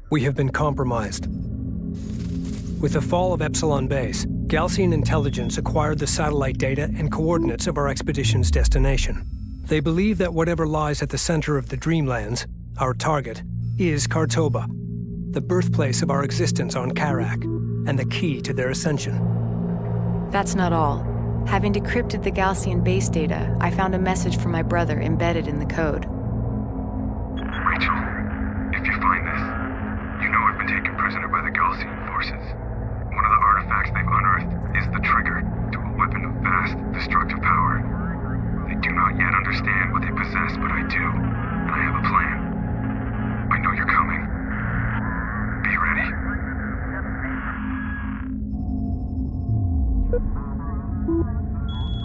We have been compromised. With the fall of Epsilon Base, Galcian intelligence acquired the satellite data and coordinates of our expedition's destination. They believe that whatever lies at the center of the Dreamlands, our target, is Kartoba, the birthplace of our existence on Kharak, and the key to their ascension. That's not all. Having decrypted the Galcian base data, I found a message from my brother embedded in the code. Rachel, if you find this, you know I've been taken prisoner by the Galcian forces. One of the artifacts they've unearthed is the trigger to a weapon of vast, destructive power. They do not yet understand what they possess, but I do, and I have a plan. I know you're coming. Be ready.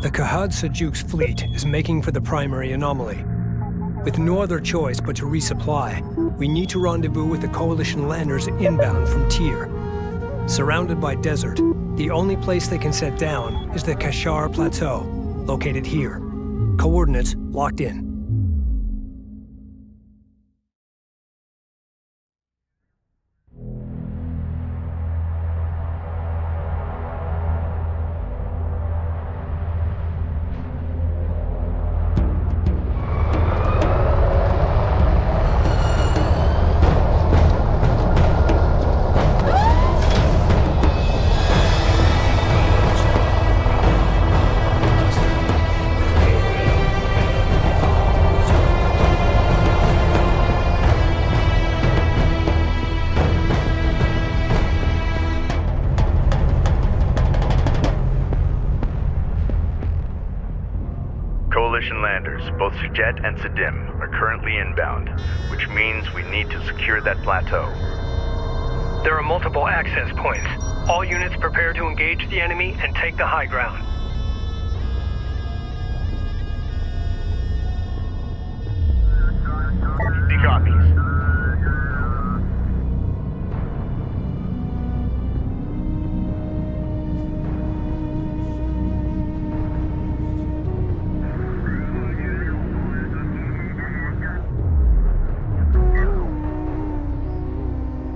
The Kahad Sajuk's fleet is making for the primary anomaly. With no other choice but to resupply, we need to rendezvous with the Coalition landers inbound from Tyr. Surrounded by desert, the only place they can set down is the Kashar Plateau, located here. Coordinates locked in. Landers, both Sujet and Sadim, are currently inbound, which means we need to secure that plateau. There are multiple access points. All units prepare to engage the enemy and take the high ground. He copies.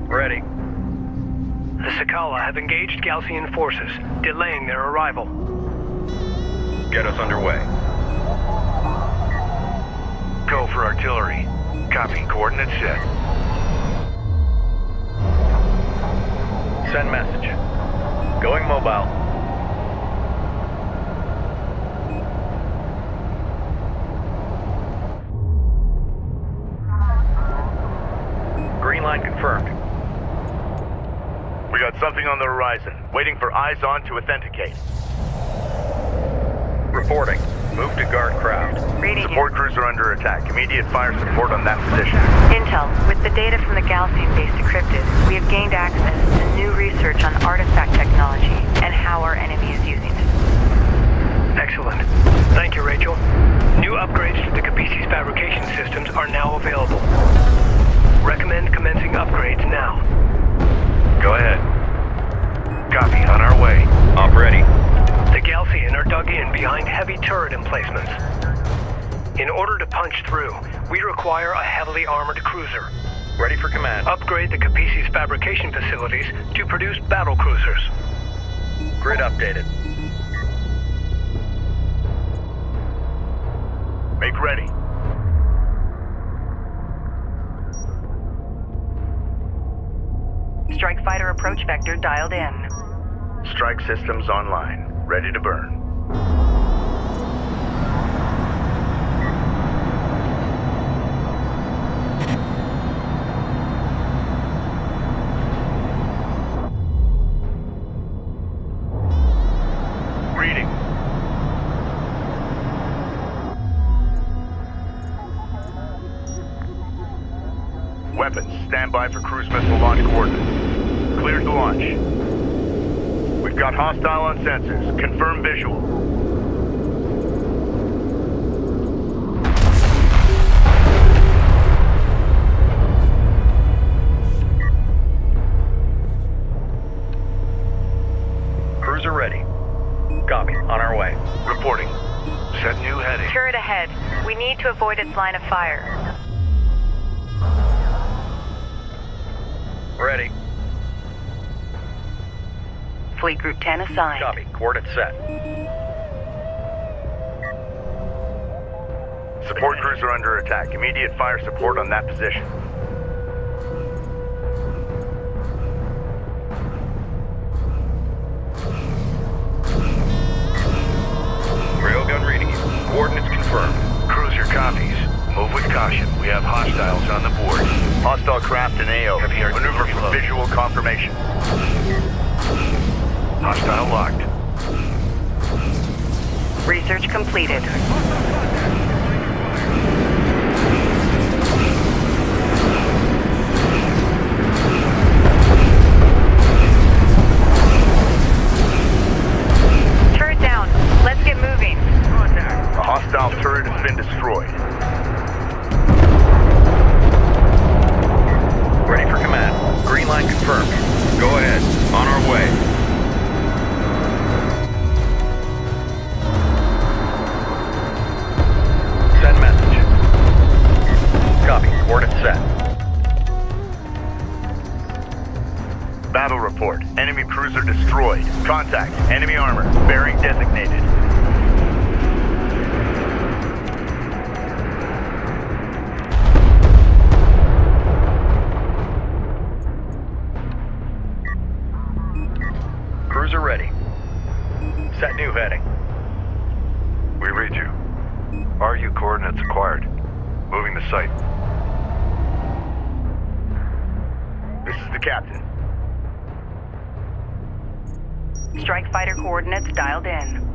Ready. The Sakala have engaged Galcian forces, delaying their arrival. Get us underway. Go for artillery. Copy. Coordinates set. Send message. Going mobile. Green line confirmed. We got something on the horizon. Waiting for eyes on to authenticate. Reporting. Move to guard crowd. Support crews are under attack. Immediate fire support on that position. Intel, with the data from the Galcian base decrypted, we have gained access to new research on artifact technology and how our enemy is using it. Excellent. Thank you, Rachel. New upgrades to the Capisi's fabrication systems are now available. Recommend commencing upgrades now. Go ahead. Copy. On our way. I'm ready. The Galcian are dug in behind heavy turret emplacements. In order to punch through, we require a heavily armored cruiser. Ready for command. Upgrade the Capisi's fabrication facilities to produce battle cruisers. Grid updated. Make ready. Strike fighter approach vector dialed in. Strike systems online. Ready to burn. Reading. Weapons, stand by for cruise missile launch coordinates. Cleared to launch. We've got hostile on sensors. Confirm visual. Cruiser ready. Copy. On our way. Reporting. Set new heading. Turret ahead. We need to avoid its line of fire. Ready. Fleet Group 10 assigned. Copy. Coordinates set. Support cruiser under attack. Immediate fire support on that position. Railgun reading you. Coordinates confirmed. Cruiser copies. Move with caution. We have hostiles on the board. Hostile craft in AO. Maneuver for visual confirmation. Hostile locked. Research completed. Turret down. Let's get moving. A hostile turret has been destroyed. Ready for command. Green line confirmed. Go ahead. On our way. Send message. Copy. Coordinates set. Battle report. Enemy cruiser destroyed. Contact. Enemy armor. Bearing designated. Cruiser ready. Set new heading. We read you. RU coordinates acquired. Moving to site. This is the captain. Strike fighter coordinates dialed in.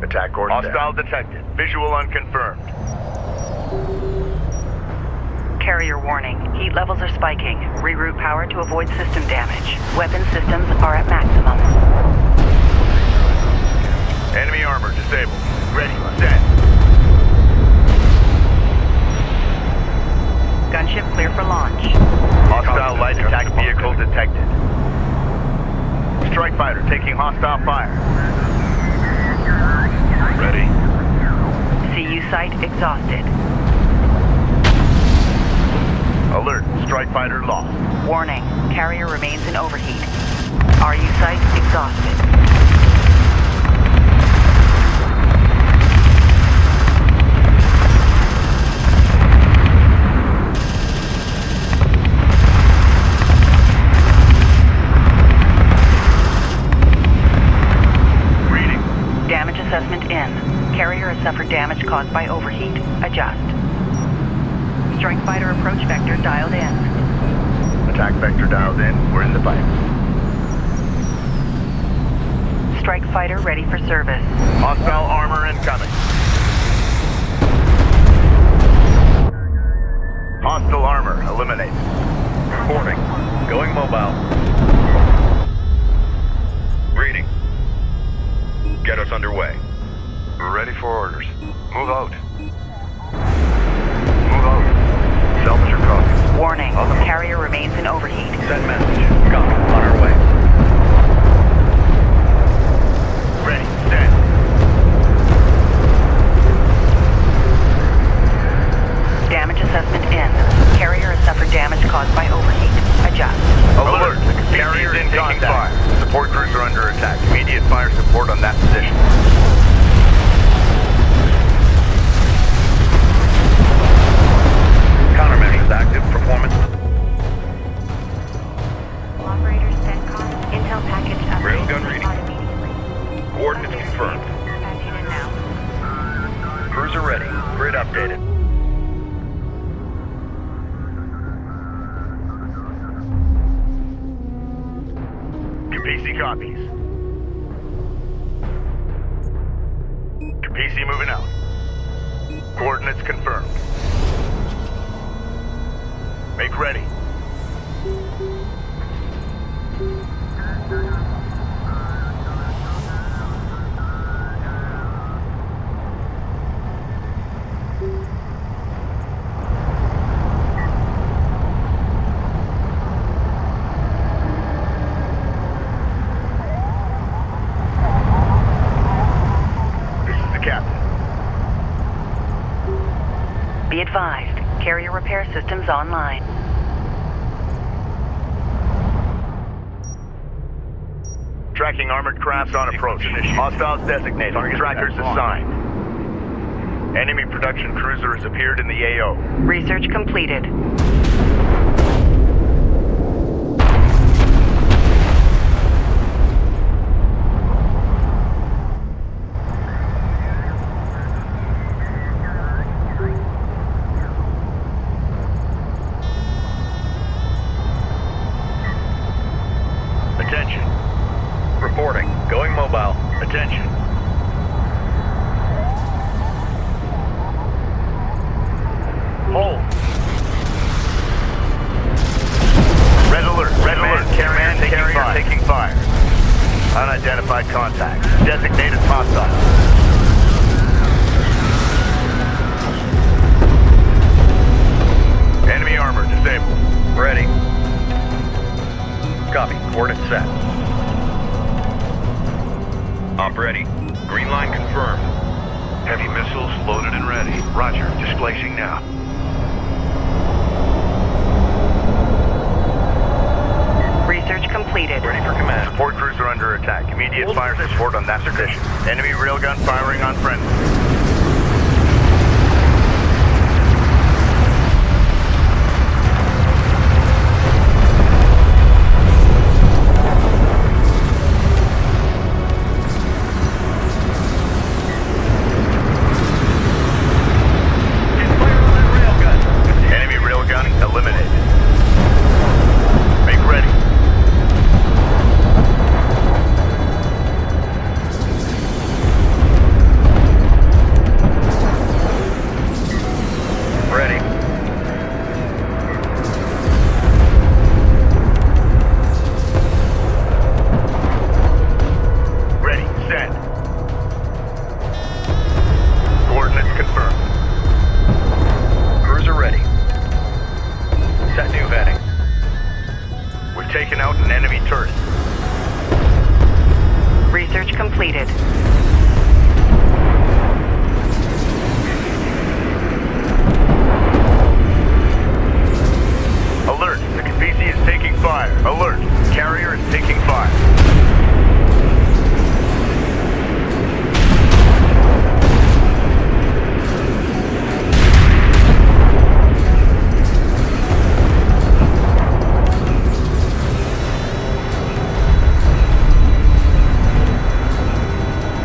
Attack coordinates. Hostile detected. Visual unconfirmed. Carrier warning. Heat levels are spiking. Reroute power to avoid system damage. Weapon systems are at maximum. Enemy armor disabled. Ready. Send. Gunship clear for launch. Hostile light attack vehicle detected. Strike fighter taking hostile fire. Ready. CU site exhausted. Alert. Strike fighter lost. Warning. Carrier remains in overheat. RU site exhausted. Damage assessment in. Carrier has suffered damage caused by overheat. Adjust. Strike fighter approach vector dialed in. Attack vector dialed in. We're in the fight. Strike fighter ready for service. Hostile armor incoming. Hostile armor eliminated. Reporting. Going mobile. Reading. Get us underway. We're ready for orders. Move out. Move out. Salvage your copy. Warning. Carrier remains in overheat. Send message. Copy. On our way. Ready. Send. Damage assessment in. Carrier has suffered damage caused by overheat. Adjust. Alert. Carrier in contact. Support cruiser under attack. Immediate fire support on that position. Countermeasures active. Performance. Operator, send contact. Cruiser ready. Grid updated. Capisi copies. Capisi moving out. Coordinates confirmed. Make ready. This is the captain. Be advised, carrier repair systems online. Tracking armored crafts on approach. Hostiles designated. Trackers assigned. Enemy production cruiser has appeared in the AO. Research completed. Attention. Reporting. Going mobile. Attention. Hold. Red alert. Red alert. Carrier taking fire. Unidentified contacts. Designated hostile. Enemy armor disabled. Ready. Copy. Coordinates set. Op ready. Green line confirmed. Heavy missiles loaded and ready. Roger. Displacing now. Research completed. Ready for command. Support cruiser under attack. Immediate fire support on that position. Enemy railgun firing on friendly. Enemy railgun eliminated. Make ready. Ready. Ready. Send. Coordinates confirmed. Cruiser ready. Set new heading. We've taken out an enemy turret. Research completed. Alert. The Capisi is taking fire. Alert. Carrier is taking fire.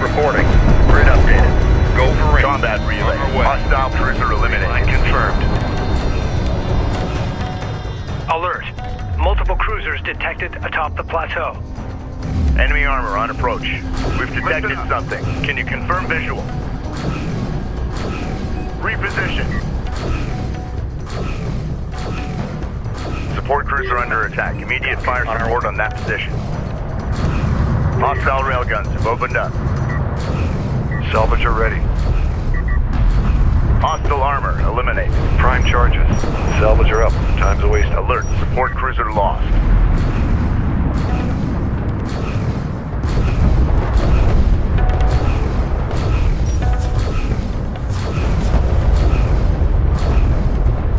Reporting. Grid updated. Go for range. Combat relay. Hostile cruiser eliminated. Line confirmed. Alert. Multiple cruisers detected atop the plateau. Enemy armor on approach. We've detected something. Can you confirm visual? Reposition. Support cruiser under attack. Immediate fire support on that position. Hostile railguns have opened up. Salvager ready. Hostile armor eliminated. Prime charges. Salvager up. Time's a waste. Alert. Support cruiser lost.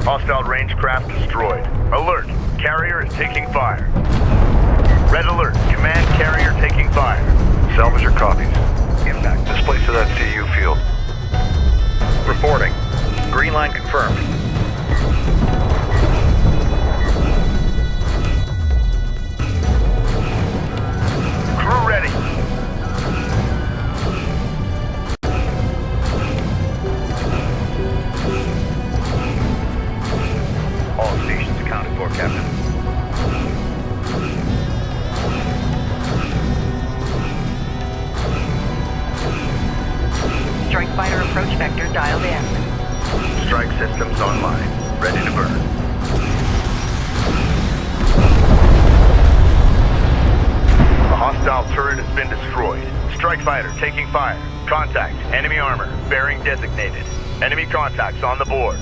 Hostile range craft destroyed. Alert. Carrier is taking fire. Red alert. Command carrier taking fire. Salvager copies. Impact. Displace to that CU field. Reporting. Green line confirmed. Crew ready. strike systems online. Ready to burn. A hostile turret has been destroyed. Strike fighter taking fire. Contact. Enemy armor. Bearing designated. Enemy contacts on the board.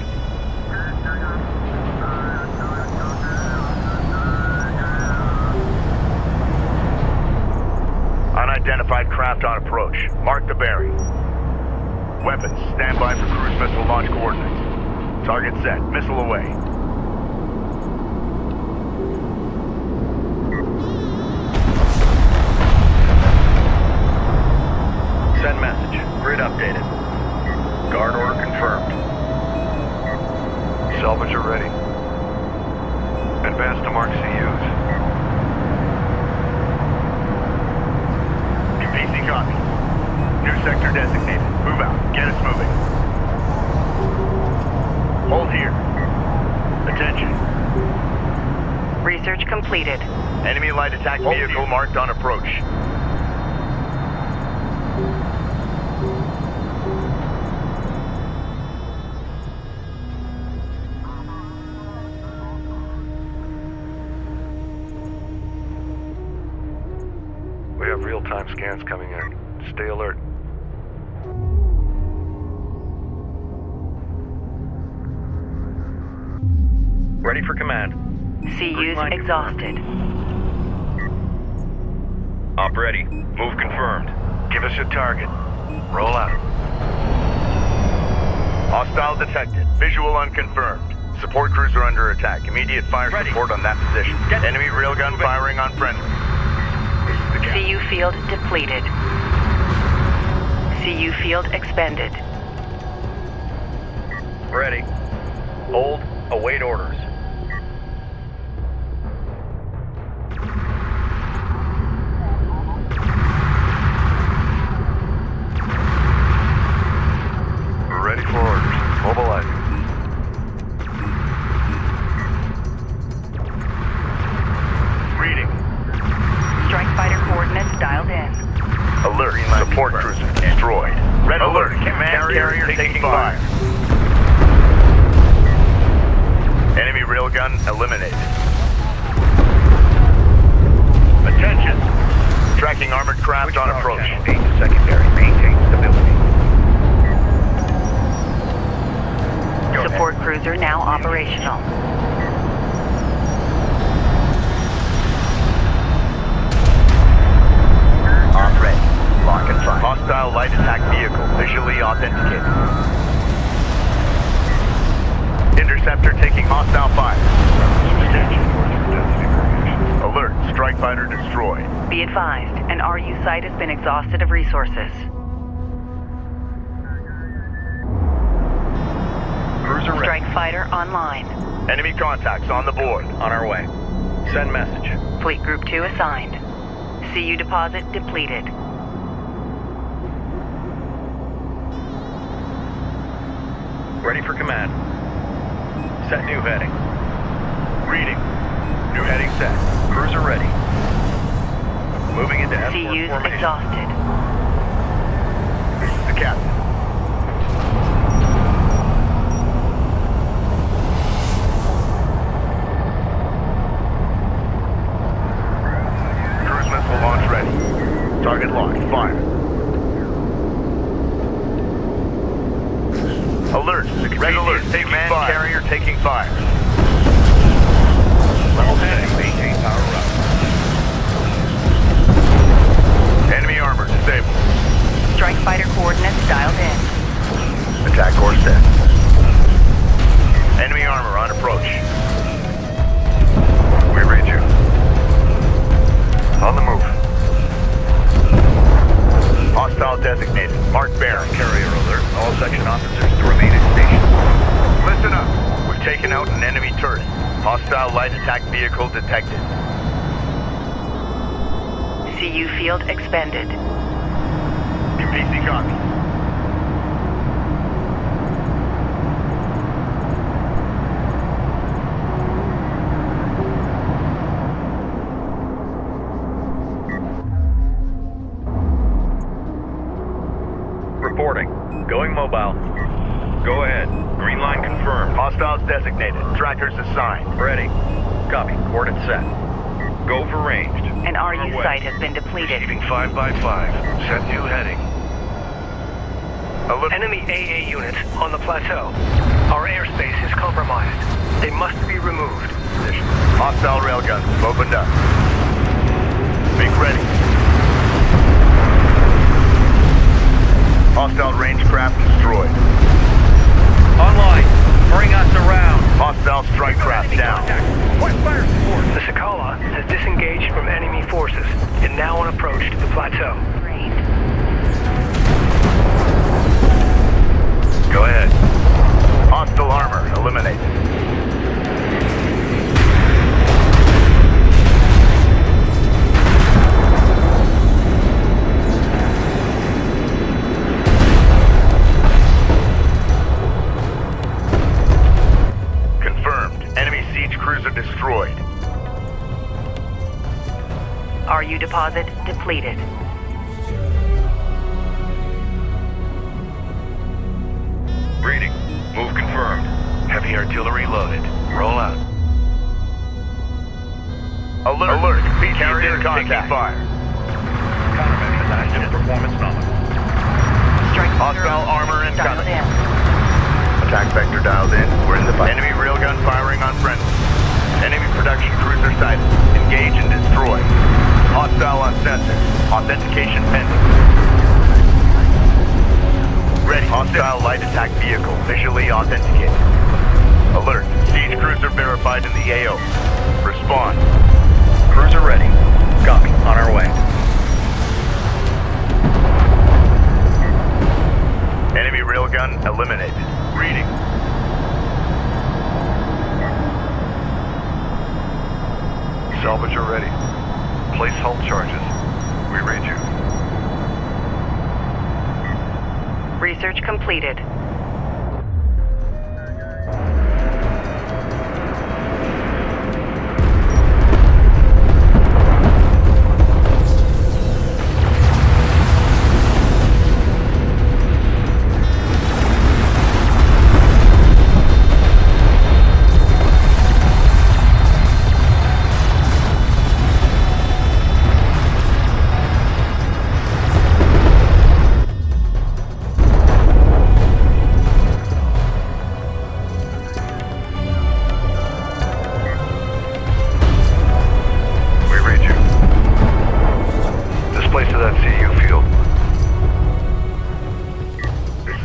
Unidentified craft on approach. Mark the bearing. Weapons, stand by for cruise missile launch coordinates. Target set. Missile away. Send message. Grid updated. Guard order confirmed. Salvager ready. Advance to mark CUs. PC copy. New sector designated. Move out. Get us moving. Hold here. Attention. Research completed. Enemy light attack vehicle marked on approach. We have real-time scans coming in. Stay alert. Ready for command. CU's exhausted. Op ready. Move confirmed. Give us your target. Roll out. Hostile detected. Visual unconfirmed. Support cruiser under attack. Immediate fire support on that position. Enemy railgun firing on friendly. CU field depleted. CU field expended. Ready. Hold. Await orders. We're ready for orders. Mobilizing. Reading. Strike fighter coordinates dialed in. Alert. Support cruiser destroyed. Red alert. Command carrier taking fire. Enemy railgun eliminated. Attention. Tracking armored craft on approach. Secondary. Maintain stability. Support cruiser now operational. On ready. Lock and fire. Hostile light attack vehicle visually authenticated. Interceptor taking hostile fire. Alert. Strike fighter destroyed. Be advised, an RU site has been exhausted of resources. Cruiser ready. Strike fighter online. Enemy contacts on the board. On our way. Send message. Fleet Group 2 assigned. CU deposit depleted. Ready for command. Set new heading. Reading. New heading set. Cruiser ready. Moving into escort CU's formation. exhausted. This is the captain. Cruise missile launch ready. Target locked. Fire. Alert. Red alert. Command carrier taking fire. Level setting. Maintain power up. Enemy armor disabled. Strike fighter coordinates dialed in. Attack course set. Enemy armor on approach. We read you. On the move. Hostile designated. Mark bearing. Carrier alert. All section officers to remain at station. Listen up. We've taken out an enemy turret. Hostile light attack vehicle detected. CU field expended. PC copy. Reporting. Going mobile. Go ahead. Green line confirmed. Hostiles designated. Trackers assigned. Ready. Copy. Coordinates set. Go for ranged. An On our RU way. site has been depleted. Receiving 5x5. Set new heading. Alert. Enemy AA units on the plateau. Our airspace is compromised. They must be removed. Hostile railguns opened up. Make ready. Hostile range craft destroyed. Online. Bring us around. Hostile strike craft down. What fire support? The Sakala has disengaged from enemy forces and now on approach to the plateau. Go ahead. Hostile armor eliminated. Confirmed. Enemy siege cruiser destroyed. RU deposit depleted. Reading. Move confirmed. Heavy artillery loaded. Roll out. Alert. Alert. Carrier taking fire. Countermeasures active. Performance nominal. Strike Hostile armor dialed incoming. in. Attack vector dialed in. We're in the fight. Enemy railgun firing on friendly. Enemy production cruiser sighted. Engage and destroy. Hostile on sensor. Authentication pending. Ready. Hostile light attack vehicle visually authenticated. Alert. Siege cruiser verified in the AO. Respond. Cruiser ready. Copy. On our way. Enemy railgun eliminated. Reading. Salvager ready. Place hull charges. We read you. Research completed.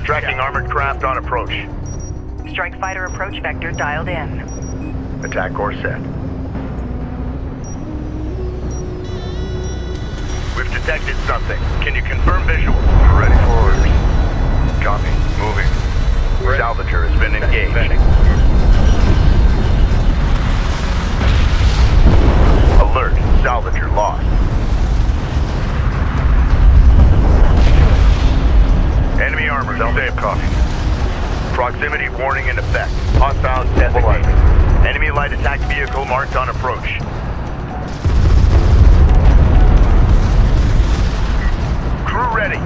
Tracking armored craft on approach. Strike fighter approach vector dialed in. Attack course set. We've detected something. Can you confirm visual? Ready for orders. Copy. Moving. Salvager has been engaged. Alert. Salvager lost. Enemy armor disabled. Copy. Proximity warning in effect. Hostiles designated. Enemy light attack vehicle marked on approach. Crew ready.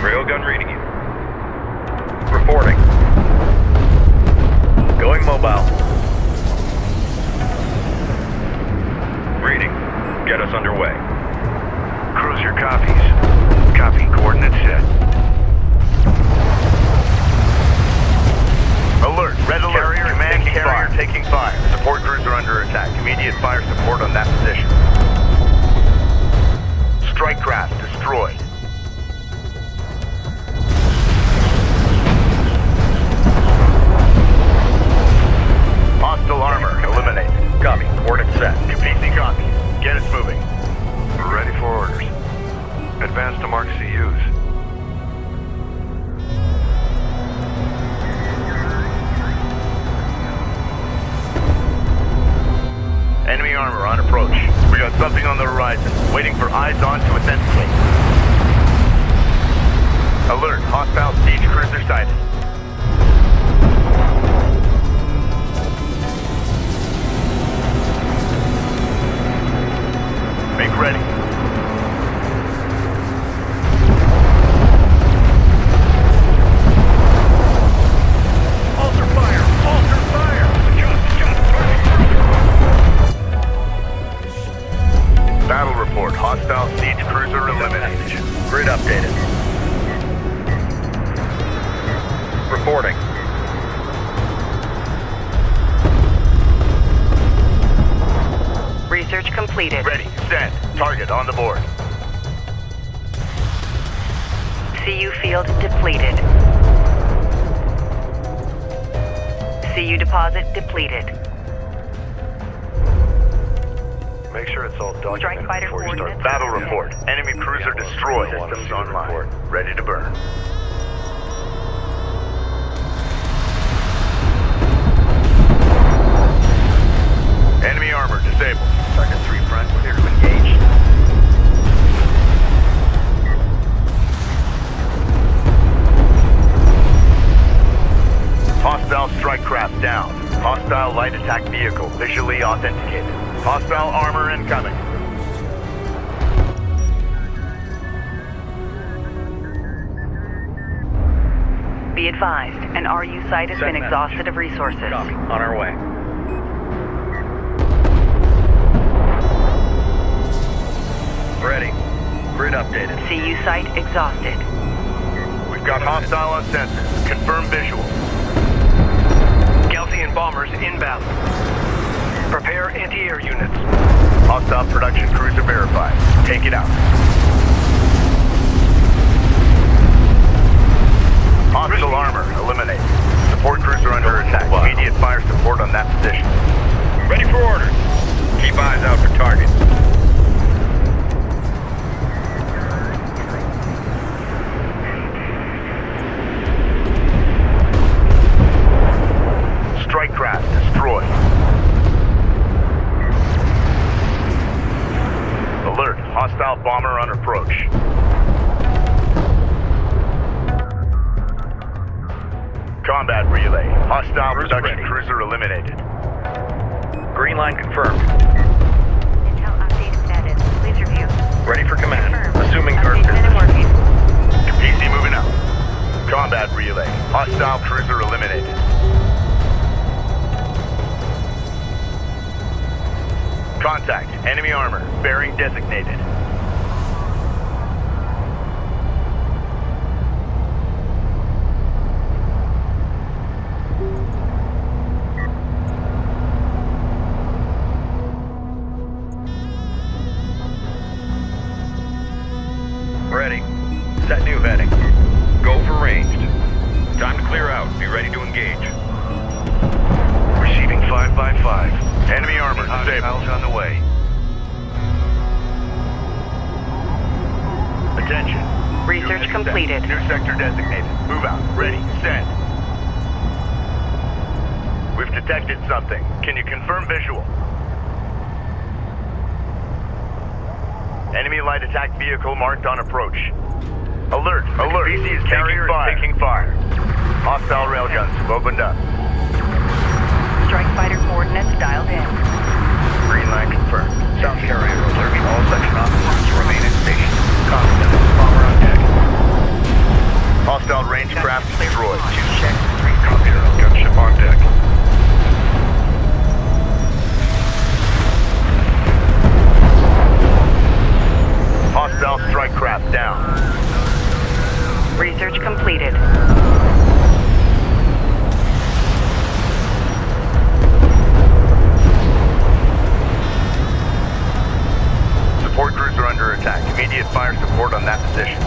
Railgun reading you. Reporting. Going mobile. Reading. Get us underway. Cruiser copies. Copy. Coordinates set. Alert. Red alert. Command carrier taking fire. Support cruiser under attack. Immediate fire support on that position. Strike craft destroyed. Hostile armor eliminated. Copy. Coordinates set. PC copy. Get us moving. We're ready for orders. Advance to mark CUs. Enemy armor on approach. We got something on the horizon. Waiting for eyes on to authenticate. Alert. Hostile siege cruiser sighted. Hostile siege cruiser eliminated. Grid updated. Reporting. Research completed. Ready. Send. Target on the board. CU field depleted. CU deposit depleted. Make sure it's all documented Strike fighter before you start. coordinates. Battle report. Enemy cruiser destroyed. Systems online. Ready to burn. Enemy armor disabled. Target 3 front, clear to engage. Hostile strike craft down. Hostile light attack vehicle visually authenticated. Hostile armor incoming. Be advised, an RU site has Send been message. exhausted of resources. Copy. On our way. Ready. Grid updated. CU site exhausted. We've got hostile on sensors. Confirm visual. Galcian bombers inbound. Prepare anti-air units. Hostile production cruiser verified. Take it out. Hostile armor eliminated. Support cruiser under attack. Immediate fire support on that position. Ready for orders. Keep eyes out for targets. Strike craft destroyed. Alert. Hostile bomber on approach. Combat relay. Hostile production cruiser eliminated. Green line confirmed. Intel update embedded. Please review. Ready for command. Confirmed. Assuming Update Earth set and working. PC moving out. Combat relay. Hostile cruiser eliminated. Contact. Enemy armor. Bearing designated. Ready. Set new heading. Go for ranged. Time to clear out. Be ready to engage. Receiving 5x5. Enemy armor disabled. On the way. Attention. Research Unit completed. set. New sector designated. Move out. Ready. Send. We've detected something. Can you confirm visual? Enemy light attack vehicle marked on approach. Alert! Alert! BC's carrier is taking fire. Hostile railguns have opened up. Strike fighter coordinates dialed in. Green line confirmed. South carrier alert. All section officers remain in station. Confident. Bomber on deck. Hostile range craft destroyed. 2 check. 3 copy. Gunship on deck. Hostile strike craft down. Research completed. Support cruiser under attack. Immediate fire support on that position.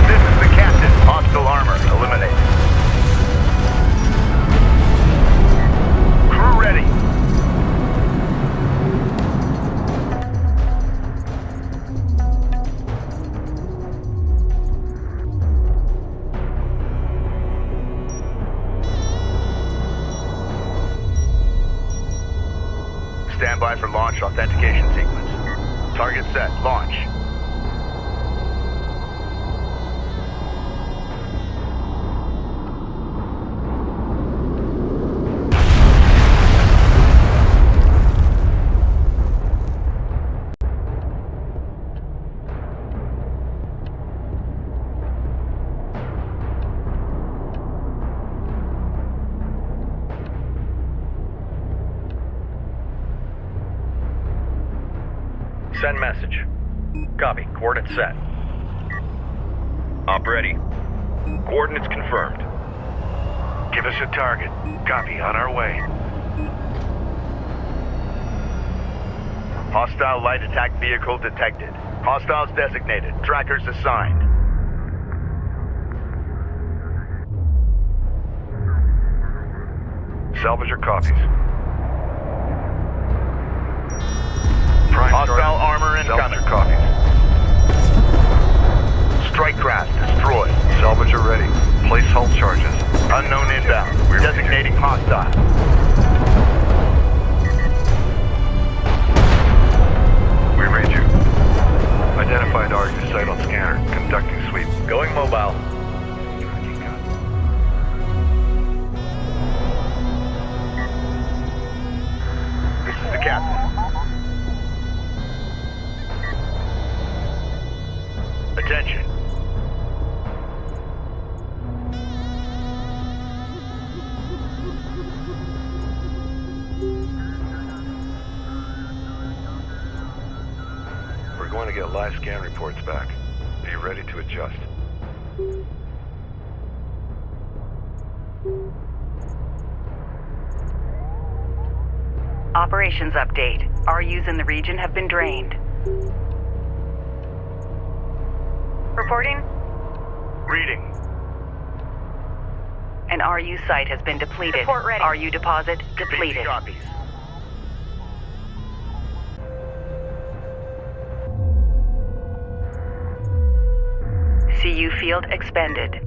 This is the captain. Hostile armor eliminated. Crew ready. Stand by for launch authentication sequence. Target set. Launch. Send message. Copy. Coordinates set. Op ready. Coordinates confirmed. Give us a target. Copy. On our way. Hostile light attack vehicle detected. Hostiles designated. Trackers assigned. Salvager copies. Prime hostile armor incoming. Copies. Strike craft destroyed. Salvager ready. Place hull charges. Unknown inbound. We're designating hostile. We read you. Identified RU site on scanner. Conducting sweep. Going mobile. This is the captain. Attention. We're going to get live scan reports back. Be ready to adjust. Operations update. RUs in the region have been drained. Reporting. Reading. An RU site has been depleted. Report ready. RU deposit depleted. Copies. CU field expended.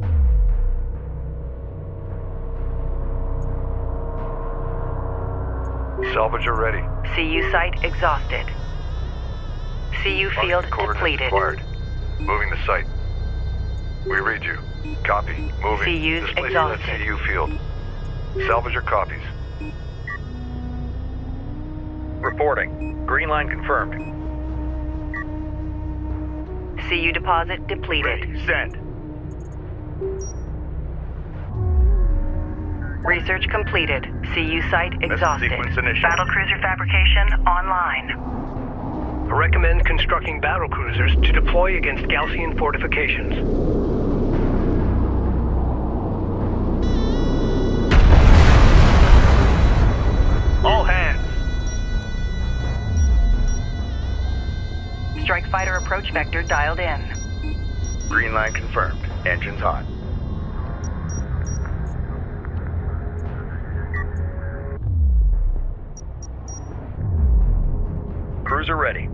Salvager ready. CU site exhausted. CU field depleted. Acquired. Moving the site. We read you. Copy. Moving. CU's Displacing exhausted. that CU field. Salvager copies. Reporting. Green line confirmed. CU deposit depleted. Ready. Send. Research completed. CU site exhausted. Sequence initial. Battlecruiser fabrication online. I recommend constructing battlecruisers to deploy against Gaussian fortifications. All hands. Strike fighter approach vector dialed in. Green line confirmed. Engines hot. Cruiser ready.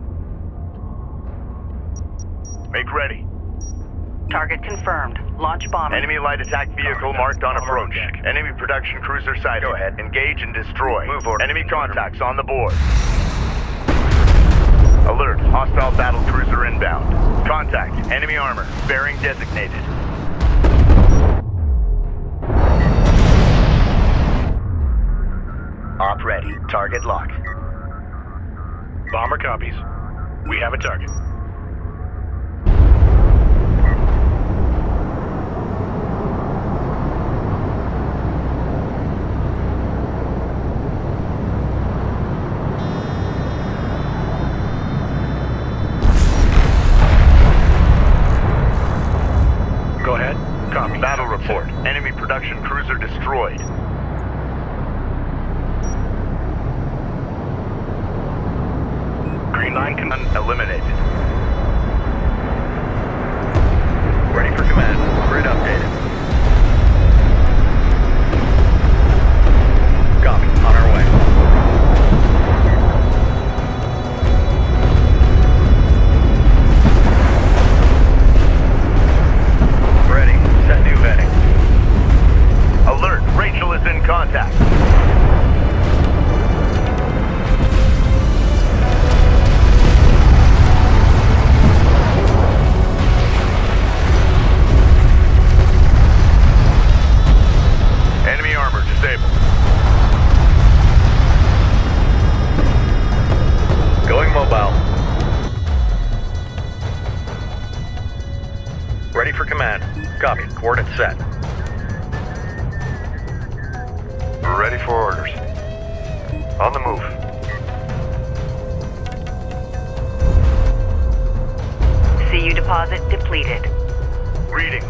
Make ready. Target confirmed. Launch bomber. Enemy light attack vehicle marked on approach. Enemy production cruiser sighted. Go ahead. Engage and destroy. Move order. Enemy contacts on the board. Alert. Hostile battle cruiser inbound. Contact. Enemy armor. Bearing designated. Op ready. Target locked. Bomber copies. We have a target. Go ahead. Copy. Battle report. Enemy production cruiser destroyed. Green line Eliminated. Ready for command. Grid updated. Copy. On our way. Ready. Set new heading. Alert. Rachel is in contact. Enemy armor disabled. Going mobile. Ready for command. Copy. Coordinates set. Ready for orders. On the move. deposit depleted. Reading.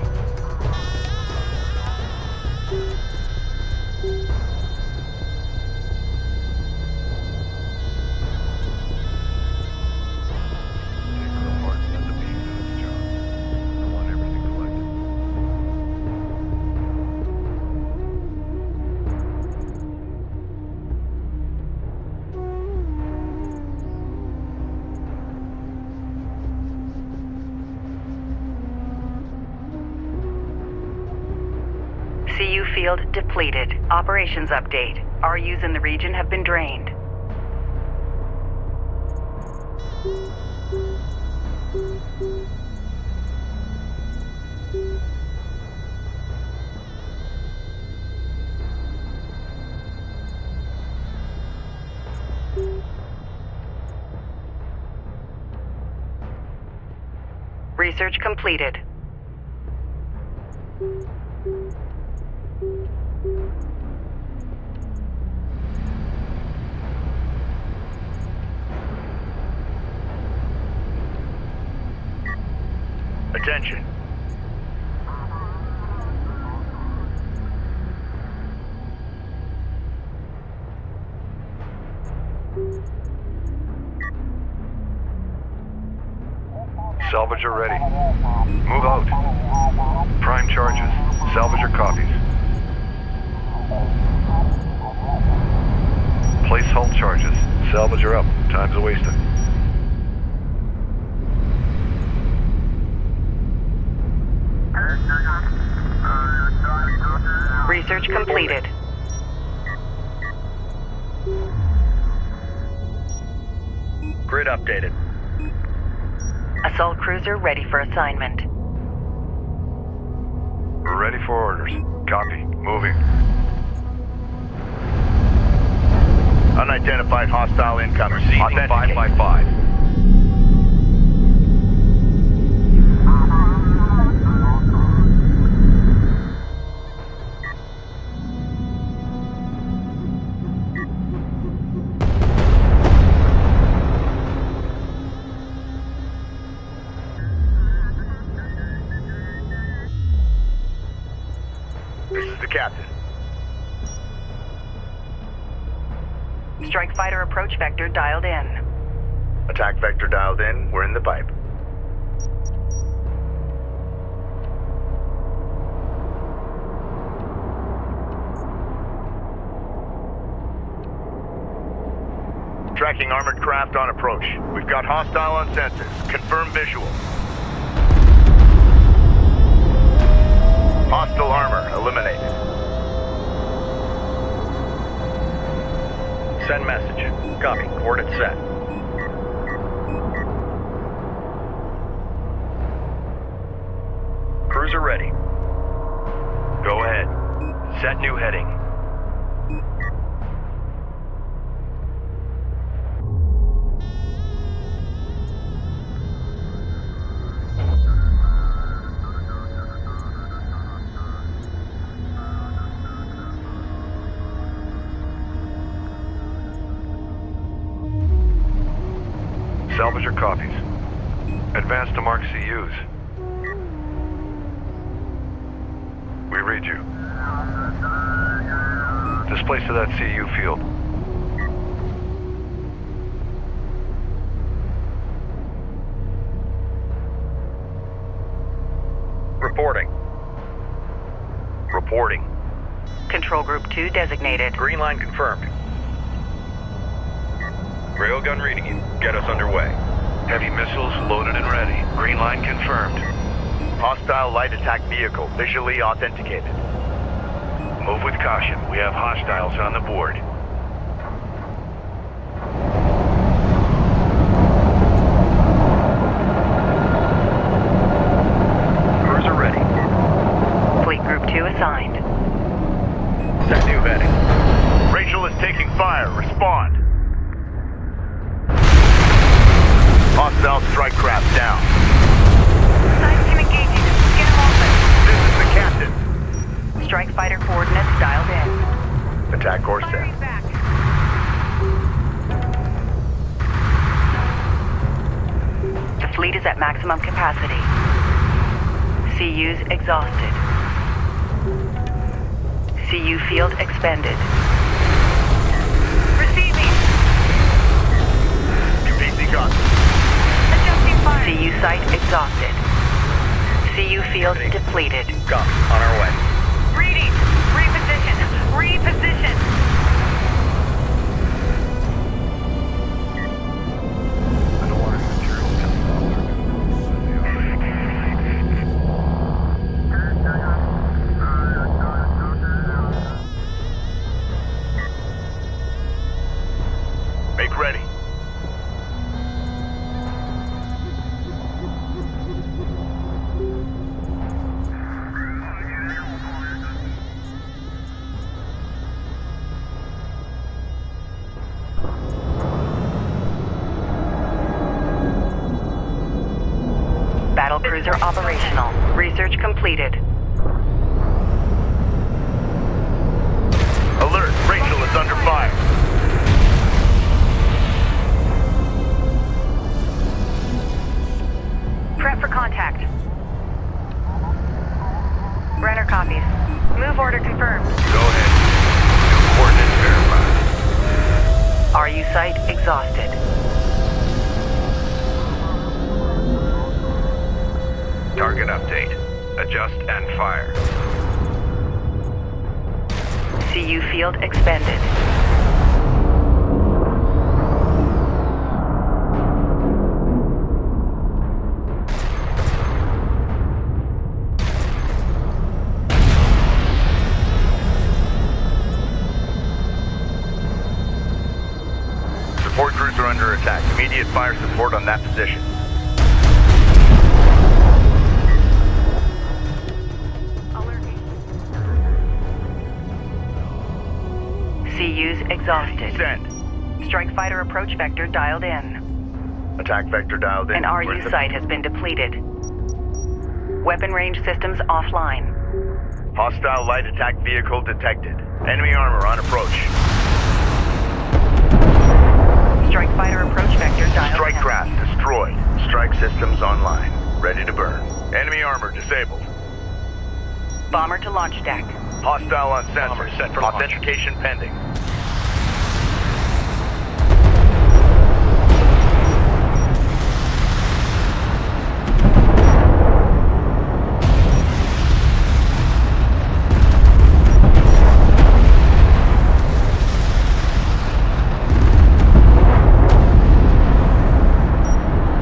CU field depleted. Operations update. RUs in the region have been drained. Research completed. Attention. Salvager ready. Move out. Prime charges. Salvager copies. Place hull charges. Salvager up. Time's a wasted. Research completed. Grid updated. Assault cruiser ready for assignment. We're ready for orders. Copy. Moving. Unidentified hostile incoming. Receiving 5 by 5. This is the captain. Strike fighter approach vector dialed in. Attack vector dialed in. We're in the pipe. Tracking armored craft on approach. We've got hostile on sensors. Confirm visual. Hostile armor eliminated. Send message. Copy. Coordinates set. Cruiser ready. Go ahead. Set new heading. Salvager copies. Advance to mark CUs. We read you. Displace to that CU field. Reporting. Reporting. Control group 2 designated. Green line confirmed. Railgun reading you. Get us underway. Heavy missiles loaded and ready. Green line confirmed. Hostile light attack vehicle visually authenticated. Move with caution. We have hostiles on the board. Cruiser ready. Fleet group 2 assigned. Set new heading. Rachel is taking fire. Respond. Hostile strike craft down. Side team engaging. Get him open. This is the captain. Strike fighter coordinates dialed in. Attack course set. Fleet is at maximum capacity. CU's exhausted. CU field expended. Receiving! QPC got. Adjusting fire. CU site exhausted. CU field depleted. Copy. On our way. Reading! Reposition! Reposition! I don't want any material coming off. Make ready. Battlecruiser operational. Research completed. Alert! Rachel is under fire. Prep for contact. Brenner copies. Move order confirmed. Go ahead. New coordinates verified. RU site exhausted. Target update. Adjust and fire. CU field expended. Support crews are under attack. Immediate fire support on that position. CU's exhausted. Send. Strike fighter approach vector dialed in. Attack vector dialed in. An RU site has been depleted. Weapon range systems offline. Hostile light attack vehicle detected. Enemy armor on approach. Strike fighter approach vector dialed Strike in. craft destroyed. Strike systems online. Ready to burn. Enemy armor disabled. Bomber to launch deck. Hostile on sensor. Bomber set for launch. Authentication pending.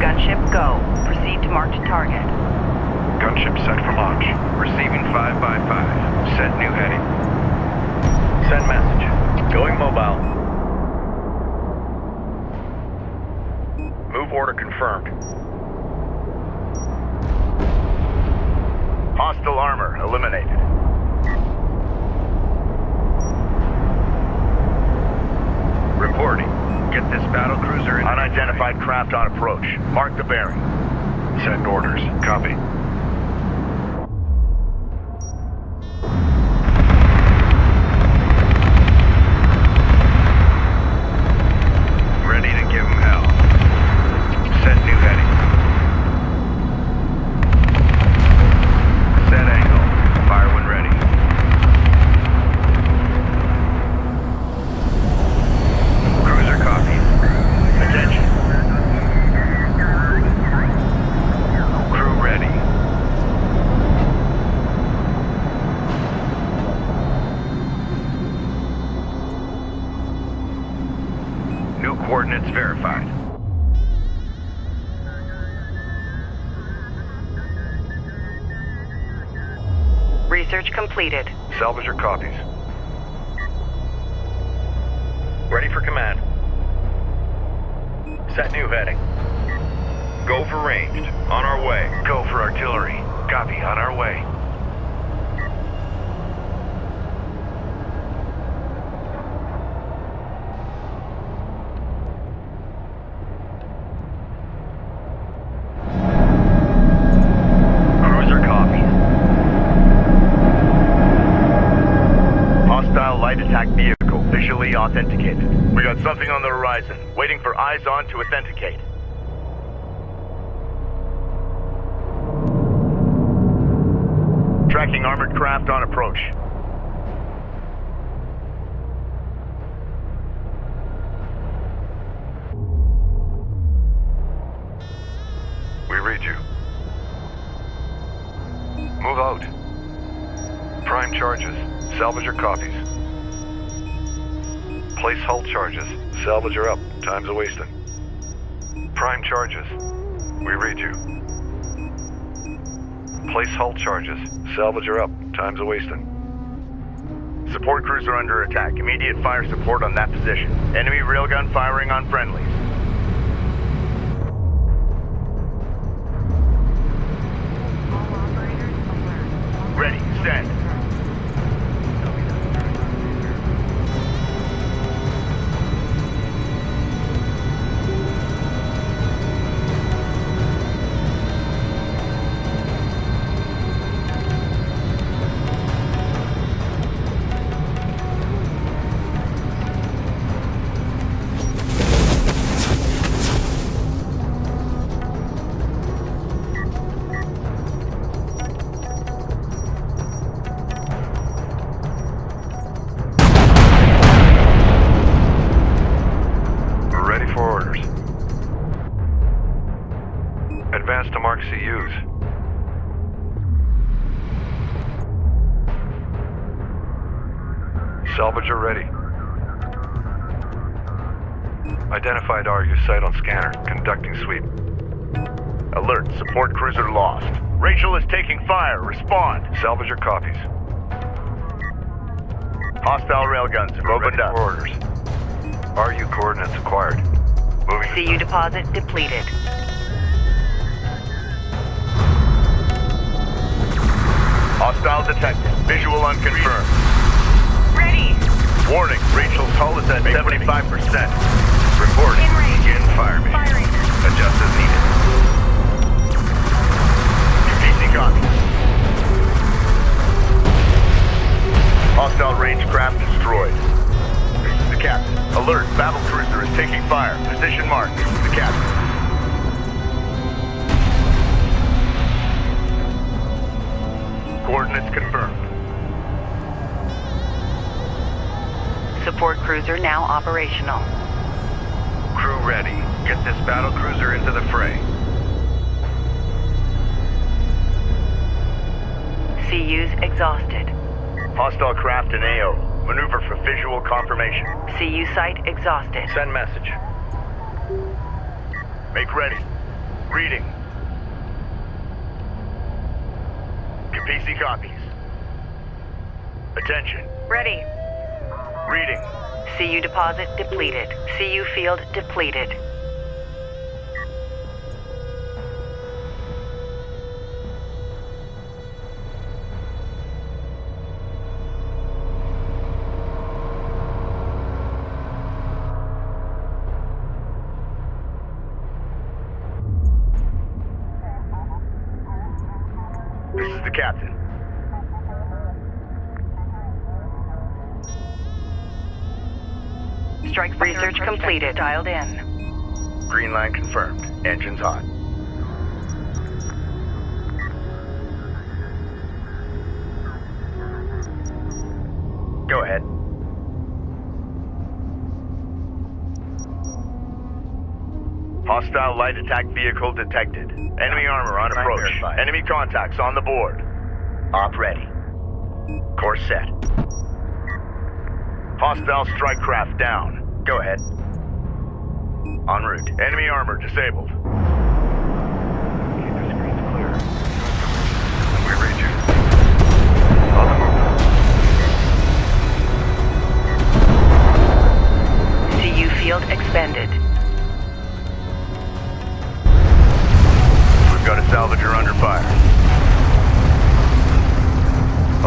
Gunship go. Proceed to marked target. Gunship set for launch. Receiving 5x5. Set new heading. Send message. Going mobile. Move order confirmed. Hostile armor eliminated. Reporting. Get this battle cruiser in. Unidentified craft on approach. Mark the bearing. Send orders. Copy. Ready to give him hell. Set new heading. Set angle. Fire when ready. Cruiser copies. Attention. Crew ready. New coordinates verified. Research completed. Salvager copies. Ready for command. Set new heading. Go for ranged. On our way. Go for artillery. Copy. On our way. Cruiser copies. Hostile light attack vehicle visually authenticated. We got something on the horizon. Waiting for eyes on to authenticate. Tracking armored craft on approach. We read you. Move out. Prime charges. Salvage your copies. Place hull charges. Salvage her up. Time's a wasting. Prime charges. We read you. Place hull charges. Salvage her up. Time's a wasting. Support cruiser under attack. Immediate fire support on that position. Enemy railgun firing on friendlies. Ready, send. Advance to mark CUs. Salvager ready. Identified RU site on scanner. Conducting sweep. Alert, support cruiser lost. Rachel is taking fire. Respond. Salvager copies. Hostile railguns have opened up. For orders. RU coordinates acquired. Moving. CU deposit depleted. Hostile detected. Visual unconfirmed. Ready. Warning, Rachel's hull is at 75%. Reporting. In range. Begin fire mission. Firing. Adjust as needed. PC copy. Hostile range craft destroyed. This is the captain. Alert, battle cruiser is taking fire. Position marked. This is the captain. Coordinates confirmed. Support cruiser now operational. Crew ready. Get this battle cruiser into the fray. CU's exhausted. Hostile craft in AO. Maneuver for visual confirmation. CU site exhausted. Send message. Make ready. Reading. PC copies. Attention. Ready. Reading. CU deposit depleted. CU field depleted. This is the captain. Strike research completed. Dialed in. Green line confirmed. Engines hot. Go ahead. Hostile light attack vehicle detected. Enemy armor on approach. Enemy contacts on the board. Op ready. Course set. Hostile strike craft down. Go ahead. En route. Enemy armor disabled. Keep the screens clear. We read you. On the move. CU field expended. We've got a salvager under fire.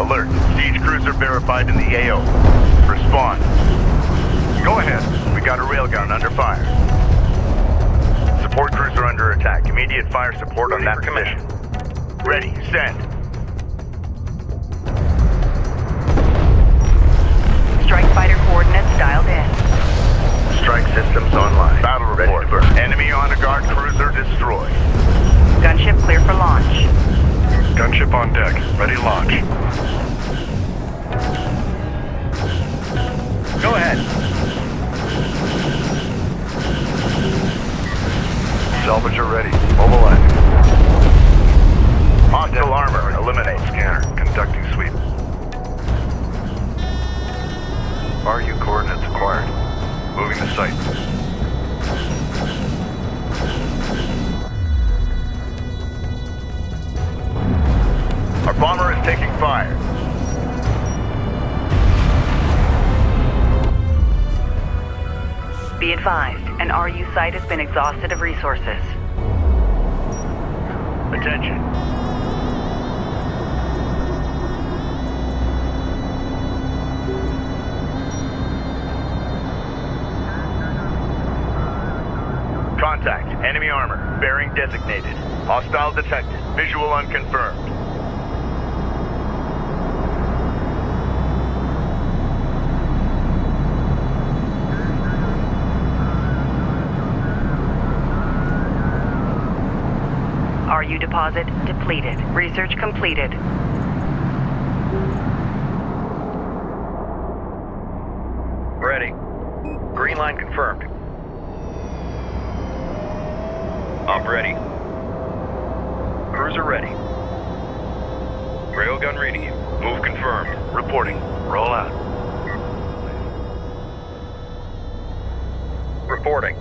Alert. Siege cruiser verified in the AO. Respond. Go ahead. We got a railgun under fire. Support cruiser under attack. Immediate fire support on that position. Ready. Send. Strike fighter coordinates dialed in. Strike systems online. Battle report. Enemy on a guard cruiser destroyed. Gunship clear for launch. Gunship ship on deck. Ready to launch. Go ahead. Salvager ready. Mobilize. Hostile armor. Eliminate. Scanner. Conducting sweep. RU coordinates acquired. Moving to site. Our bomber is taking fire. Be advised, an RU site has been exhausted of resources. Attention. Contact. Enemy armor. Bearing designated. Hostile detected. Visual unconfirmed. RU deposit depleted. Research completed. Ready. Green line confirmed. Op ready. Cruiser ready. Railgun reading you. Move confirmed. Reporting. Roll out. Reporting.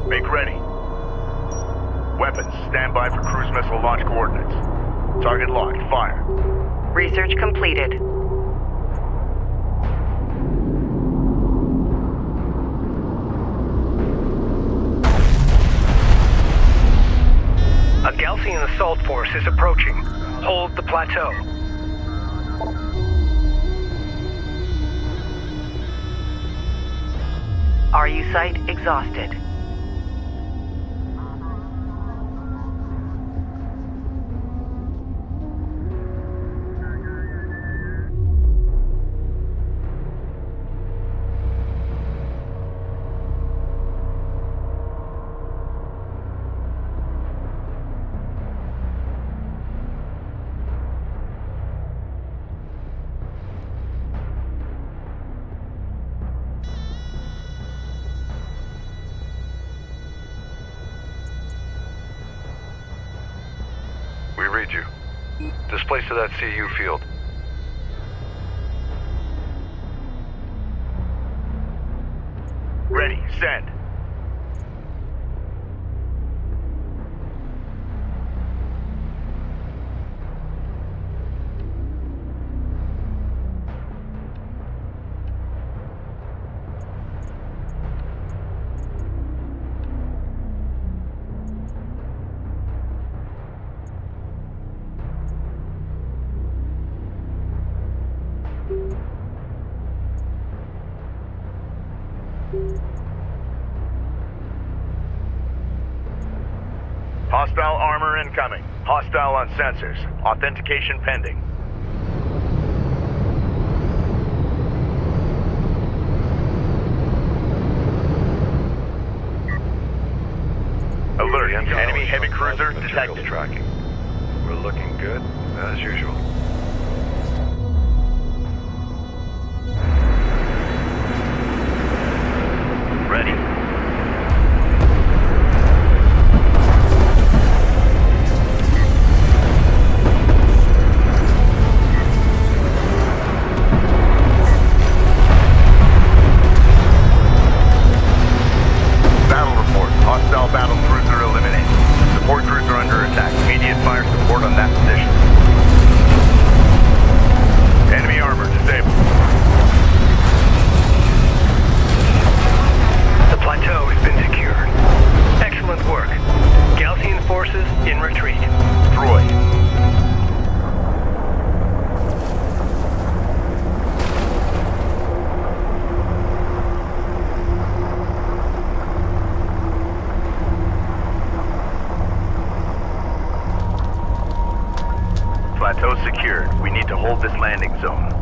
Make ready. Weapons, stand by for cruise missile launch coordinates. Target locked, fire. Research completed. A Galcian assault force is approaching. Hold the plateau. RU site exhausted. We read you. Displace to that CU field. Ready, send. Hostile armor incoming. Hostile on sensors. Authentication pending. Alert. Enemy heavy cruiser detected. Tracking. We're looking good, as usual. Ready. Battle report. Hostile battle cruiser eliminated. Support cruiser under attack. Immediate fire support on that position. Enemy armor disabled. The plateau has been secured. Excellent work. Galcian forces in retreat. Destroyed. Plateau secured. We need to hold this landing zone.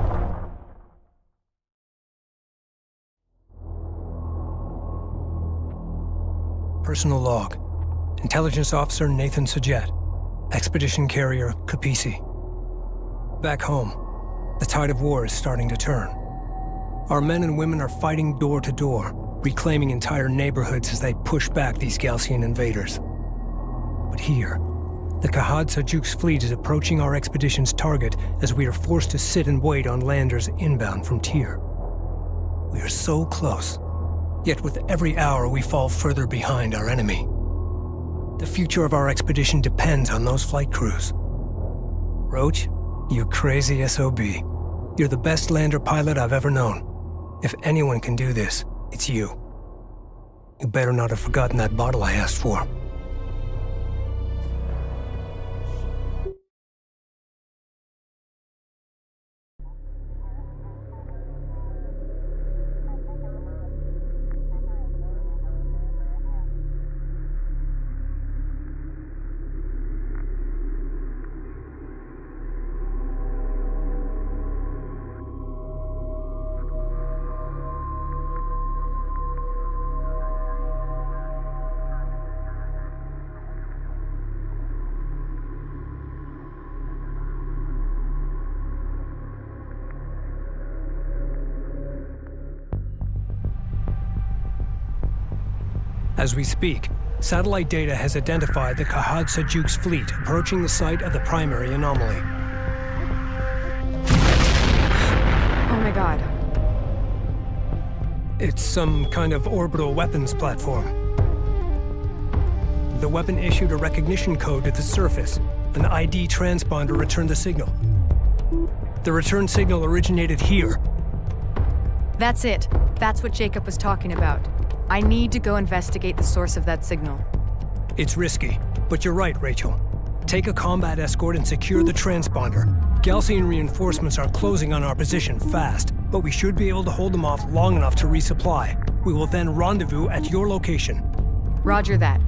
Personal log. Intelligence Officer Nathan Sajet. Expedition Carrier Capisi. Back home, the tide of war is starting to turn. Our men and women are fighting door to door, reclaiming entire neighborhoods as they push back these Galcian invaders. But here, the Kahad Sajuk's fleet is approaching our expedition's target as we are forced to sit and wait on landers inbound from Tyr. We are so close, yet with every hour we fall further behind our enemy. The future of our expedition depends on those flight crews. Roach, you crazy SOB. You're the best lander pilot I've ever known. If anyone can do this, it's you. You better not have forgotten that bottle I asked for. As we speak, satellite data has identified the Kahad Sajuk's fleet approaching the site of the primary anomaly. Oh my god. It's some kind of orbital weapons platform. The weapon issued a recognition code to the surface. An ID transponder returned the signal. The return signal originated here. That's it. That's what Jacob was talking about. I need to go investigate the source of that signal. It's risky, but you're right, Rachel. Take a combat escort and secure the transponder. Galcian reinforcements are closing on our position fast, but we should be able to hold them off long enough to resupply. We will then rendezvous at your location. Roger that.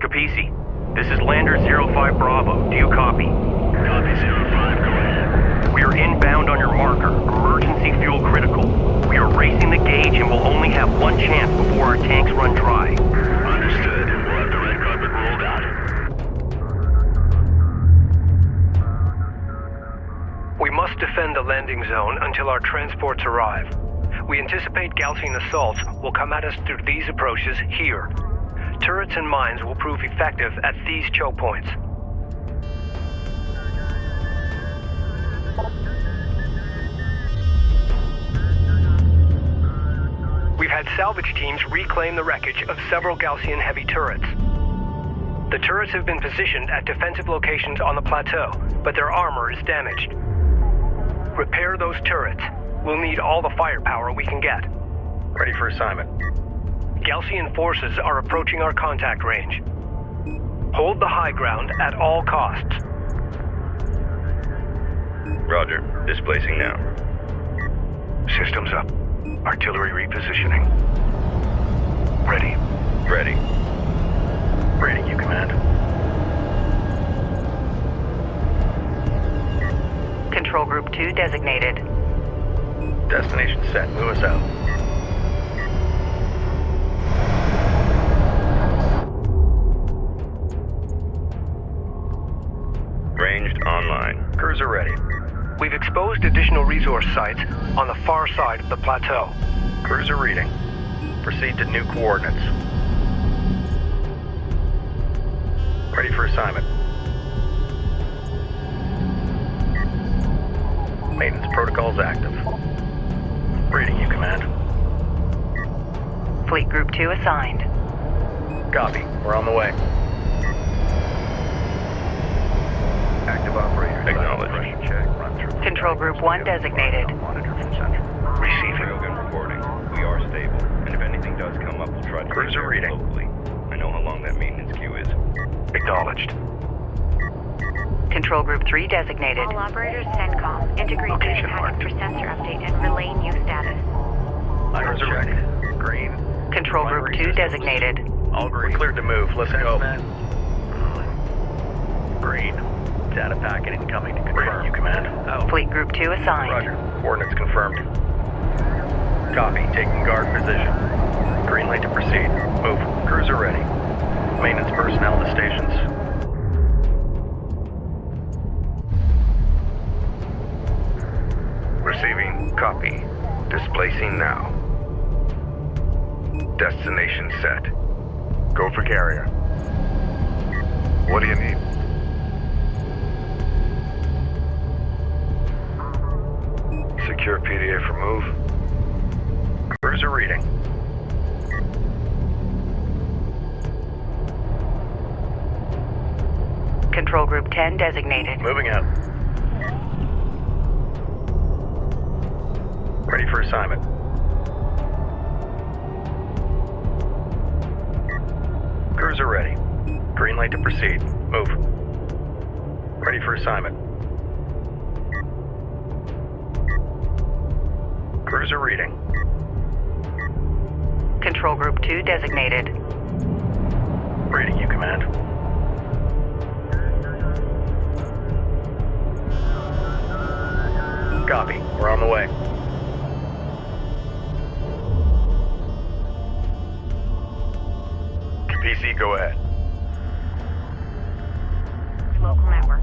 Capisi, this is Lander 05 Bravo. Do you copy? Copy 05, go ahead. We are inbound on your marker. Emergency fuel critical. We are racing the gauge and will only have one chance before our tanks run dry. Understood. We'll have the red carpet rolled out. We must defend the landing zone until our transports arrive. We anticipate Galcian assaults will come at us through these approaches here. Turrets and mines will prove effective at these choke points. We've had salvage teams reclaim the wreckage of several Galcian heavy turrets. The turrets have been positioned at defensive locations on the plateau, but their armor is damaged. Repair those turrets. We'll need all the firepower we can get. Ready for assignment. Galcian forces are approaching our contact range. Hold the high ground at all costs. Roger. Displacing now. Systems up. Artillery repositioning. Ready. Ready. Reading you, Command. Control Group 2 designated. Destination set. Move us out. Ranged online. Cruiser ready. We've exposed additional resource sites on the far side of the plateau. Cruiser reading. Proceed to new coordinates. Ready for assignment. Maintenance protocols active. Reading you, Command. Fleet Group 2 assigned. Copy. We're on the way. Active operator. Acknowledged. Pressure check. Run through. Control Group 1 designated. Monitor from center. Receiving. Railgun reporting. We are stable, and if anything does come up, we'll try to Cruiser take care of it reading. locally. I know how long that maintenance queue is. Acknowledged. Control Group 3 designated. All operators CENTCOM. Integrate Location data packets marked. for sensor update and relay new status. Cruiser ready. Green. Control Group 2 designated. All green. We're cleared to move. Let's go. Green. Data packet incoming to confirm. You, Command. Out. Fleet Group 2 assigned. Roger. Coordinates confirmed. Copy. Taking guard position. Green light to proceed. Move. Cruiser ready. Maintenance personnel to stations. Receiving. Copy. Displacing now. Destination set. Go for carrier. What do you need? Secure PDA for move. Cruiser reading. Control Group 10 designated. Moving out. Ready for assignment. Cruiser ready. Green light to proceed. Move. Ready for assignment. Cruiser reading. Control Group 2 designated. Reading you, Command. Copy. We're on the way. PC, go ahead. Local network.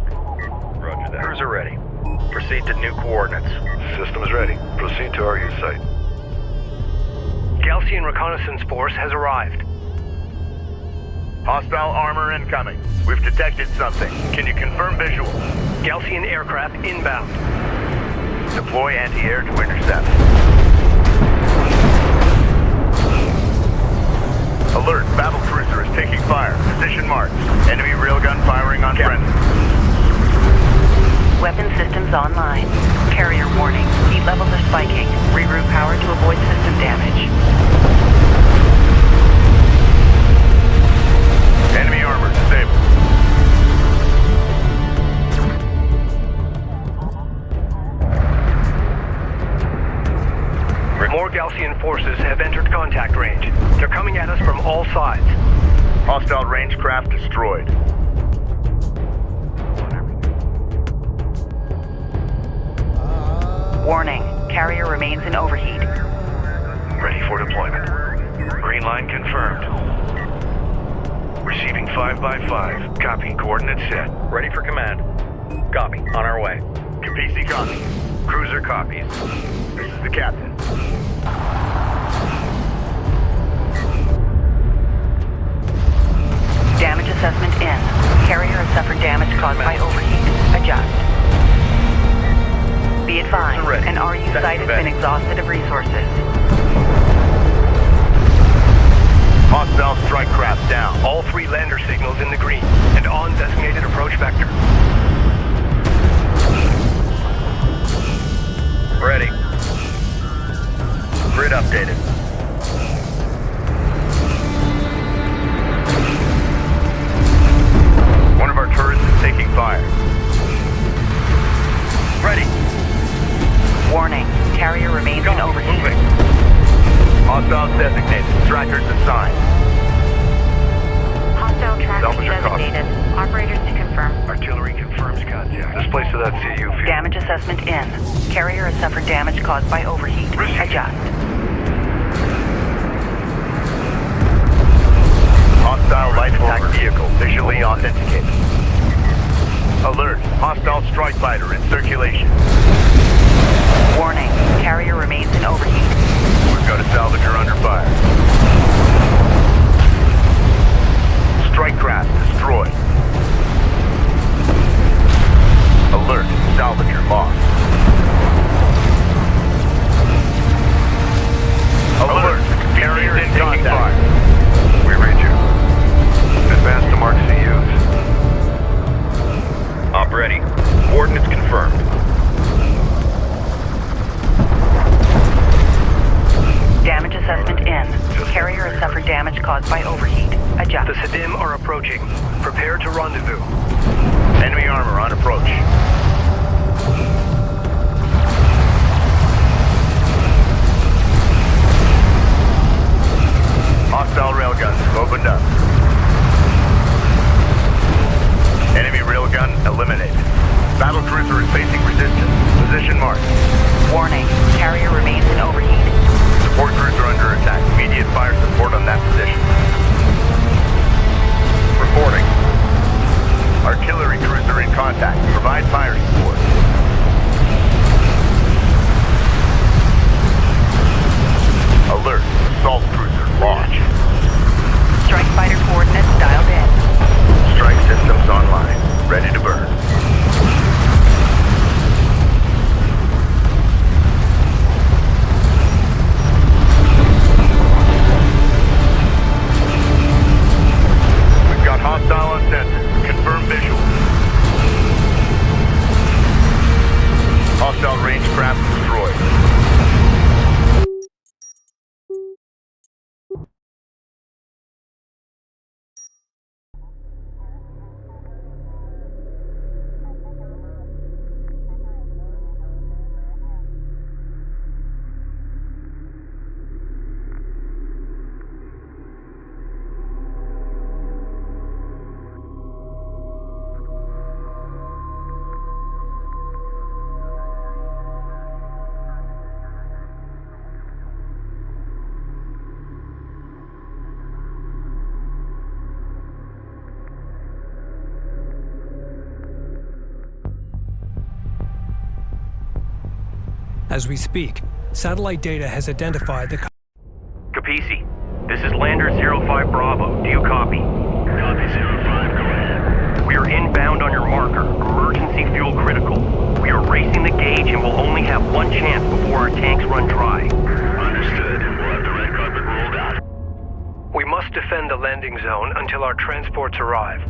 Roger that. Cruiser ready. Proceed to new coordinates. Systems ready. Proceed to our use site. Galcian reconnaissance force has arrived. Hostile armor incoming. We've detected something. Can you confirm visual? Galcian aircraft inbound. Deploy anti-air to intercept. Alert, battle cruiser is taking fire. Position marked. Enemy railgun firing on friendly. Weapon systems online. Carrier warning. Heat levels are spiking. Reroute power to avoid system damage. Enemy armor disabled. More Galcian forces have entered contact range. They're coming at us from all sides. Hostile range craft destroyed. Warning. Carrier remains in overheat. Ready for deployment. Green line confirmed. Receiving 5x5. Copy. Coordinates set. Ready for command. Copy. On our way. PC copy. Cruiser copies. This is the captain. Damage assessment in. Carrier has suffered damage caused by overheat. Adjust. Be advised, an RU site has been exhausted of resources. Hostile strike craft down. All 3 lander signals in the green and on designated approach vector. Ready. Grid updated. One of our turrets is taking fire. Ready. Warning. Carrier remains in overheat. Moving. Hostiles designated. Trackers assigned. Hostile trackers Salvage your copy. designated. Operators to confirm. Artillery confirms contact. Displace to that CU field. Damage assessment in. Carrier has suffered damage caused by overheat. Adjust. Hostile light attack vehicle visually authenticated. Alert. Hostile strike fighter in circulation. Warning. Carrier remains in overheat. We've got a salvager under fire. Strike craft destroyed. Alert. Salvager lost. Alert. Carrier in contact. We read you. Advance to mark CUs. Op ready. Coordinates confirmed. Damage assessment in. Carrier has suffered damage caused by overheat. Adjust. The Sedim are approaching. Prepare to rendezvous. Enemy armor on approach. Hostile railguns opened up. Enemy railgun eliminated. Battle cruiser is facing resistance. Position marked. Warning. Carrier remains in overheat. Support cruiser under attack. Immediate fire support on that position. As we speak, satellite data has identified the Capisi, this is Lander 05 Bravo. Do you copy? Copy 05, go ahead. We are inbound on your marker. Emergency fuel critical. We are racing the gauge and will only have one chance before our tanks run dry. Understood. We'll have the red carpet rolled out. We must defend the landing zone until our transports arrive.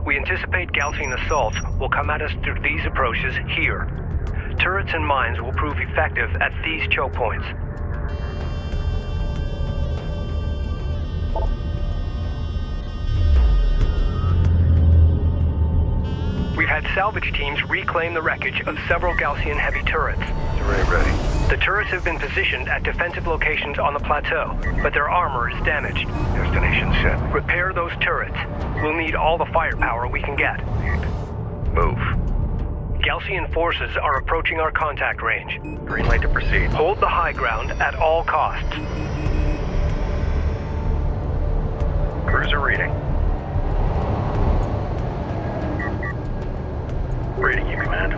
We anticipate Gaussian assaults will come at us through these approaches here. Turrets and mines will prove effective at these choke points. We've had salvage teams reclaim the wreckage of several Gaussian heavy turrets. Array ready. The turrets have been positioned at defensive locations on the plateau, but their armor is damaged. Destination set. Repair those turrets. We'll need all the firepower we can get. Move. Gaussian forces are approaching our contact range. Green light to proceed. Hold the high ground at all costs. Cruiser reading. Reading you, command.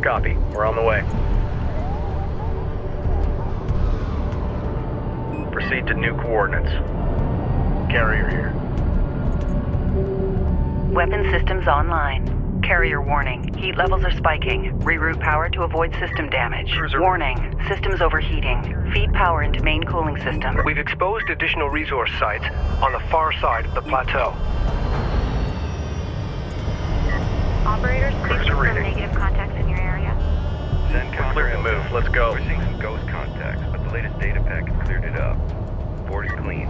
Copy. We're on the way. Proceed to new coordinates. Carrier here. Weapon systems online. Carrier warning. Heat levels are spiking. Reroute power to avoid system damage. Cruiser. Warning. Systems overheating. Feed power into main cooling system. We've exposed additional resource sites on the far side of the plateau. Operators, please Cruiser confirm reading. negative contacts in your area. Send clear to move. Let's go. We're seeing some ghost contacts, but the latest data pack has cleared it up. Board is clean.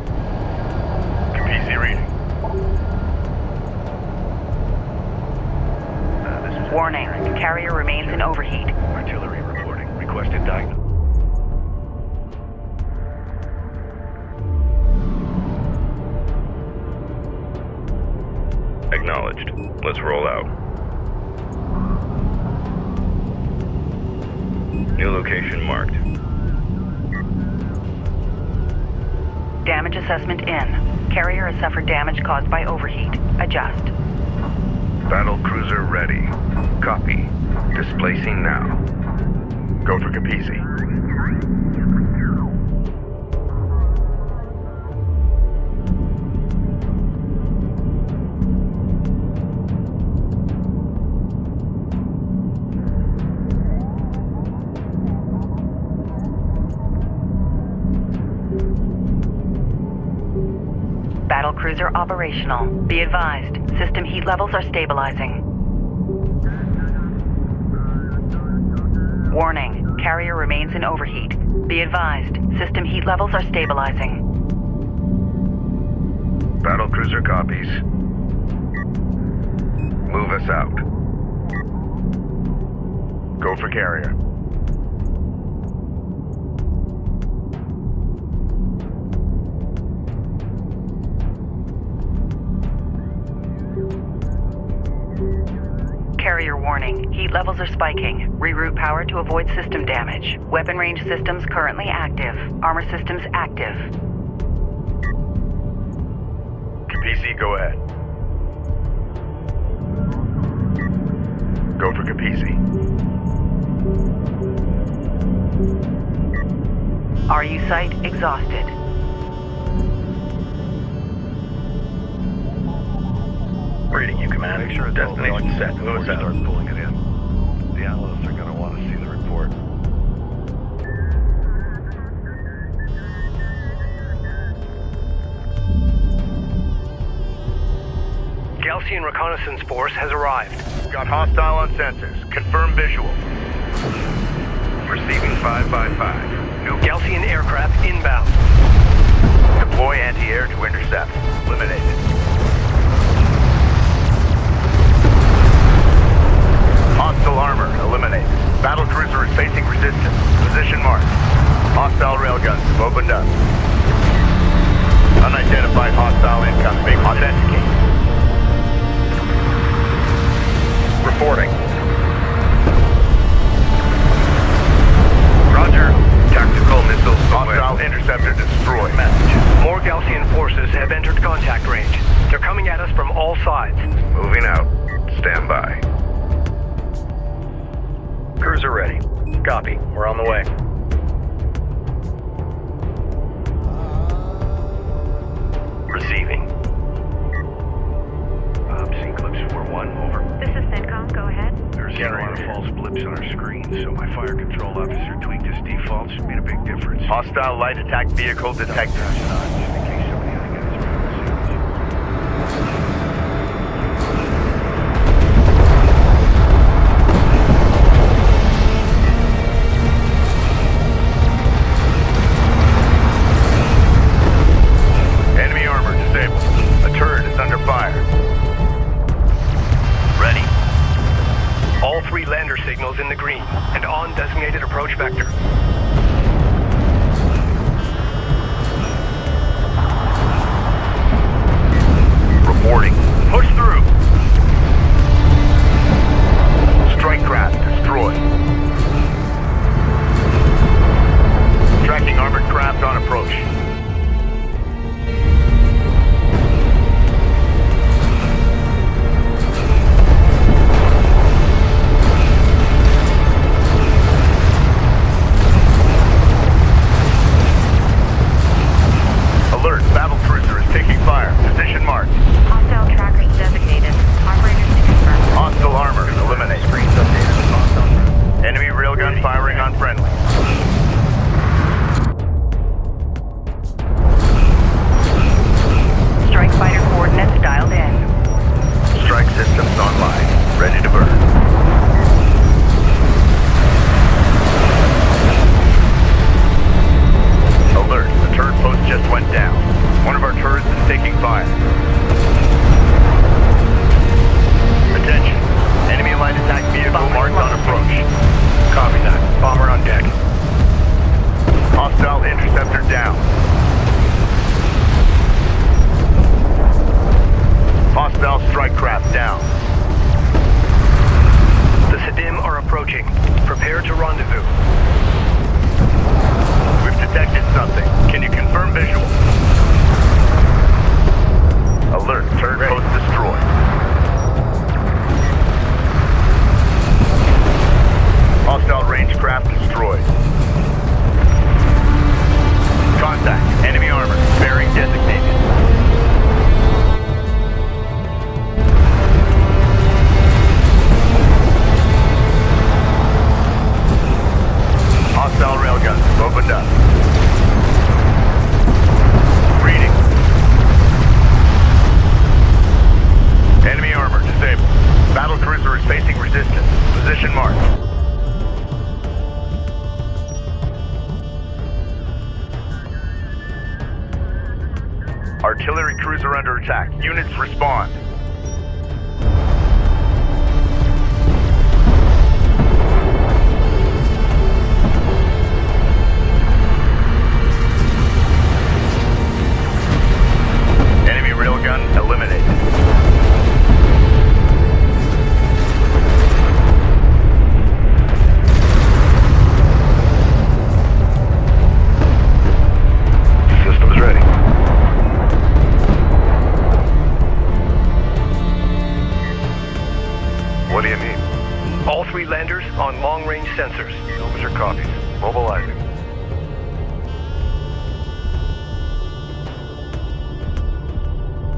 Capisi reading. This is Warning. Carrier remains in overheat. Artillery reporting. Requested diagnosis. acknowledged. Let's roll out. New location marked. Damage assessment in. Carrier has suffered damage caused by overheat. Adjust. Battle cruiser ready. Copy. Displacing now. Go for Capisi. Battlecruiser operational. Be advised, system heat levels are stabilizing. Warning, carrier remains in overheat. Be advised, system heat levels are stabilizing. Battlecruiser copies. Move us out. Go for carrier. Carrier warning. Heat levels are spiking. Reroute power to avoid system damage. Weapon range systems currently active. Armor systems active. Capisi, go ahead. Go for Capisi. RU site exhausted. Reading you, command. Make sure destination set. Move us out. Start pulling it in. The analysts are going to want to see the report. Gaussian reconnaissance force has arrived. Got hostile on sensors. Confirm visual. Receiving 5x5. New Gaussian aircraft inbound. Deploy anti-air to intercept. Eliminated. Hostile armor eliminated. Battlecruiser is facing resistance. Position marked. Hostile railguns have opened up. Unidentified hostile incoming. Authenticate. Reporting. Roger. Tactical missiles. Hostile interceptor destroyed. Message. More Gaussian forces have entered contact range. They're coming at us from all sides. Moving out. Stand by. Cruiser ready. Copy. We're on the way. Receiving. Scene clips 4-1, over. This is CENTCOM. Go ahead. There's a lot of false blips on our screen, so my fire control officer tweaked his defaults and made a big difference. Hostile light attack vehicle detected. Just in case somebody other guys around the scenes. Enemy armor disabled. A turret is under fire. Ready. All 3 lander signals in the green and on designated approach vector. Reporting. Push through. Strike craft destroyed. Tracking armored craft on approach. Alert, battle cruiser is taking fire. Position marked. Hostile trackers designated. Operators to confirm. Hostile armor eliminate. Screens updated. Enemy railgun firing on friendly. Strike fighter coordinates dialed in. Strike systems online. Ready to burn. Alert, the turret post just went down. One of our turrets is taking fire. Attention. Enemy light attack vehicle marked on approach. Copy that. Bomber on deck. Hostile interceptor down. Hostile strike craft down. The Sedim are approaching. Prepare to rendezvous. We've detected something. Can you confirm visual? Alert, turret post destroyed. Hostile range craft destroyed. Contact, enemy armor, bearing designated. Hostile railguns opened up. Reading. Enemy armor disabled. Battle cruiser is facing resistance. Position marked. Artillery cruiser under attack. Units respond. Enemy railgun eliminated. Systems ready. What do you need? All 3 landers on long-range sensors. Those are copies. Mobilizing.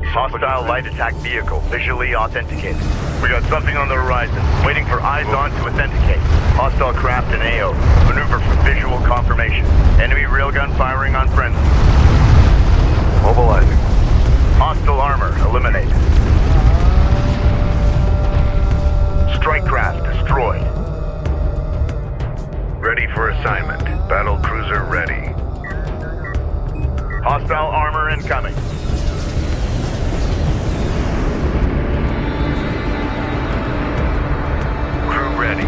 Hostile light attack vehicle visually authenticated. We got something on the horizon. Waiting for eyes on to authenticate. Hostile craft in AO. Maneuver for visual confirmation. Enemy railgun firing on friendly. Mobilizing. Hostile armor eliminated. Strike craft destroyed. Ready for assignment. Battle cruiser ready. Hostile armor incoming. Crew ready.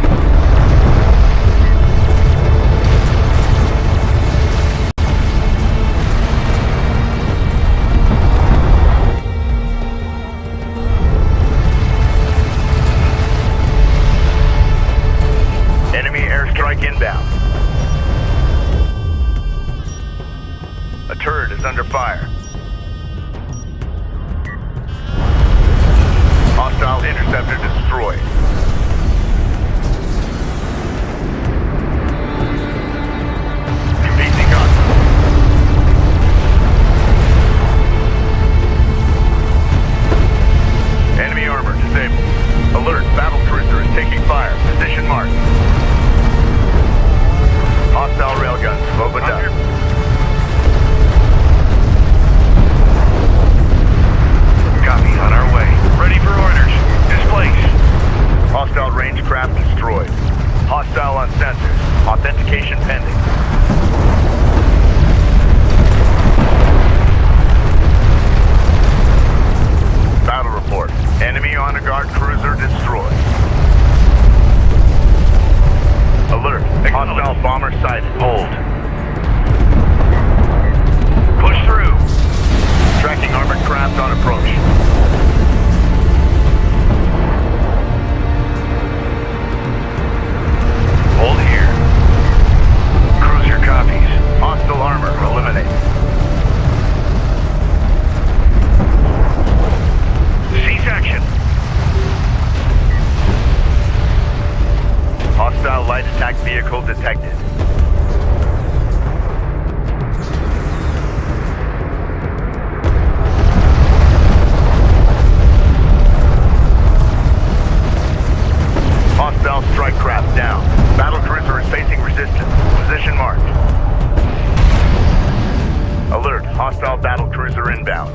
Enemy airstrike inbound. A turret is under fire. Hostile interceptor destroyed. vehicle detected. Hostile strike craft down. Battlecruiser is facing resistance. Position marked. Alert, hostile battlecruiser inbound.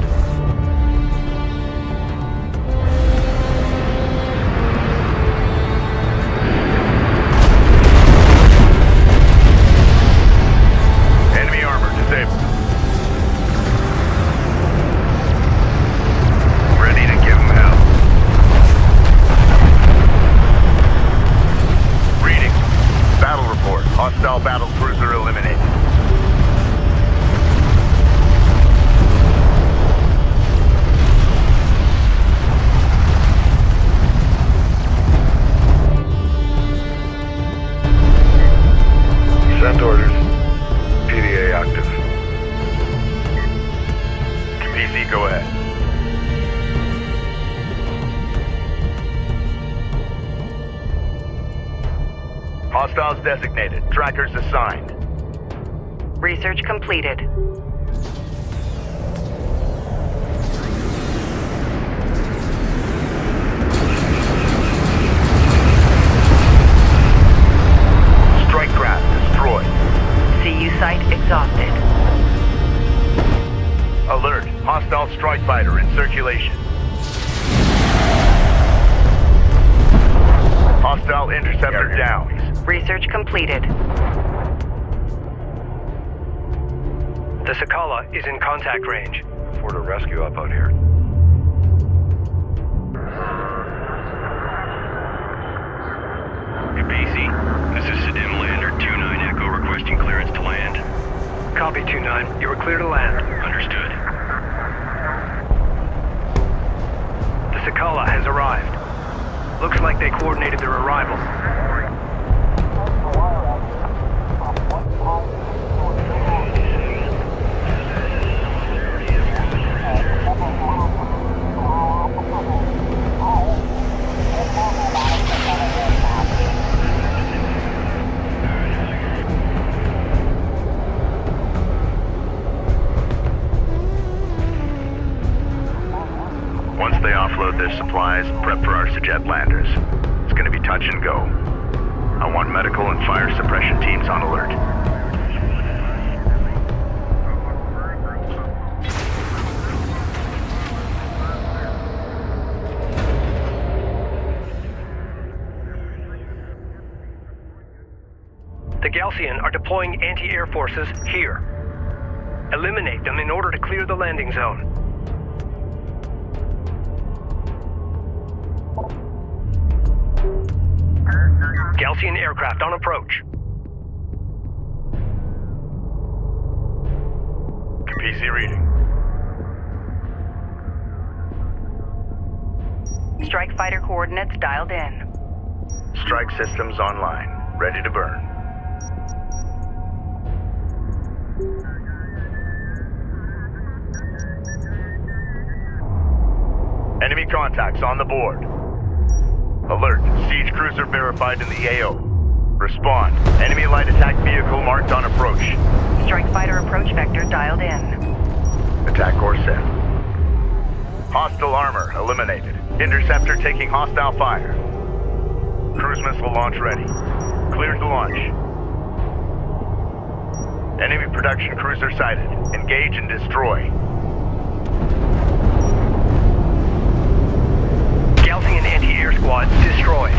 Enemy armor disabled. Ready to give him hell. Reading. Battle report. Hostile battlecruiser eliminated. Sent orders. PDA active. PC, go ahead. Hostiles designated. Trackers assigned. Research completed. Strike craft destroyed. CU site exhausted. Alert. Hostile strike fighter in circulation. Hostile interceptor down. Research completed. The Sakala is in contact range. Report a rescue up out here. PC, this is Sedim Lander 2-9 Echo requesting clearance to land. Copy 2-9. You are clear to land. Understood. The Sakala has arrived. Looks like they coordinated their arrival. Once they offload their supplies, prep for our Sajet landers. It's gonna be touch and go. I want medical and fire suppression teams on alert. The Galcian are deploying anti-air forces here. Eliminate them in order to clear the landing zone. Galcian aircraft on approach. PC reading. Strike fighter coordinates dialed in. Strike systems online. Ready to burn. Enemy contacts on the board. Alert. Siege cruiser verified in the AO. Respond. Enemy light attack vehicle marked on approach. Strike fighter approach vector dialed in. Attack course set. Hostile armor eliminated. Interceptor taking hostile fire. Cruise missile launch ready. Cleared to launch. Enemy production cruiser sighted. Engage and destroy. Galcian anti-air squad destroyed.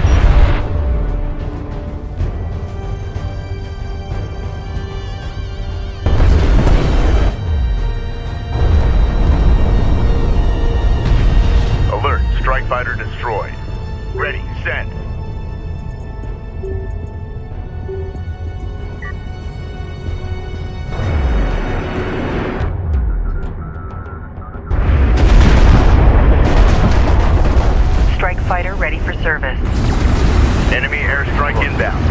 Alert. Strike fighter destroyed. Ready. Send. Strike fighter ready for service. Enemy airstrike inbound.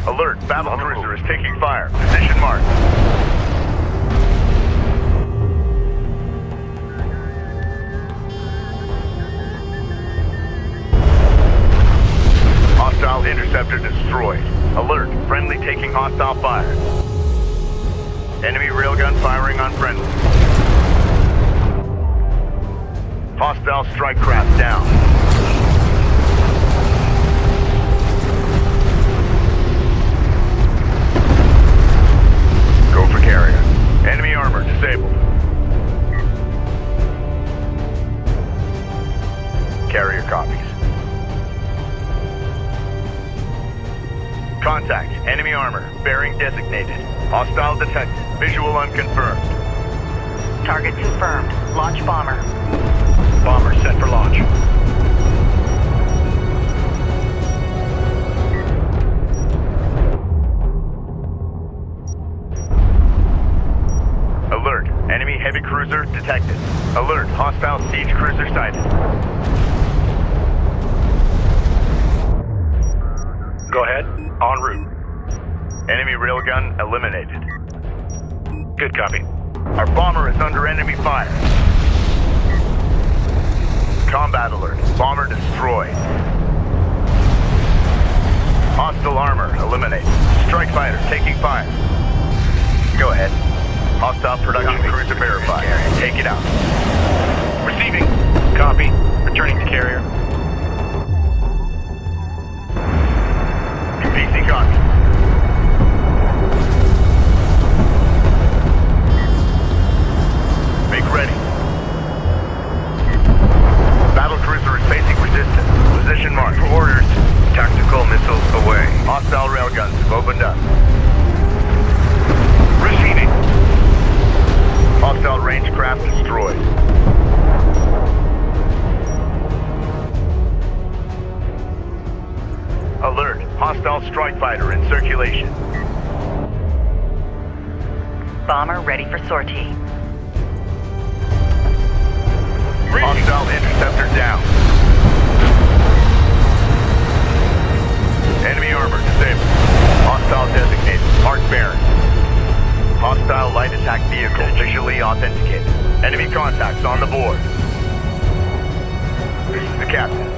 Alert. Battle cruiser is taking fire. Position marked. Firing on friendly. Hostile strike craft down. Go for carrier. Enemy armor disabled. Carrier copies. Contact. Enemy armor. Bearing designated. Hostile detected. Visual unconfirmed. Target confirmed. Launch bomber. Bomber set for launch. Alert. Enemy heavy cruiser detected. Alert. Hostile siege cruiser sighted. Go ahead. En route. Enemy railgun eliminated. Good copy. Our bomber is under enemy fire. Combat alert. Bomber destroyed. Hostile armor eliminated. Strike fighter taking fire. Go ahead. Hostile production cruiser verified. Take it out. Receiving. Copy. Returning to carrier. PC copy. Make ready. Battle cruiser is facing resistance. Position marked. For orders. Tactical missiles away. Hostile railguns have opened up. Receiving. Hostile range craft destroyed. Alert. Hostile strike fighter in circulation. Bomber ready for sortie. Hostile interceptor down. Enemy armor disabled. Hostile designated. Mark Baron. Hostile light attack vehicle visually authenticated. Enemy contacts on the board. This is the captain.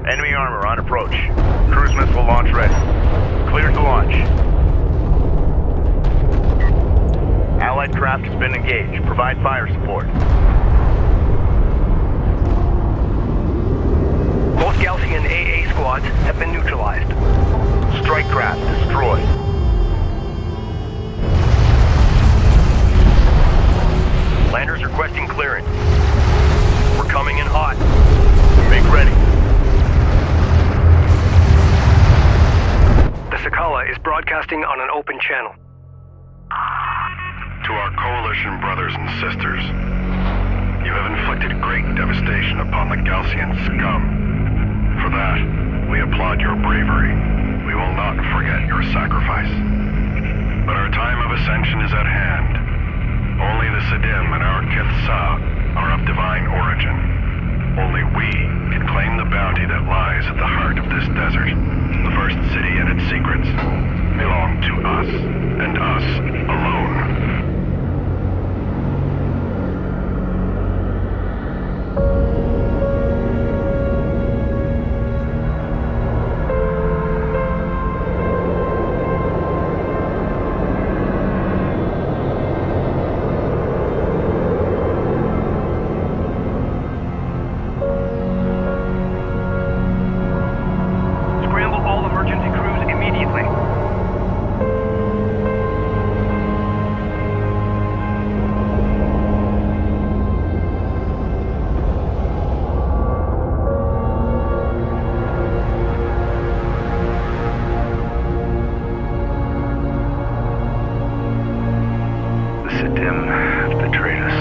Enemy armor on approach. Cruise missile launch ready. Cleared to launch. Allied craft has been engaged. Provide fire support. Both Galcian AA squads have been neutralized. Strike craft destroyed. Landers requesting clearance. We're coming in hot. Make ready. The Sakala is broadcasting on an open channel. To our coalition brothers and sisters, you have inflicted great devastation upon the Galcian scum. For that, we applaud your bravery. We will not forget your sacrifice. But our time of ascension is at hand. Only the Sidim and our Kithsa are of divine origin. Only we can claim the bounty that lies at the heart of this desert. The first city and its secrets belong to us, and us alone. Scramble all emergency crews immediately. The Sidim have betrayed us.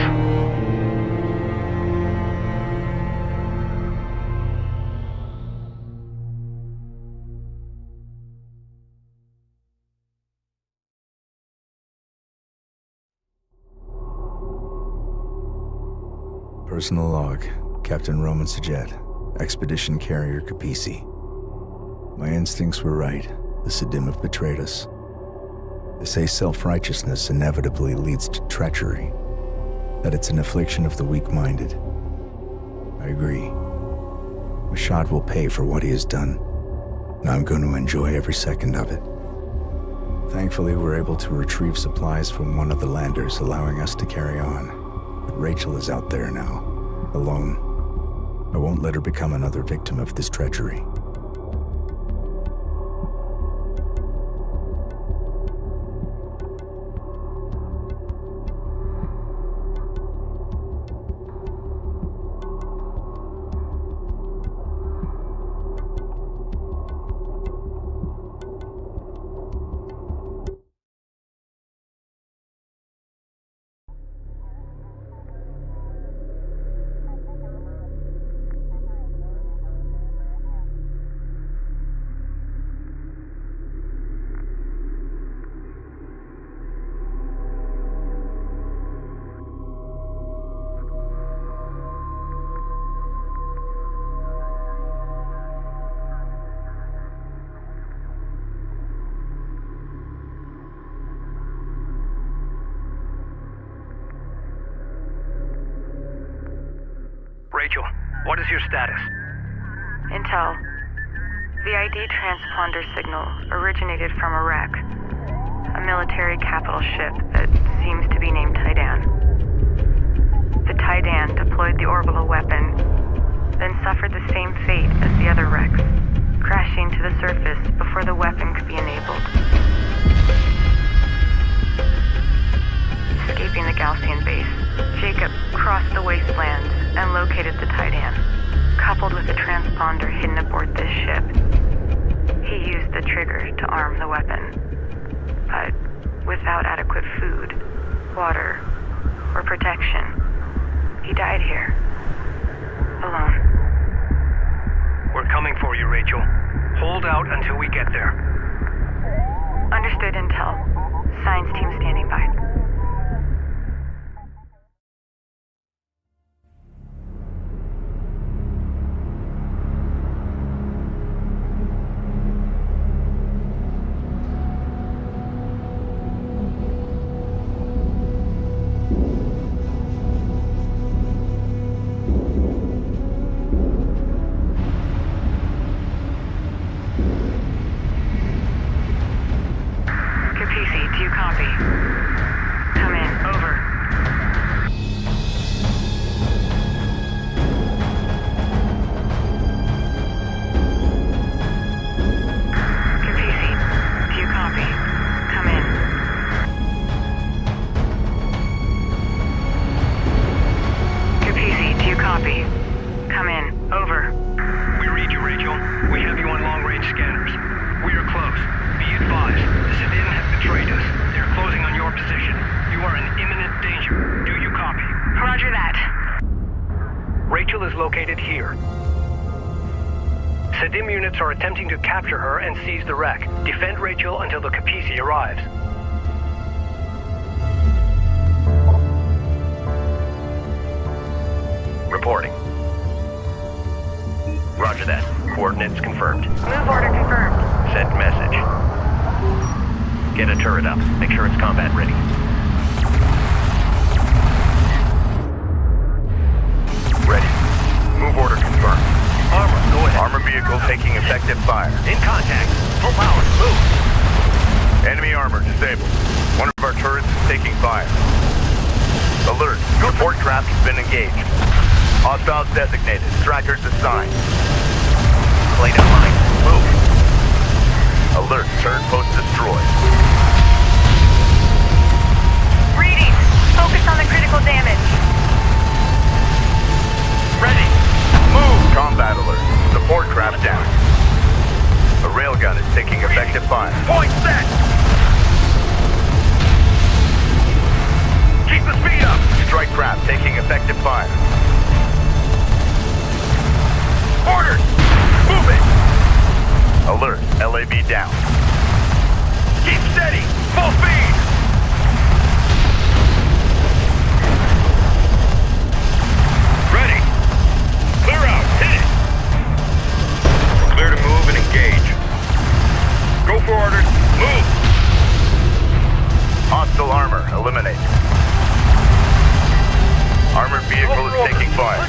Personal log, Captain Roman Sajet, Expedition Carrier Capisi. My instincts were right. The Sidim have betrayed us. They say self-righteousness inevitably leads to treachery, that it's an affliction of the weak-minded. I agree. Mashad will pay for what he has done, and I'm going to enjoy every second of it. Thankfully, we're able to retrieve supplies from one of the landers, allowing us to carry on. But Rachel is out there now, alone. I won't let her become another victim of this treachery. Rachel, what is your status? Intel. The ID transponder signal originated from a wreck. A military capital ship that seems to be named Tidan. The Tidan deployed the orbital weapon, then suffered the same fate as the other wrecks, crashing to the surface before the weapon could be enabled. Escaping the Gaussian base, Jacob crossed the wastelands and located the Tidan. Coupled with the transponder hidden aboard this ship, he used the trigger to arm the weapon. But without adequate food, water, or protection, he died here, alone. We're coming for you, Rachel. Hold out until we get there. Understood, Intel. Science team standing by. Do you copy? Come in. Over. Capisi, do you copy? Come in. Capisi, do you copy? Come in. Over. We read you, Rachel. We have you on long-range scanners. We are close. Be advised, the Sedin have betrayed us. They're closing on your position. You are in imminent danger. Do you copy? Roger that. Rachel is located here. Sedim units are attempting to capture her and seize the wreck. Defend Rachel until the Capisi arrives. Reporting. Roger that. Coordinates confirmed. Move order confirmed. Send message. Get a turret up. Make sure it's combat ready. Ready. Move order confirmed. Armor, go ahead. Armor vehicle taking effective fire. In contact. Full power. Move. Enemy armor disabled. One of our turrets is taking fire. Alert. Support craft has been engaged. Hostiles designated. Strikers assigned. Plane in line. Move. Alert. Turret post destroyed. Reading. Focus on the critical damage. Ready. Move. Combat alert. Support craft down. A railgun is taking effective fire. Point set. Keep the speed up. Strike craft taking effective fire. Orders. Move it. Alert. LAV down. Keep steady. Full speed. Ready. Clear out. Hit it. Clear to move and engage. Go for orders. Move. Hostile armor. Eliminate. Armored vehicle is taking fire.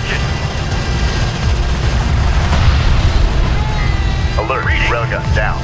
Alert. Railgun down.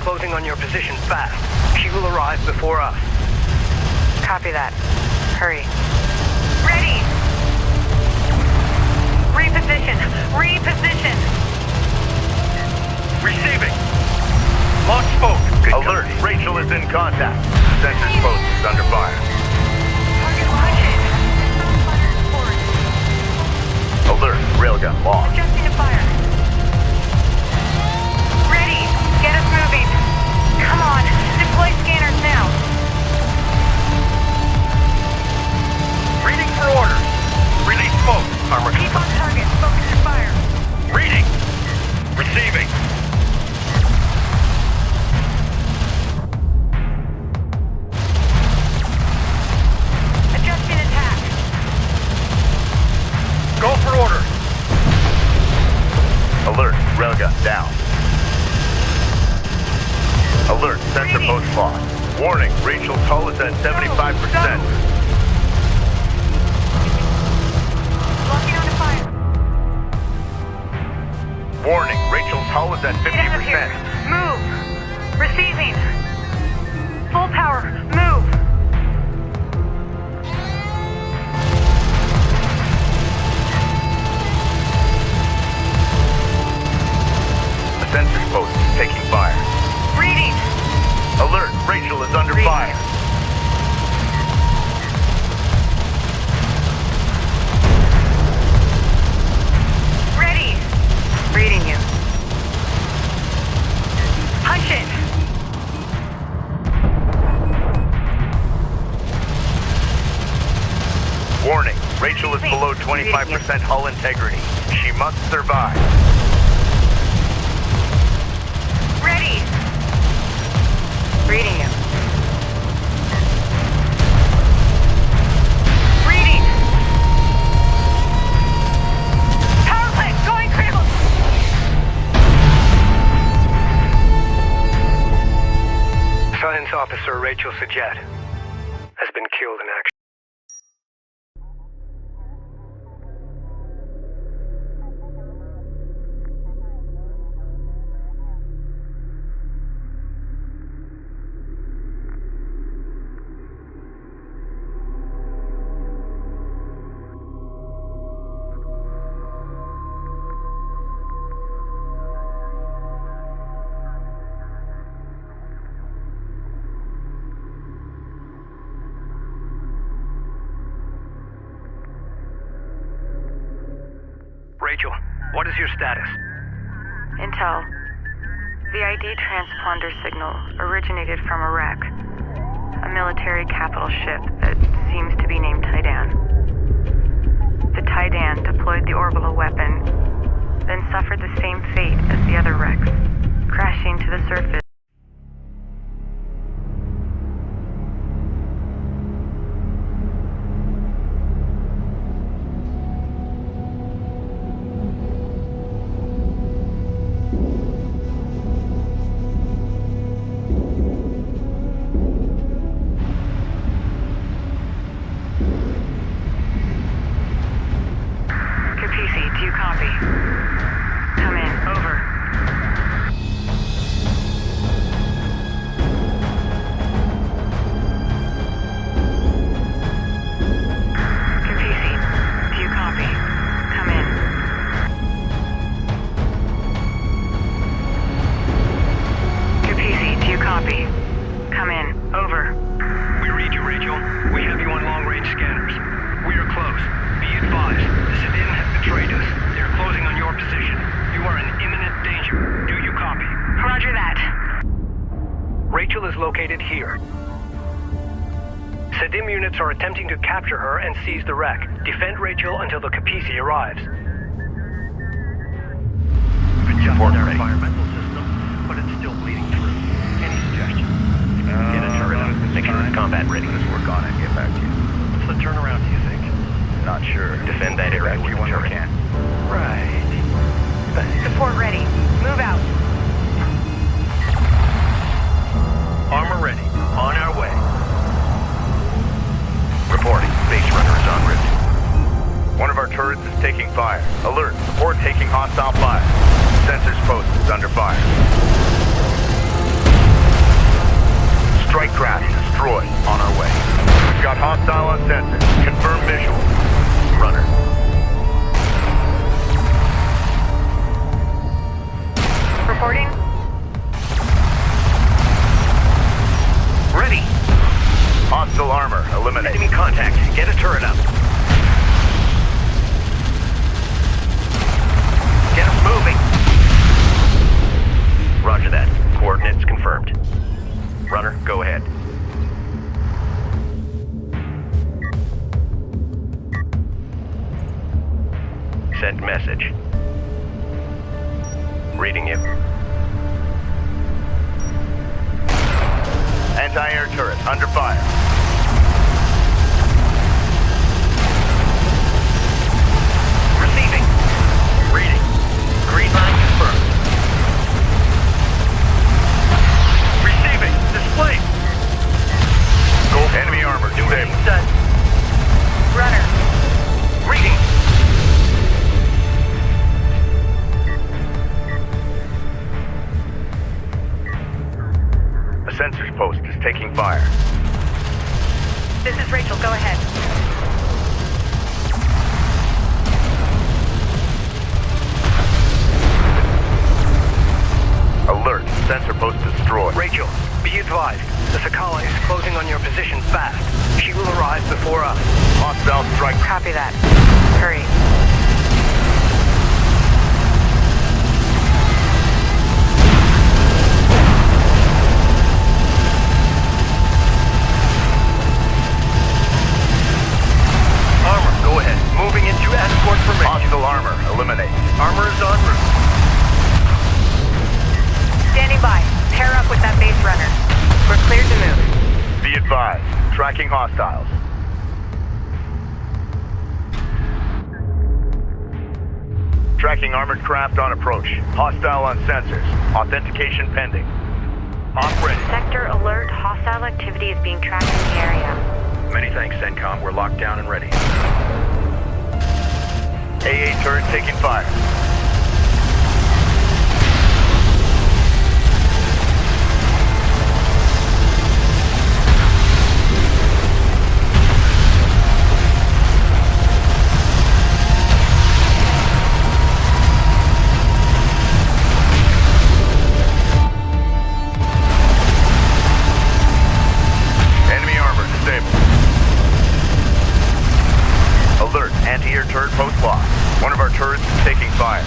closing on your position fast. She will arrive before us. Copy that. Hurry. Ready! Reposition! Reposition! Receiving. Launch spoke. Alert, Rachel is in contact. Sensors post is under fire. Target located. Fire support. Alert, railgun lost. Adjusting to fire. Ready. Get us moving. Come on. Deploy scanners now. Reading for orders. Release smoke. Armor. Keep on target. Focus your fire. Reading. Receiving. Adjusting attack. Go for orders. Alert, railgun down. Alert, sensor Reading. post lost. Warning, Rachel's hull is at 75%. Locking onto fire. Warning, Rachel's hull is at Get out of here. 50%. Move. Receiving. Full power. Move. The sensors post is taking fire. Reading. Alert, Rachel is under Reading. fire. Ready. Reading you. Punch it. Warning, Rachel is below 25% hull integrity. She must survive. Ready. Reading you. Reading. Power plant going critical. Science Officer Rachel Sajet has been killed in action. Rachel, what is your status? Intel. The ID transponder signal originated from a wreck. A military capital ship that seems to be named Tidan. The Tidan deployed the orbital weapon, then suffered the same fate as the other wrecks, crashing to the surface. Do you copy? Come in. Over. Capisi, do you copy? Come in. Capisi, do you copy? Come in. Over. We read you, Rachel. We have you on long-range scanners. We are close. Be advised, the Sedin has betrayed us. They are closing on your position. You are in imminent danger. Do you copy? Roger that. Rachel is located here. Sedim units are attempting to capture her and seize the wreck. Defend Rachel until the Capisi arrives. Adjusted our environmental system, but it's still bleeding through. Any suggestions? Get a turret out. Make sure it's combat ready. Let's work on it and get back to you. What's the turnaround, do you think? Not sure. Defend that area with the turret. Right. Support ready. Move out. Armor ready. On our way. Reporting. Base runner is en route. One of our turrets is taking fire. Alert. Support taking hostile fire. Sensors post is under fire. strike craft destroyed. On our way. We've got hostile on sensor. Confirm visual. Runner. Reporting. Ready. Hostile armor. Eliminate. Enemy contact. Get a turret up. Get us moving. Roger that. Coordinates confirmed. Runner, go ahead. Send message. Reading you. Anti-air turret under fire. Receiving. Reading. Green line confirmed. Receiving. Display. Go. Enemy armor. Disabled. Set. Runner. Reading. A sensors post is taking fire. This is Rachel. Go ahead. Alert. Sensor post destroyed. Rachel, be advised. The Sakala is closing on your position fast. She will arrive before us. Hostile strike. Copy that. Hurry. Armor, go ahead. Moving into escort formation. Hostile armor. Eliminate. Armor is en route. Standing by. Pair up with that base runner. We're cleared to move. Be advised. Tracking hostiles. Tracking armored craft on approach. Hostile on sensors. Authentication pending. Op ready. Sector alert. Hostile activity is being tracked in the area. Many thanks, CENTCOM. We're locked down and ready. AA turret taking fire. Enemy armor disabled. Alert, anti-air turret post lost. One of our turrets is taking fire.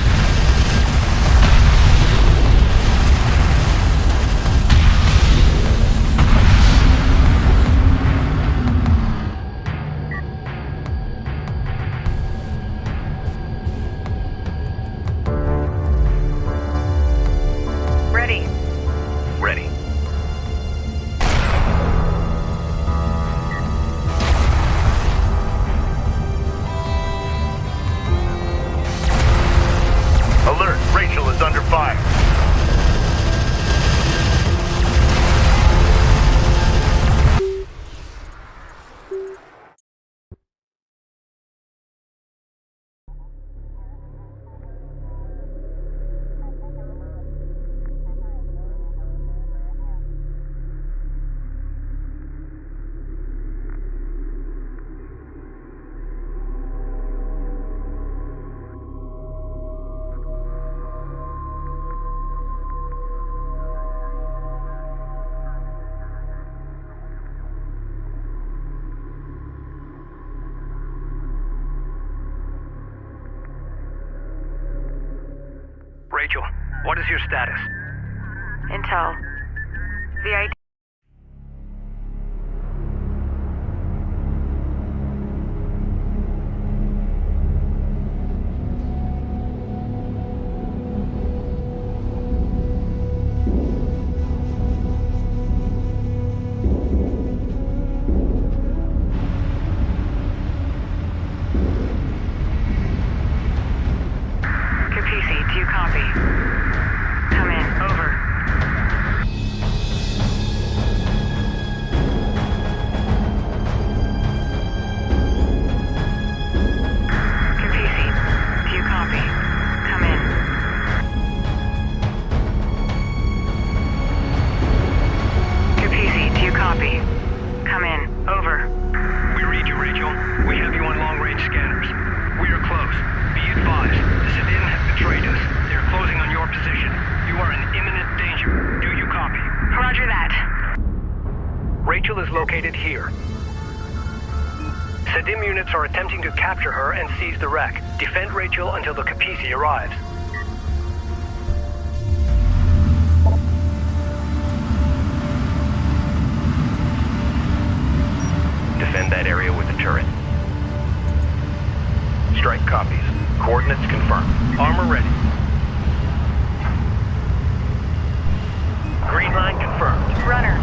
Ready. Ready. Alert, Rachel is under fire. Rachel, what is your status? Intel. The ID. Kapisi, do you copy? Come in. Over. Turrets are attempting to capture her and seize the wreck. Defend Rachel until the Capisi arrives. Defend that area with the turret. Strike copies. Coordinates confirmed. Armor ready. Green line confirmed. Runner.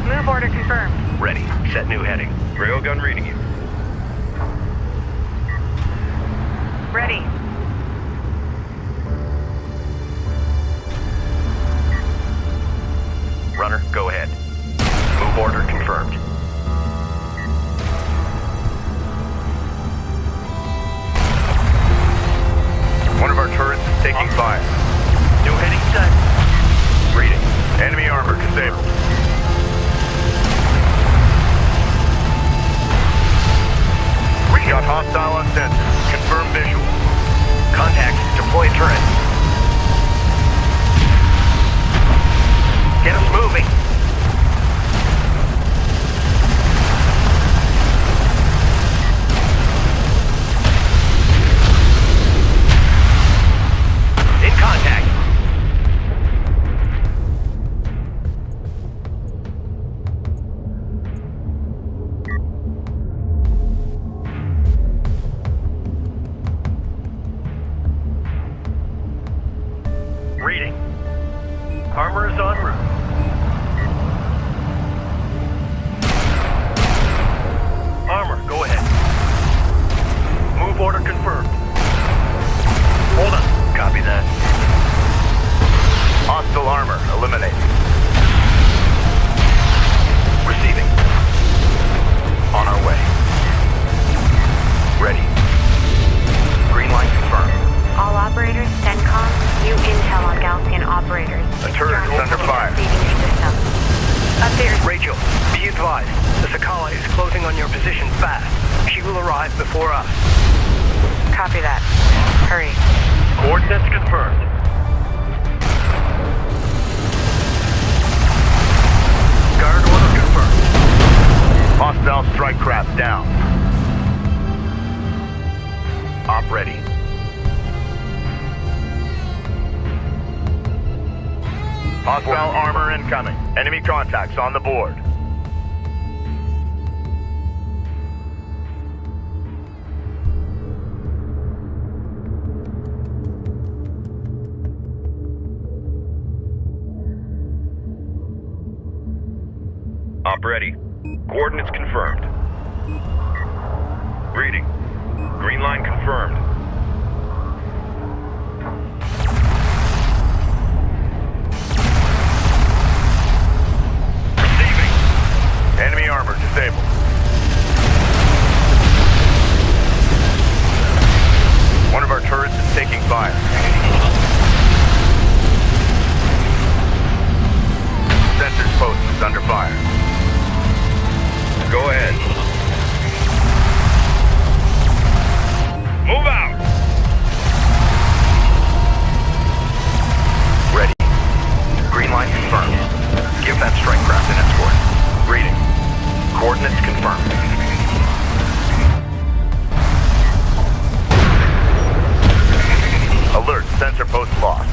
Move order confirmed. Ready. Set new heading. Railgun reading you. Ready. Runner, go ahead. Move order confirmed. One of our turrets is taking fire. New heading set. Reading. Enemy armor disabled. Got hostile on sensor. Confirm visual. Contact. Deploy turret. Get us moving. In contact. Reading. Armor is en route. Armor, go ahead. Move order confirmed. Hold on. Copy that. Hostile armor eliminated. Receiving. On our way. Ready. Green line confirmed. All operators, CENTCOM, new intel on Galcian operators. A turret is under fire. Receiving your system. Upstairs. Rachel, be advised. The Sakala is closing on your position fast. She will arrive before us. Copy that. Hurry. Coordinates confirmed. Guard order confirmed. Hostile strike craft down. Op ready. Hostile armor incoming. Enemy contacts on the board. Op ready. Coordinates confirmed. Reading. Green line confirmed. Receiving. Enemy armor disabled. One of our turrets is taking fire. Sensors post is under fire. Go ahead. Move out! Ready. Green line confirmed. Give that strike craft an escort. Reading. Coordinates confirmed. Alert, sensor post lost.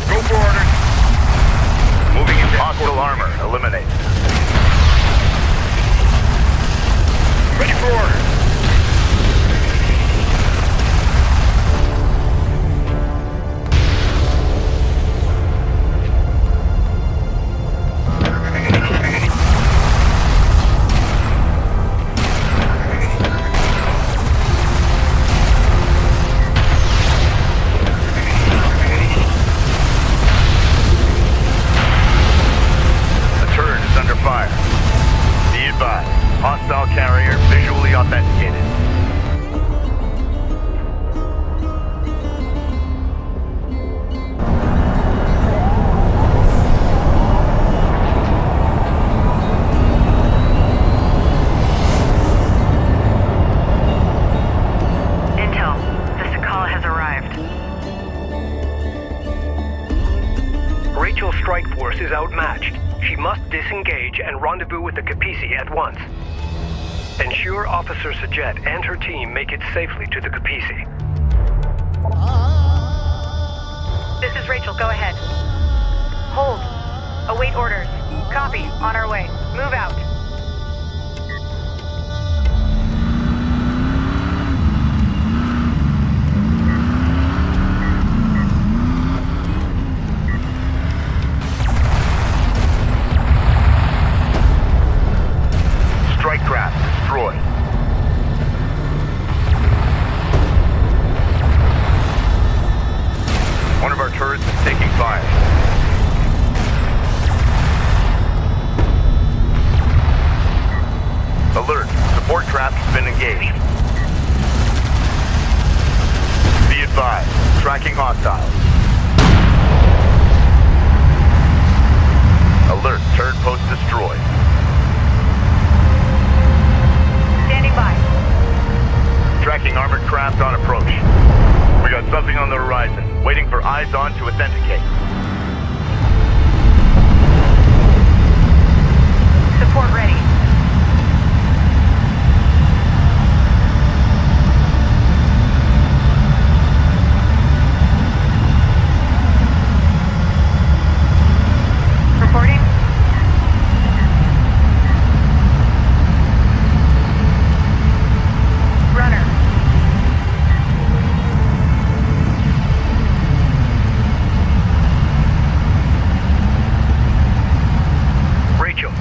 Go for orders. Moving into Hostile armor eliminated. Ready for orders. Hostile carrier visually authenticated. Intel. The Sakala has arrived. Rachel's strike force is outmatched. She must disengage and rendezvous with the Capisi at once. Ensure Officer Sajet and her team make it safely to the Kapisi. This is Rachel, go ahead. Hold. Await orders. Copy, on our way. Move out. Strike craft destroyed. One of our turrets is taking fire. Alert, support craft has been engaged. Be advised, tracking hostiles. Alert, turret post destroyed. Standing by. Tracking armored craft on approach. We got something on the horizon, waiting for eyes on to authenticate. Support ready. Reporting. Runner. Rachel,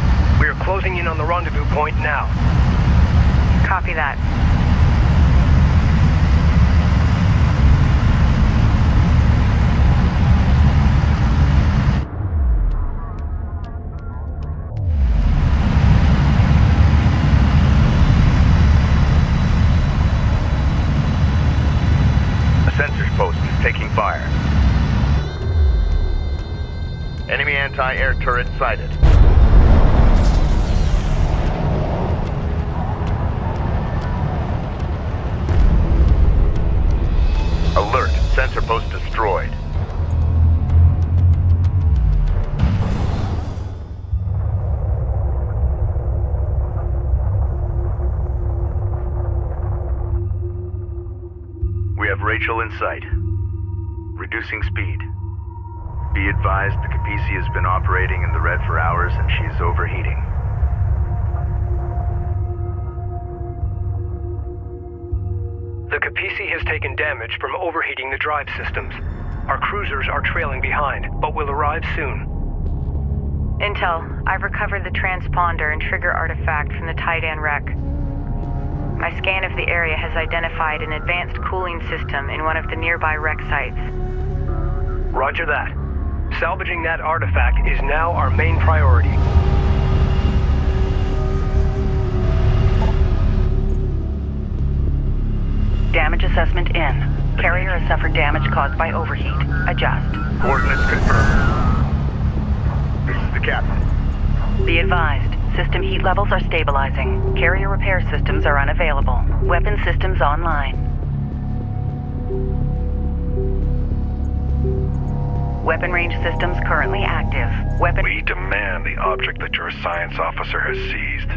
we are closing in on the rendezvous point now. Copy that. A sensors post is taking fire. Enemy anti-air turret sighted. Alert, sensor post destroyed. We have Rachel in sight. Reducing speed. Be advised, the Kapisi has been operating in the red for hours and she is overheating. The Kapisi has taken damage from overheating the drive systems. Our cruisers are trailing behind, but will arrive soon. Intel, I've recovered the transponder and trigger artifact from the Titan wreck. My scan of the area has identified an advanced cooling system in one of the nearby wreck sites. Roger that. Salvaging that artifact is now our main priority. Damage assessment in. Carrier has suffered damage caused by overheat. Adjust. Coordinates confirmed. This is the captain. Be advised. System heat levels are stabilizing. Carrier repair systems are unavailable. Weapon systems online. Weapon range systems currently active. Weapon... We demand the object that your science officer has seized.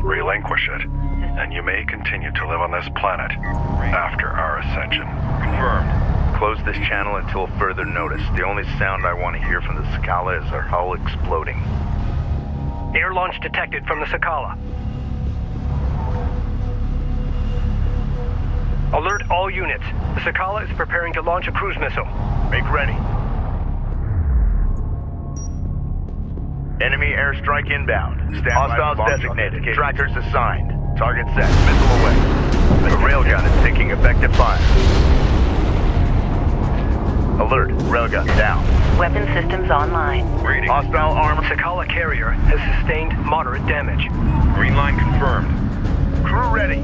Relinquish it, and you may continue to live on this planet after our ascension. Confirmed. Close this channel until further notice. The only sound I want to hear from the Sakala is our hull exploding. Air launch detected from the Sakala. Alert all units. The Sakala is preparing to launch a cruise missile. Make ready. Enemy airstrike inbound. Hostiles designated. Trackers assigned. Target set. Missile away. The railgun is taking effective fire. Alert. Railgun down. Weapon systems online. Reading. Hostile armor. Sakala carrier has sustained moderate damage. Green line confirmed. Crew ready.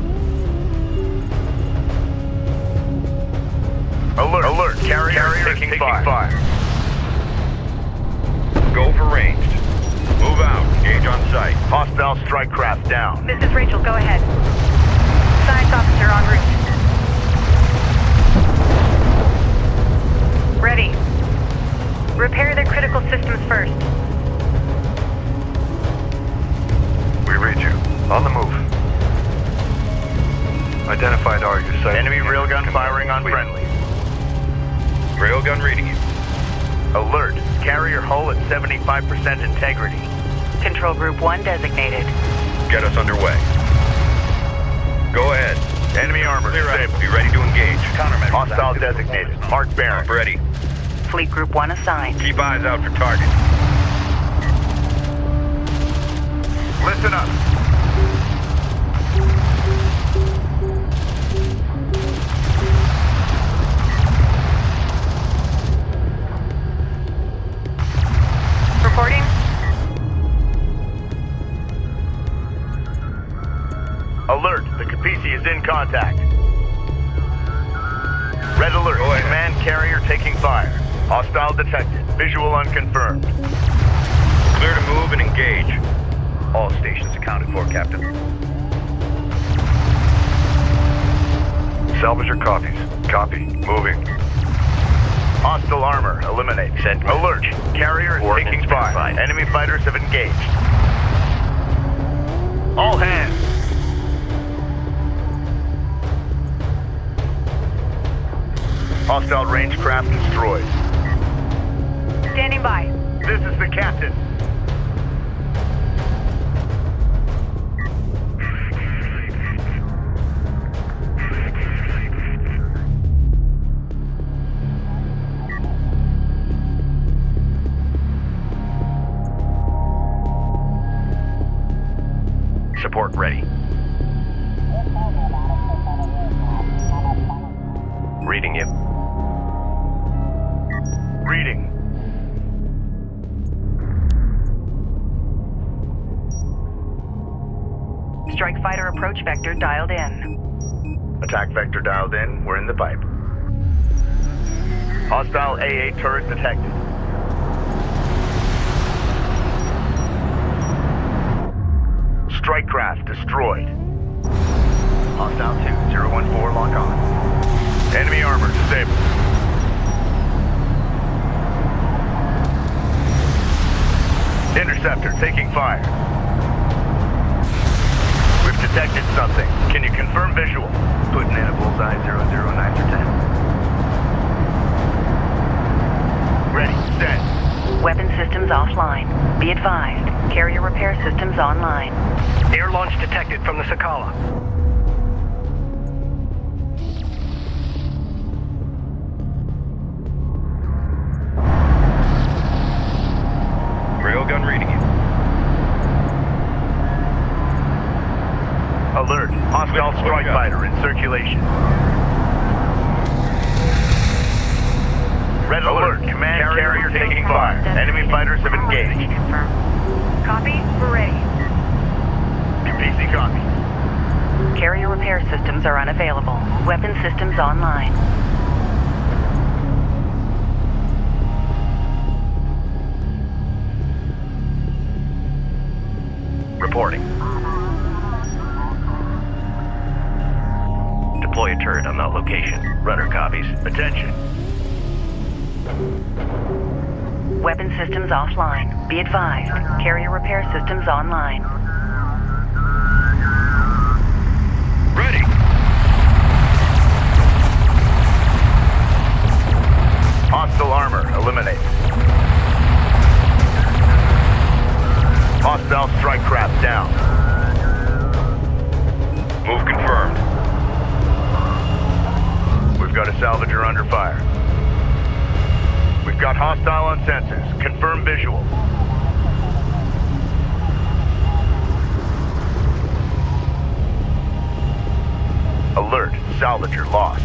Alert. Alert. Carrier taking fire. Go for ranged. Move out. Engage on site. Hostile strike craft down. This is Rachel, go ahead. Science officer en route. Ready. Repair the critical systems first. We read you. On the move. Identify target site. Enemy railgun firing on friendly. Railgun reading you. Alert. Carrier hull at 75% integrity. Control Group 1 designated. Get us underway. Go ahead. Enemy armor disabled. Be ready to engage. Countermeasures. Hostile designated. Mark bearing. Ready. Fleet Group 1 assigned. Keep eyes out for targets. Listen up. Reporting. Alert. The Kapisi is in contact. Red alert. Go ahead. Command carrier taking fire. Hostile detected. Visual unconfirmed. Clear to move and engage. All stations accounted for, Captain. Salvage your copies. Copy. Moving. Hostile armor. Eliminate. Send me. Alert. Carrier is Coordinates taking fire. verified. Enemy fighters have engaged. All hands. Hostile range craft destroyed. Standing by. This is the captain. Support ready. Reading you. Reading. Strike fighter approach vector dialed in. Attack vector dialed in. We're in the pipe. Hostile AA turret detected. Strike craft destroyed. Hostile 2014 lock on. Enemy armor disabled. Interceptor taking fire. We've detected something. Can you confirm visual? Putting in a bullseye 009 for 10. Ready, set. Weapon systems offline. Be advised. Carrier repair systems online. Air launch detected from the Sakala. Railgun reading you. Alert. Hostile strike fighter in circulation. Red alert. Command carrier taking fire. Enemy fighters have engaged. Confirm. Copy. We're ready. Kapisi copy. Carrier repair systems are unavailable. Weapon systems online. Reporting. Deploy a turret on that location. Runner copies. Attention. Weapon systems offline. Be advised. Carrier repair systems online. Ready. Hostile armor eliminated. Hostile strike craft down. Move confirmed. We've got a salvager under fire. We've got hostile on sensors. Confirm visual. Alert. Salvager lost.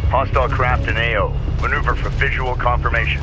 Hostile craft in AO. Maneuver for visual confirmation.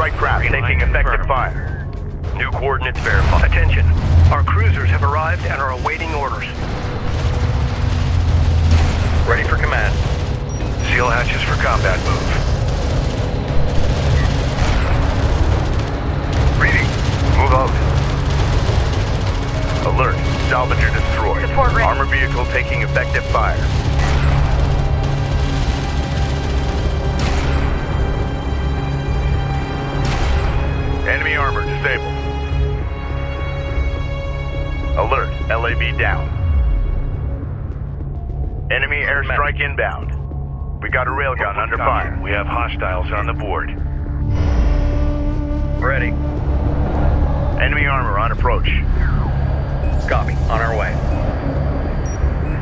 strike craft taking effective fire. New coordinates verified. Attention. Our cruisers have arrived and are awaiting orders. Ready for command. Seal hatches for combat move. Reading. Move out. Alert. Salvager destroyed. Support ready. Armor vehicle taking effective fire. Enemy armor disabled. Alert. LAV down. Enemy airstrike inbound. We got a railgun under fire. We have hostiles on the board. Ready. Enemy armor on approach. Copy. On our way.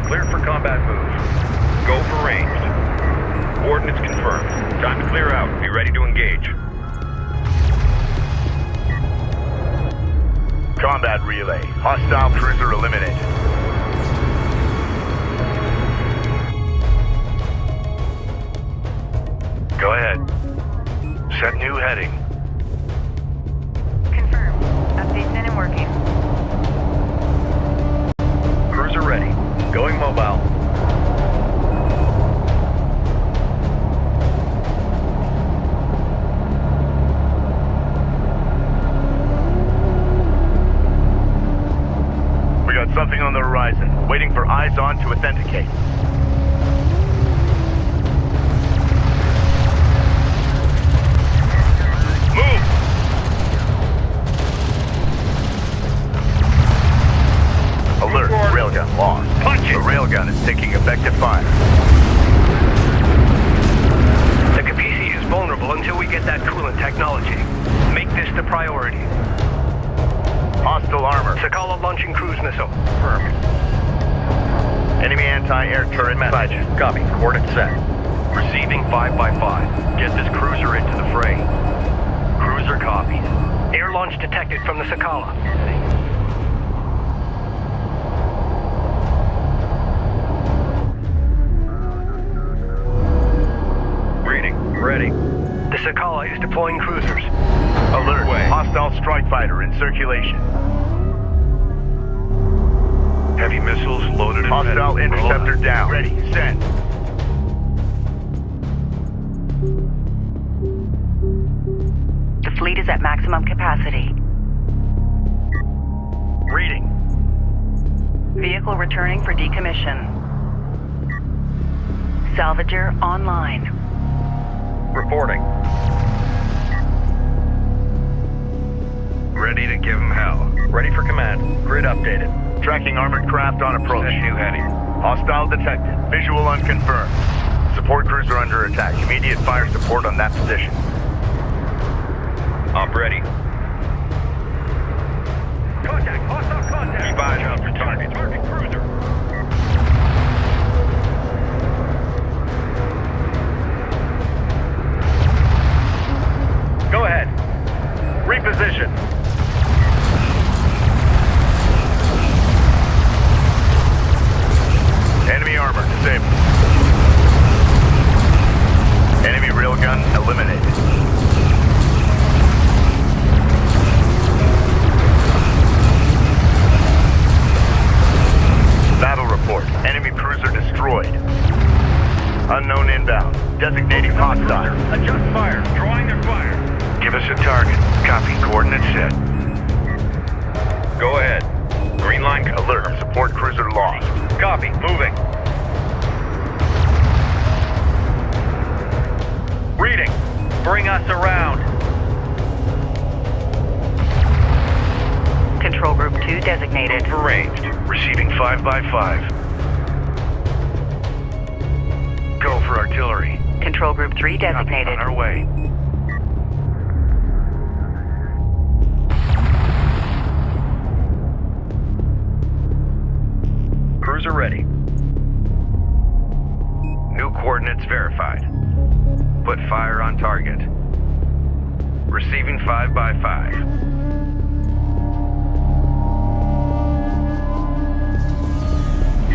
Cleared for combat move. Go for ranged. Coordinates confirmed. Time to clear out. Be ready to engage. Combat relay. Hostile cruiser eliminated. Go ahead. Set new heading. Confirmed. Updates in and working. Cruiser ready. Going mobile. We got something on the horizon. Waiting for eyes on to authenticate. Move! Alert. Railgun lost. Punch it! The railgun is taking effective fire. The Kapisi is vulnerable until we get that coolant technology. Make this the priority. Hostile armor. Sakala launching cruise missile. Confirmed. Enemy anti-air turret Message. sighted. Copy. Coordinates set. Receiving 5x5. Get this cruiser into the fray. Cruiser copies. Air launch detected from the Sakala. Reading. Ready. The Sakala is deploying cruisers. Alert. Way. Hostile strike fighter in circulation. Heavy missiles loaded and Hostile ready. interceptor down. Ready. Send. The fleet is at maximum capacity. Reading. Vehicle returning for decommission. Salvager online. Reporting. Ready to give him hell. Ready for command. Grid updated. Tracking armored craft on approach. Set new heading. Hostile detected. Visual unconfirmed. Support cruiser under attack. Immediate fire support on that position. Up ready. Contact! Hostile contact! Keep eyes out for target. Target cruiser! Go ahead. Reposition. Enemy armor disabled. Enemy railgun eliminated. Battle report. Enemy cruiser destroyed. Unknown inbound. Designating hostile. Adjust fire. Drawing their fire. Give us a target. Copy. Coordinates set. Go ahead. Green line. Alert. Support cruiser lost. Copy. Moving. Reading. Bring us around. Control Group 2 designated. Move for ranged. Receiving 5x5. Go for artillery. Control Group 3 Copy. designated. On our way. Cruiser ready. New coordinates verified. Put fire on target. Receiving 5x5.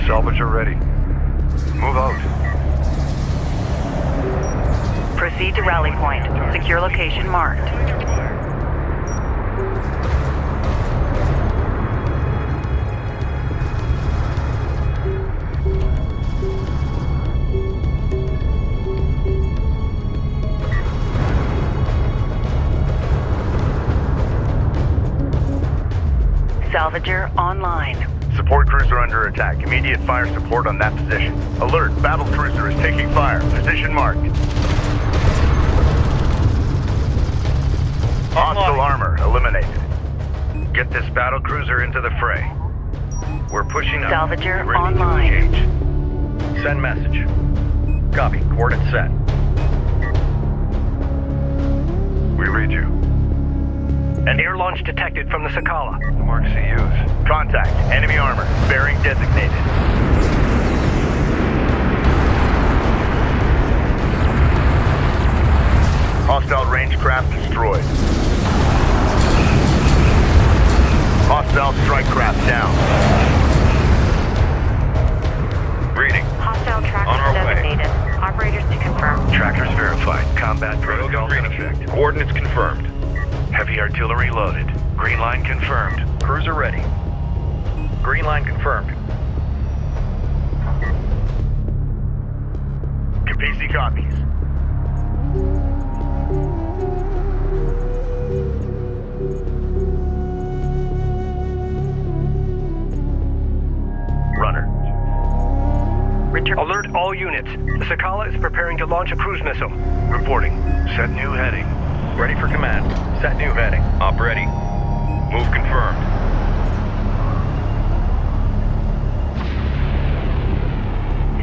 Salvager ready. Move out. Proceed to rally point. Secure location marked. Salvager online. Support cruiser under attack. Immediate fire support on that position. Alert, battle cruiser is taking fire. Position marked. Hostile armor eliminated. Get this battle cruiser into the fray. We're pushing up. Salvager Ready online. to engage. Send message. Copy. Coordinates set. We read you. An air launch detected from the Sakala. Mark CUs. Contact. Enemy armor. Bearing designated. Hostile range craft destroyed. Hostile strike craft down. Reading. Hostile trackers On our way. designated. Operators to confirm. Trackers verified. Combat protocols in effect. Coordinates confirmed. Heavy artillery loaded. Green line confirmed. Cruiser ready. Green line confirmed. Capisi copies. Runner. Return. Alert all units. The Sakala is preparing to launch a cruise missile. Reporting. Set new heading. Ready for command. Set new heading. Op ready. Move confirmed.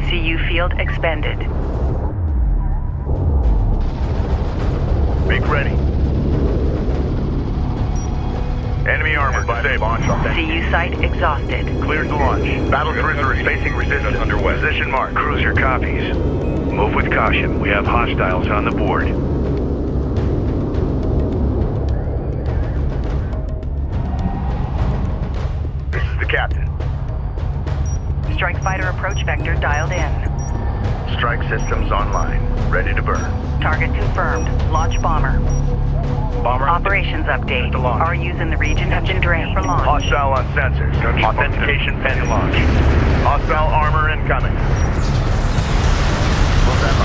CU field expended. Make ready. Enemy armor disabled. CU site exhausted. Cleared to launch. Battle cruiser is facing resistance. Underway. Position mark. Cruiser copies. Move with caution. We have hostiles on the board. This is the captain. Strike fighter approach vector dialed in. Strike systems online. Ready to burn. Target confirmed. Launch bomber. Bomber Operations update. To launch. RUs in the region have been drained for launch. Hostile on sensors. Authentication pending. Launch. Hostile armor incoming.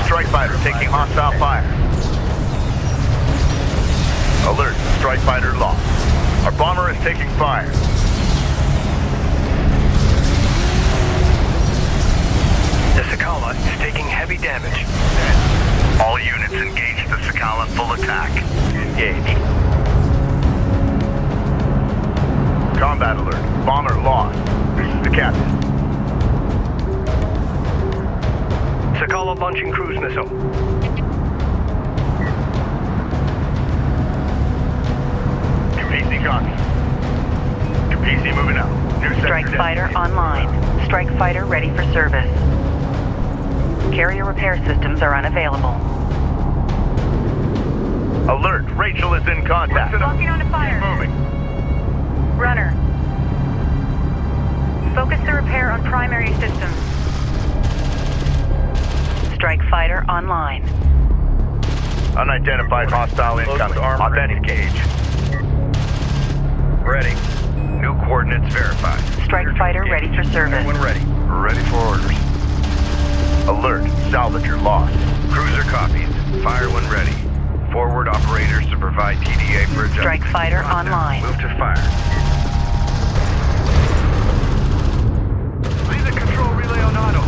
Strike fighter taking hostile fire. Alert. Strike fighter lost. Our bomber is taking fire. The Sakala is taking heavy damage. All units engage the Sakala full attack. Engage. Combat alert. Bomber lost. This is the captain. Sakala launching cruise missile. Capisi copy. Capisi moving out. New sector Strike fighter designated. online. Strike fighter ready for service. Carrier repair systems are unavailable. Alert. Rachel is in contact. Locking onto fire. Keep moving. Runner. Focus the repair on primary systems. Strike fighter online. Unidentified hostile incoming. Authenticate. Ready. New coordinates verified. Strike fighter ready for service. Everyone ready. Ready for orders. Alert. Salvager lost. Cruiser copies. Fire when ready. Forward operators to provide TDA for adjustment. Strike fighter online. Move to fire. Leave the control relay on auto.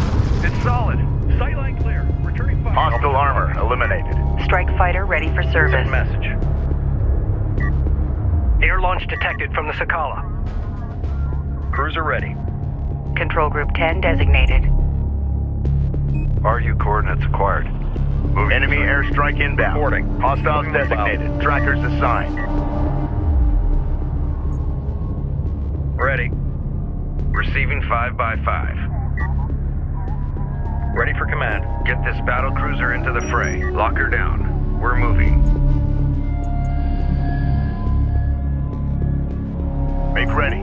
It's solid. Sightline clear. Returning fire. Hostile armor eliminated. Strike fighter ready for service. Send message. Air launch detected from the Sakala. Cruiser ready. Control group 10 designated. RU coordinates acquired. Enemy airstrike inbound. Reporting. Hostiles designated. Trackers assigned. Ready. Receiving 5x5. Ready for command. Get this battle cruiser into the fray. Lock her down. We're moving. Make ready.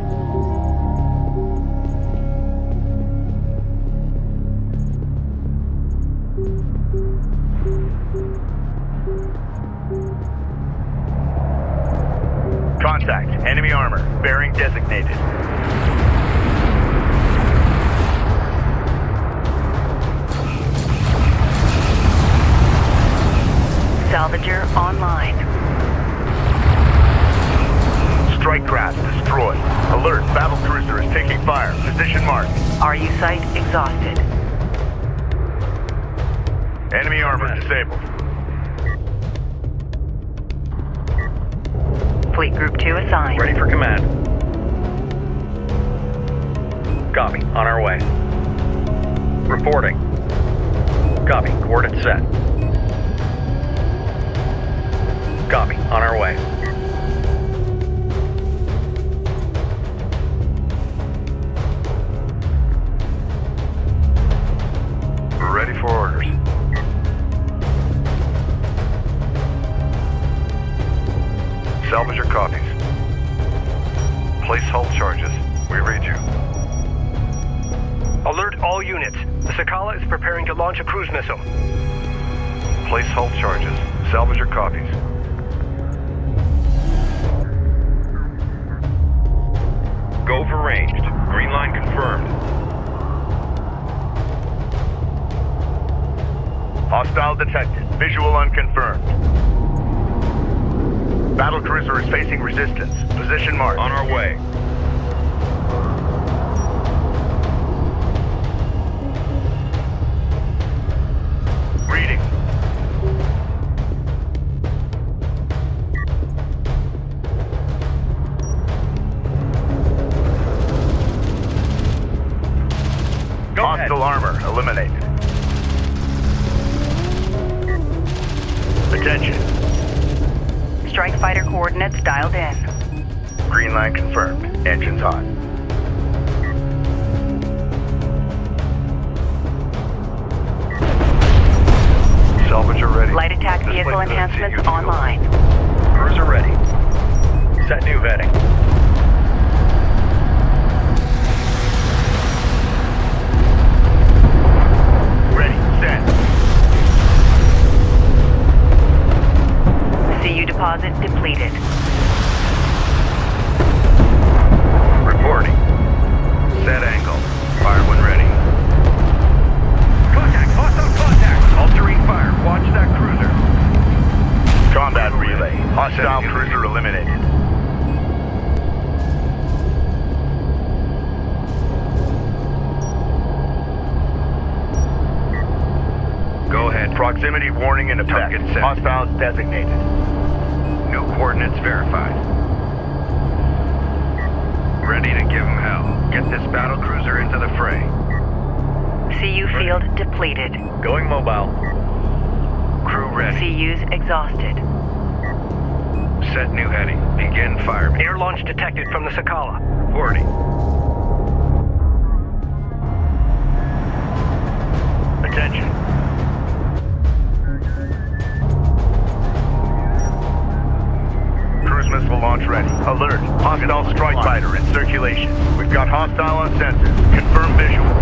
Enemy armor. Bearing designated. Salvager online. Strike craft destroyed. Alert, battle cruiser is taking fire. Position marked. RU site exhausted. Enemy armor disabled. Fleet Group 2 assigned. Ready for command. Copy. On our way. Reporting. Copy. Coordinates set. Copy. On our way. We're ready for orders. Salvage your copies. Place hull charges. We read you. Alert all units. The Sakala is preparing to launch a cruise missile. Place hull charges. Salvage your copies. Go for ranged. Green line confirmed. Hostile detected. Visual unconfirmed. Battle cruiser is facing resistance. Position marked. On our way. Reading. Hostile armor eliminated. Attention. Strike fighter coordinates dialed in. Green line confirmed. Engines on. Salvager ready. Light attack vehicle Displacement enhancements CU online. Cruiser ready. Set new heading. Ready. Set. CU deposit depleted. Reporting. Set angle. Fire when ready. Contact! Hostile contact! Altering fire. Watch that cruiser. Combat relay. Hostile cruiser eliminated. Go ahead. Proximity warning in effect. Target set. Hostiles designated. New coordinates verified. Ready to give them hell. Get this battle cruiser into the fray. CU field depleted. Going mobile. Crew ready. CU's exhausted. Set new heading. Begin fire. Air launch detected from the Sakala. Reporting. Attention. Cruise missile launch ready. Alert. Hostile strike fighter in circulation. We've got hostile on sensors. Confirm visual.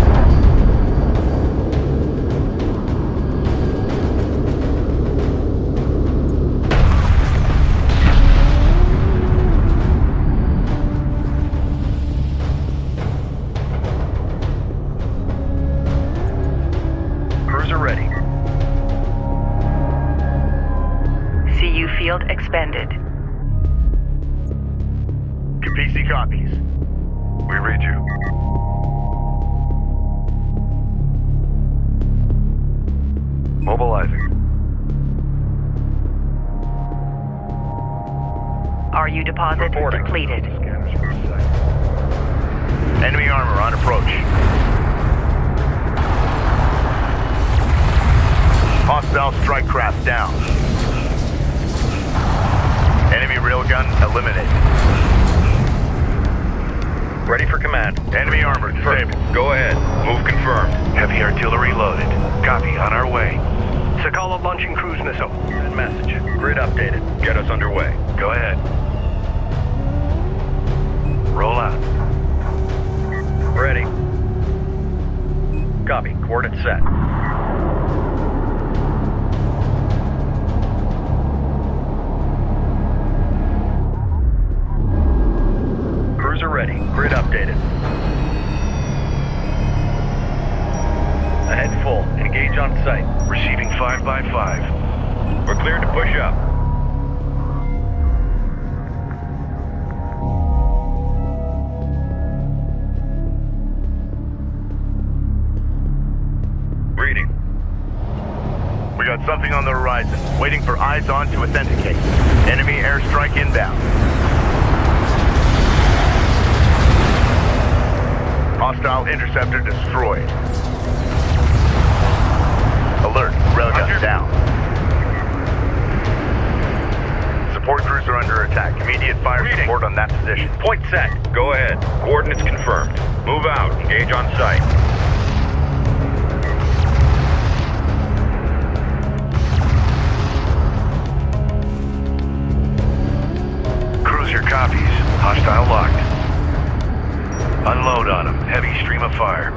Cruiser ready. CU field expended. PC copies. We read you. Mobilizing. RU deposit Reporting. depleted. Enemy armor on approach. Hostile strike craft down. Enemy railgun eliminated. Ready for command. Enemy armor disabled. Go ahead. Move confirmed. Heavy artillery loaded. Copy. On our way. Sakala launching cruise missile. Send message. Grid updated. Get us underway. Go ahead. Roll out. Ready. Copy. Coordinates set. on site. Receiving 5 by 5. We're cleared to push up. Reading. We got something on the horizon. Waiting for eyes on to authenticate. Enemy airstrike inbound. Hostile interceptor destroyed. Alert, railgun down. Support cruiser under attack. Immediate fire support on that position. Point set. Go ahead. Coordinates confirmed. Move out. Engage on site. Cruiser copies. Hostile locked. Unload on them. Heavy stream of fire.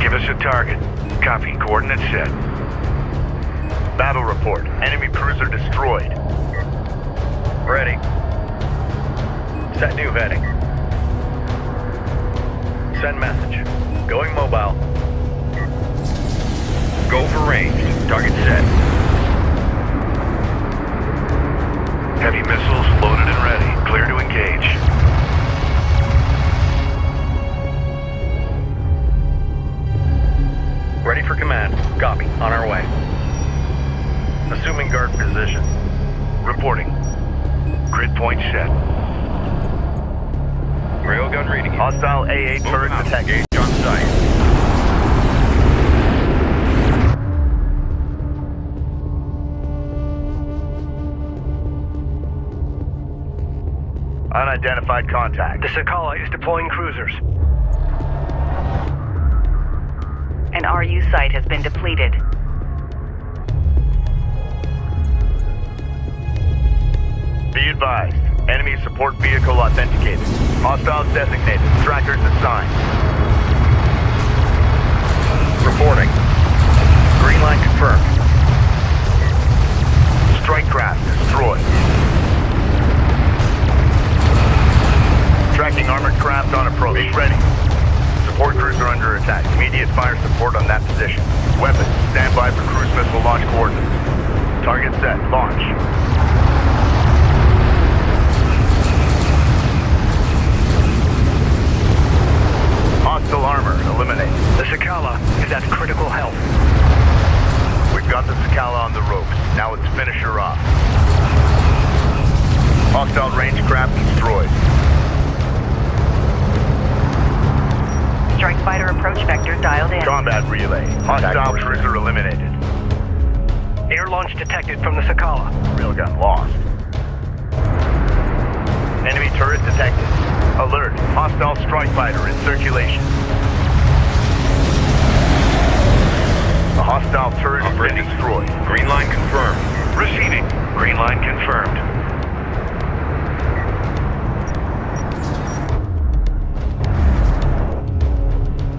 Give us a target. Copy. Coordinates set. Battle report. Enemy cruiser destroyed. Ready. Set new heading. Send message. Going mobile. Go for range. Target set. Heavy missiles loaded and ready. Clear to engage. Ready for command. Copy. On our way. Assuming guard position. Reporting. Grid point set. Railgun reading. Hostile AA turret detected. Engage on site. Unidentified contact. The Sakala is deploying cruisers. An RU site has been depleted. Be advised. Enemy support vehicle authenticated. Hostiles designated. Trackers assigned. Reporting. Green line confirmed. Strike craft destroyed. Tracking armored craft on approach. Be ready. Support cruiser under attack. Immediate fire support on that position. Weapons, stand by for cruise missile launch coordinates. Target set. Launch. Hostile armor eliminated. The Sakala is at critical health. We've got the Sakala on the ropes. Now let's finish her off. Hostile range craft destroyed. Strike fighter approach vector dialed in. Combat relay. Hostile cruiser eliminated. Air launch detected from the Sakala. Railgun lost. Enemy turret detected. Alert. Hostile strike fighter in circulation. A hostile turret has been destroyed. Green line confirmed. Receiving. Green line confirmed.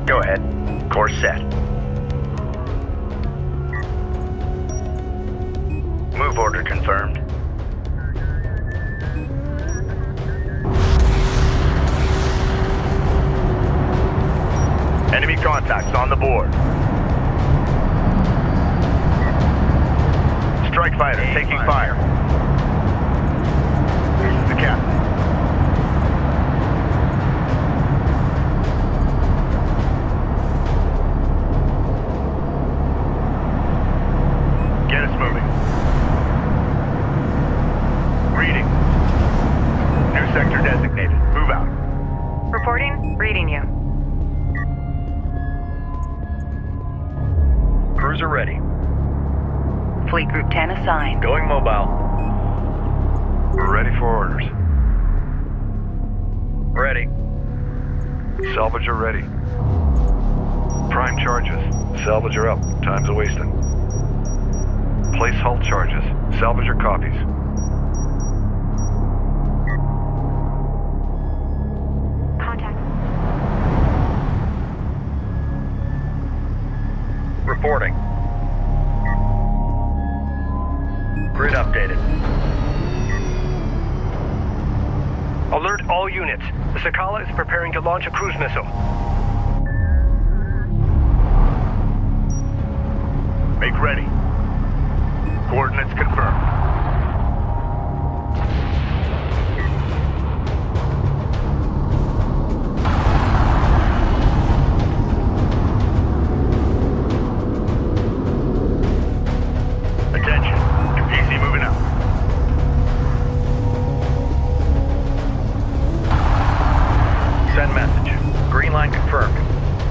Go ahead. Course set. Move order confirmed. Enemy contacts on the board. Strike fighter taking fire. This is the captain. Get us moving. Reading. New sector designated. Move out. Reporting. Reading you. Cruiser ready. Fleet Group 10 assigned. Going mobile. We're ready for orders. Ready. Salvage are ready. Prime charges. Salvage are up. Time's a wasting. Place hull charges. Salvage are copies. Contact. Reporting. Grid updated. Alert all units. The Sakala is preparing to launch a cruise missile. Make ready. Coordinates confirmed. Attention. PC moving out. Send message. Green line confirmed.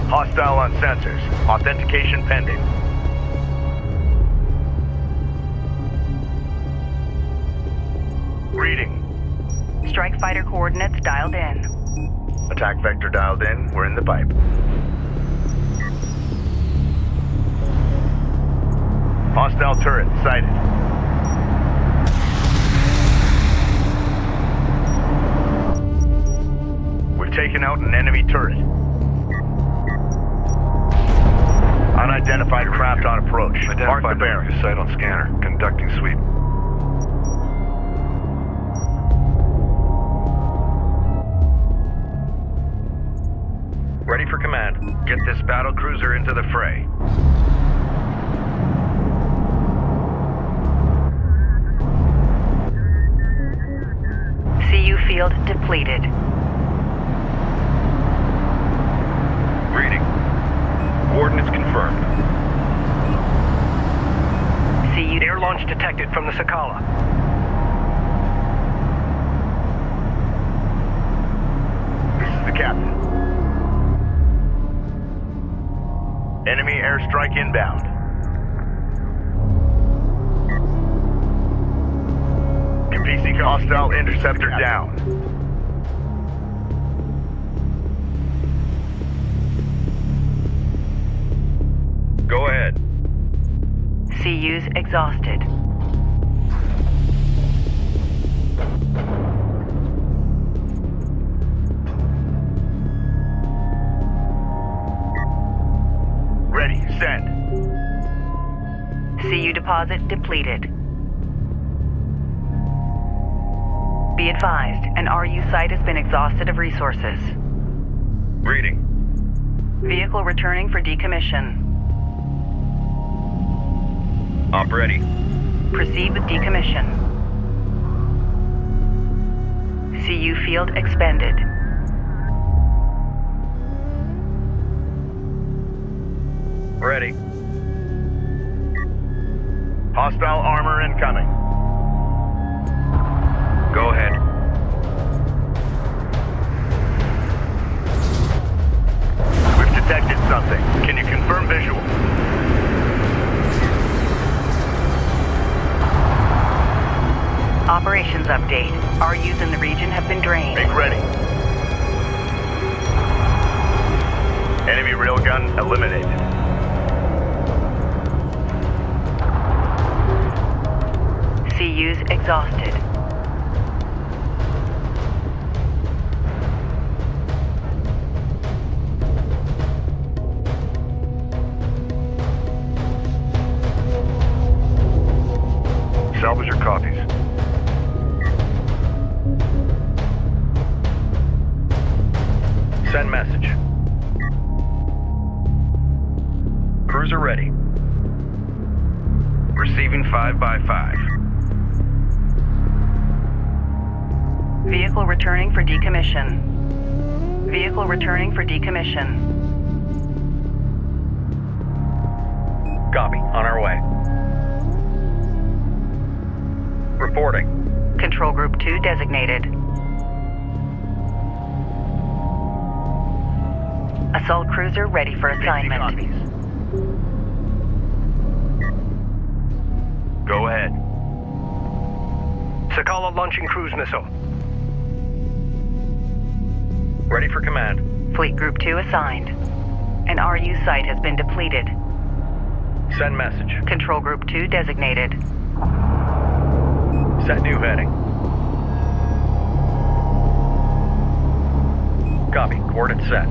Hostile on sensors. Authentication pending. Reading. Strike fighter coordinates dialed in. Attack vector dialed in. We're in the pipe. Hostile turret sighted. We've taken out an enemy turret. Unidentified craft on approach. Mark the bearing. Sight on scanner. Conducting sweep. Ready for command. Get this battle cruiser into the fray. CU field depleted. Reading. Coordinates confirmed. CU Air launch detected from the Sakala. This is the captain. Enemy airstrike inbound. PC hostile interceptor down. Go ahead. CU's exhausted. Ready, send. CU deposit depleted. Be advised, an RU site has been exhausted of resources. Reading. Vehicle returning for decommission. Op ready. Proceed with decommission. CU field expended. Ready. Hostile armor incoming. Go ahead. We've detected something. Can you confirm visual? Operations update. RUs in the region have been drained. Make ready. Enemy railgun eliminated. CU's exhausted. Salvage your copies. Send message. Cruiser ready. Receiving 5x5. Vehicle returning for decommission. Vehicle returning for decommission. Copy. On our way. Reporting. Control Group 2 designated. Assault cruiser ready for assignment. Go ahead. Sakala launching cruise missile. Ready for command. Fleet Group 2 assigned. An RU site has been depleted. Send message. Control Group 2 designated. Set new heading. Copy. Coordinates set.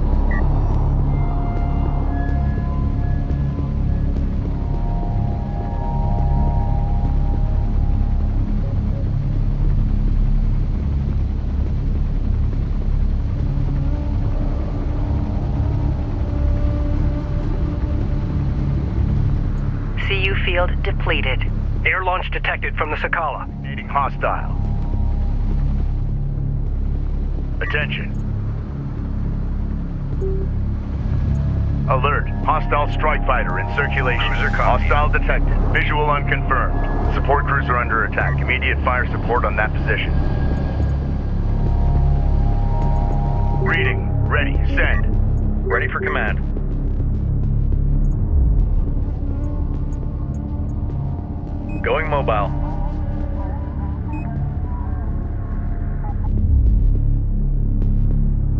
field depleted. Air launch detected from the Sakala. Needing hostile. Attention. Alert. Hostile strike fighter in circulation. Hostile detected. Visual unconfirmed. Support crews are under attack. Immediate fire support on that position. Reading. Ready. Send. Ready for command. Going mobile.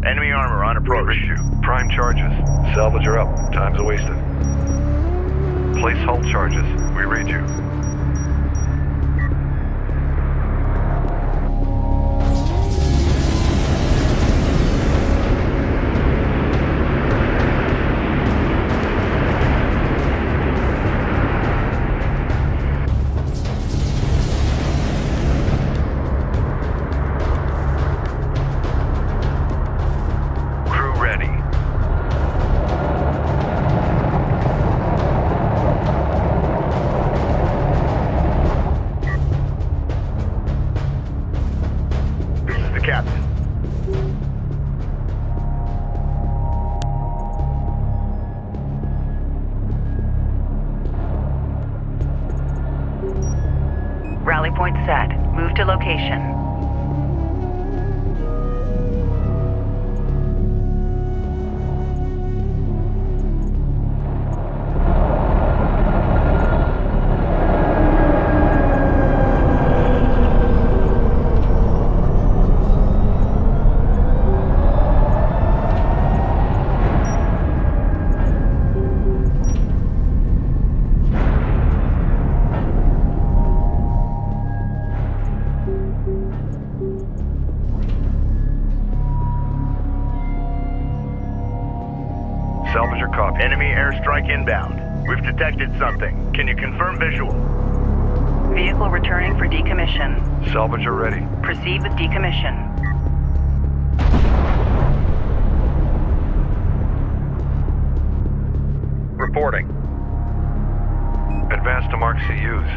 Enemy armor on approach. Reach you. Prime charges. Salvage are up. Time's wasted. Place hull charges. We read you. Crew ready. This is the captain. Rally point set. Move to location. Salvage your copy. Enemy airstrike inbound. We've detected something. Can you confirm visual? Vehicle returning for decommission. Salvage are ready. Proceed with decommission. Reporting. Advance to mark CUs.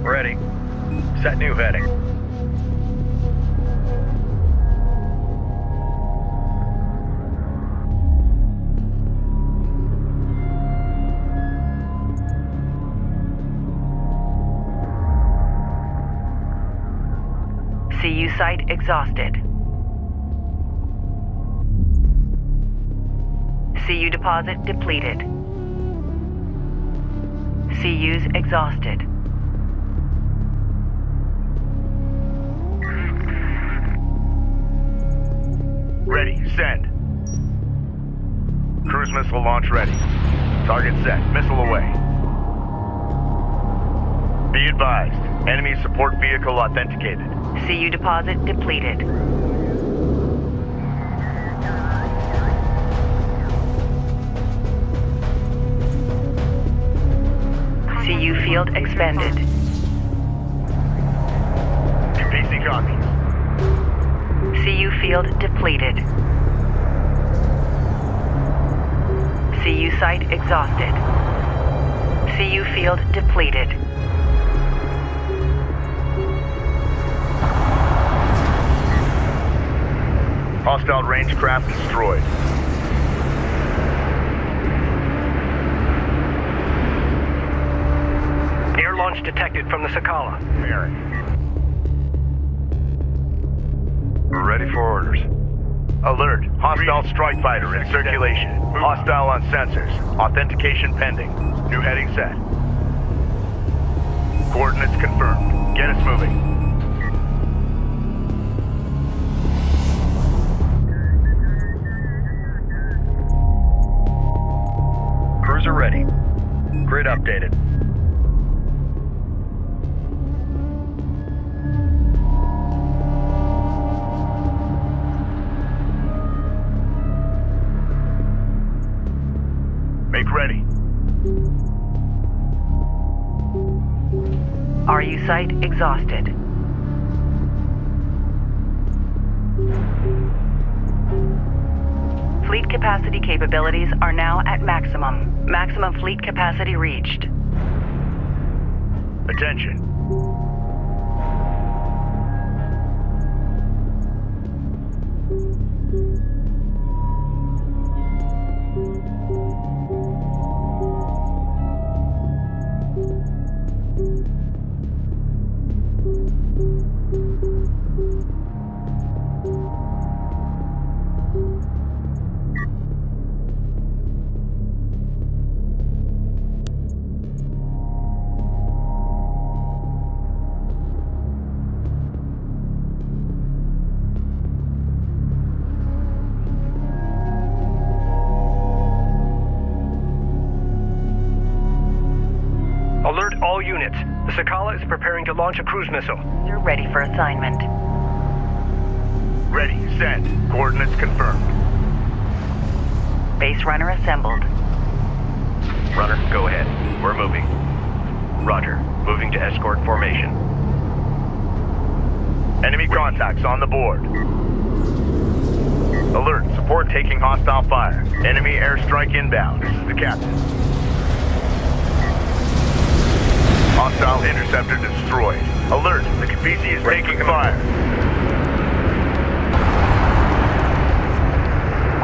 Ready. Set new heading. CU site exhausted. CU deposit depleted. CUs exhausted. Ready. Send. Cruise missile launch ready. Target set. Missile away. Be advised. Enemy support vehicle authenticated. CU deposit depleted. CU field expended. PC copies. CU field depleted. CU site exhausted. CU field depleted. Hostile range craft destroyed. Air launch detected from the Sakala. Kharak. We're ready for orders. Alert. Hostile strike fighter in circulation. Hostile on sensors. Authentication pending. New heading set. Coordinates confirmed. Get us moving. Crews are ready. Grid updated. Make ready. RU site exhausted. Fleet capacity capabilities are now at maximum. Maximum fleet capacity reached. Attention. Alert all units. The Sakala is preparing to launch a cruise missile. They're ready for assignment. Ready, send. Coordinates confirmed. Base runner assembled. Runner, go ahead. We're moving. Roger. Moving to escort formation. Enemy contacts on the board. Alert, support taking hostile fire. Enemy airstrike inbound. This is the captain. Hostile interceptor destroyed. Alert, the Kapisi is taking fire.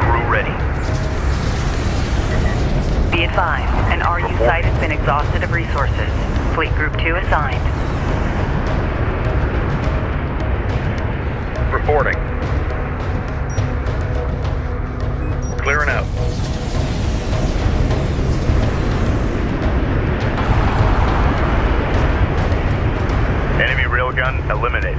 Crew ready. Be advised, an RU site has been exhausted of resources. Fleet Group 2 assigned. Reporting. Clearing out. Enemy railgun eliminated.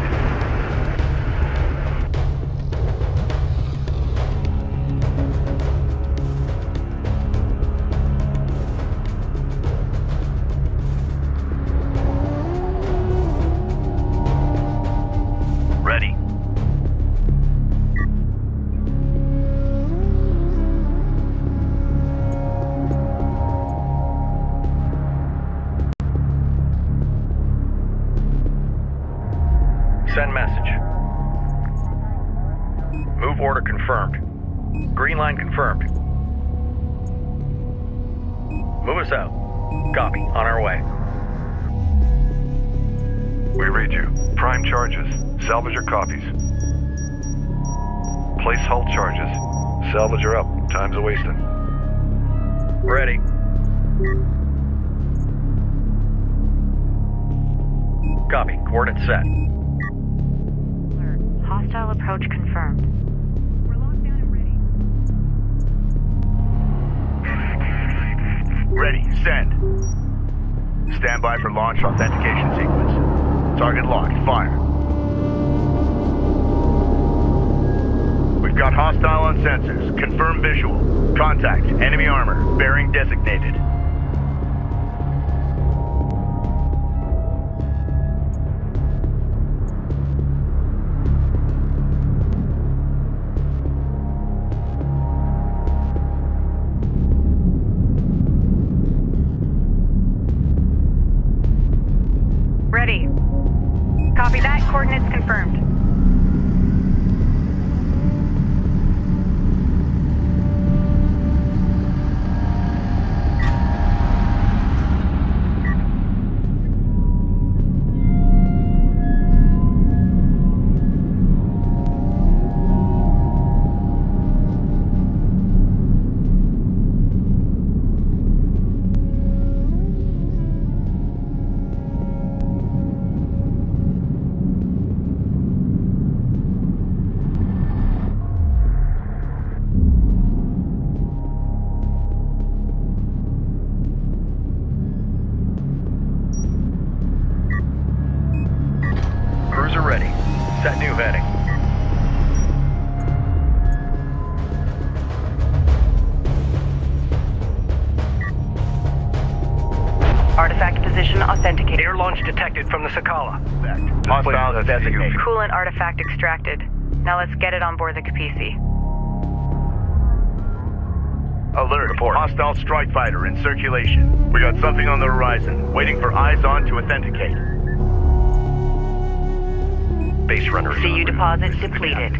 Ready. Send message. Move order confirmed. Green line confirmed. Move us out. Copy. On our way. We read you. Prime charges. Salvage your copies. Place hull charges. Salvage are up. Time's a wasting. Ready. Copy. Coordinates set. Hostile approach confirmed. We're locked down and ready. Ready, send. Stand by for launch authentication sequence. Target locked, fire. We've got hostile on sensors. Confirm visual. Contact, enemy armor. Bearing designated. Ready. Copy that. Coordinates confirmed. Cruiser ready. Set new heading. Artifact position authenticated. Air launch detected from the Sakala. Hostile designated. Coolant artifact extracted. Now let's get it on board the Kapisi. Alert. Report. Hostile strike fighter in circulation. We got something on the horizon. Waiting for eyes on to authenticate. Base runner. CU deposit depleted.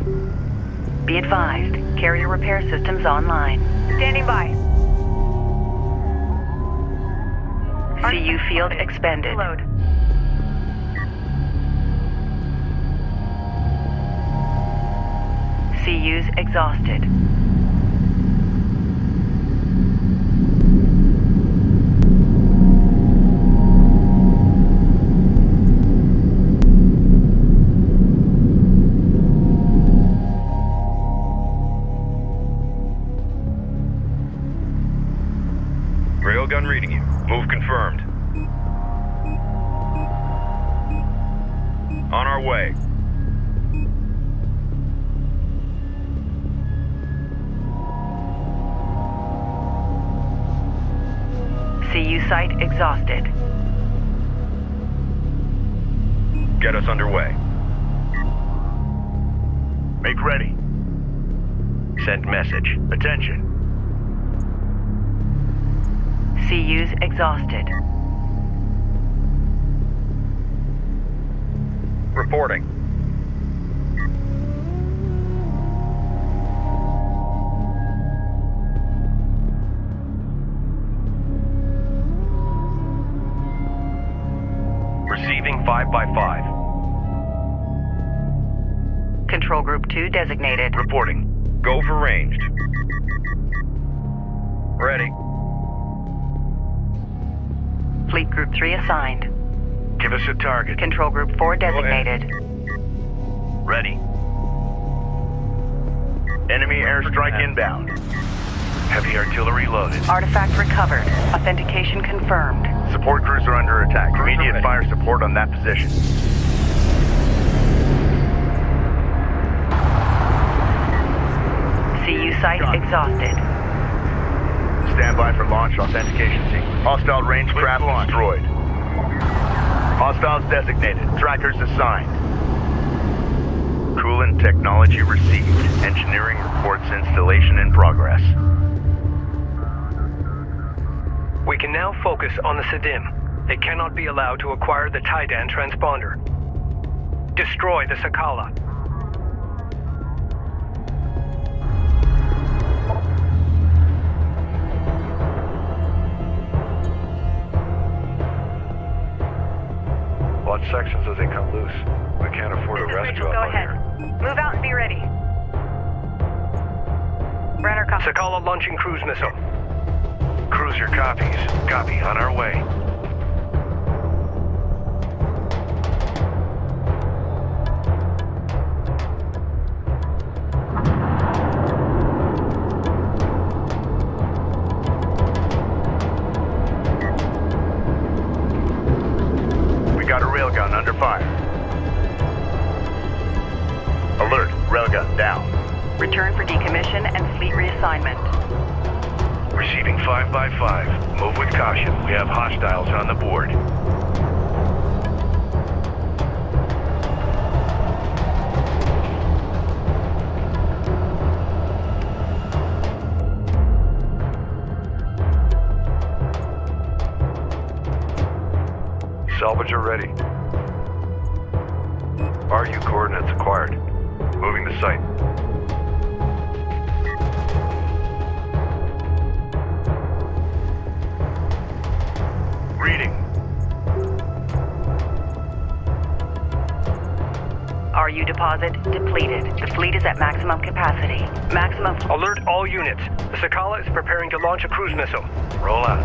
Be advised, carrier repair systems online. Standing by. CU field expended. Load. CU's exhausted. Railgun reading you. Move confirmed. On our way. CU site exhausted. Get us underway. Make ready. Send message. Attention. CU's exhausted. Reporting. Receiving 5x5. Control Group 2 designated. Reporting. Go for ranged. Ready. Fleet Group 3 assigned. Give us a target. Control Group 4 designated. Ready. Enemy airstrike inbound. Heavy artillery loaded. Artifact recovered. Authentication confirmed. Support crews are under attack. Immediate fire support on that position. CU site exhausted. Stand by for launch authentication sequence. Hostile range craft destroyed. Hostiles designated. Trackers assigned. Coolant technology received. Engineering reports installation in progress. We can now focus on the Sidim. They cannot be allowed to acquire the Tidan transponder. Destroy the Sakala. Watch sections as they come loose. We can't afford a rescue up Go on ahead. here. Move out and be ready. Runner copy. Sakala launching cruise missile. Cruiser copies. Copy. On our way. We got a railgun under fire. Alert. Railgun down. Return for decommission and fleet reassignment. Receiving 5x5. Move with caution. We have hostiles on the board. Salvager ready. RU coordinates acquired. Moving the site. Reading. RU deposit depleted. The fleet is at maximum capacity. Maximum. Alert all units. The Sakala is preparing to launch a cruise missile. Roll out.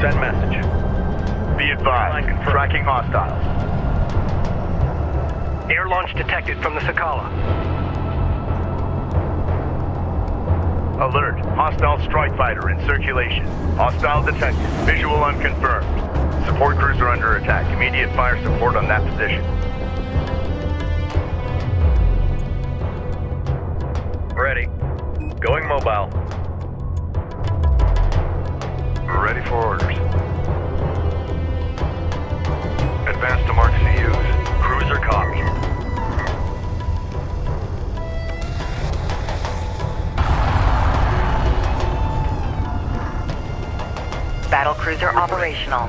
Send message. Be advised. Tracking hostiles. Air launch detected from the Sakala. Alert. Hostile strike fighter in circulation. Hostile detected. Visual unconfirmed. Support crews are under attack. Immediate fire support on that position. Ready. Going mobile. Ready for orders. Advance to mark CUs. Cruiser copy. Battle cruiser operational.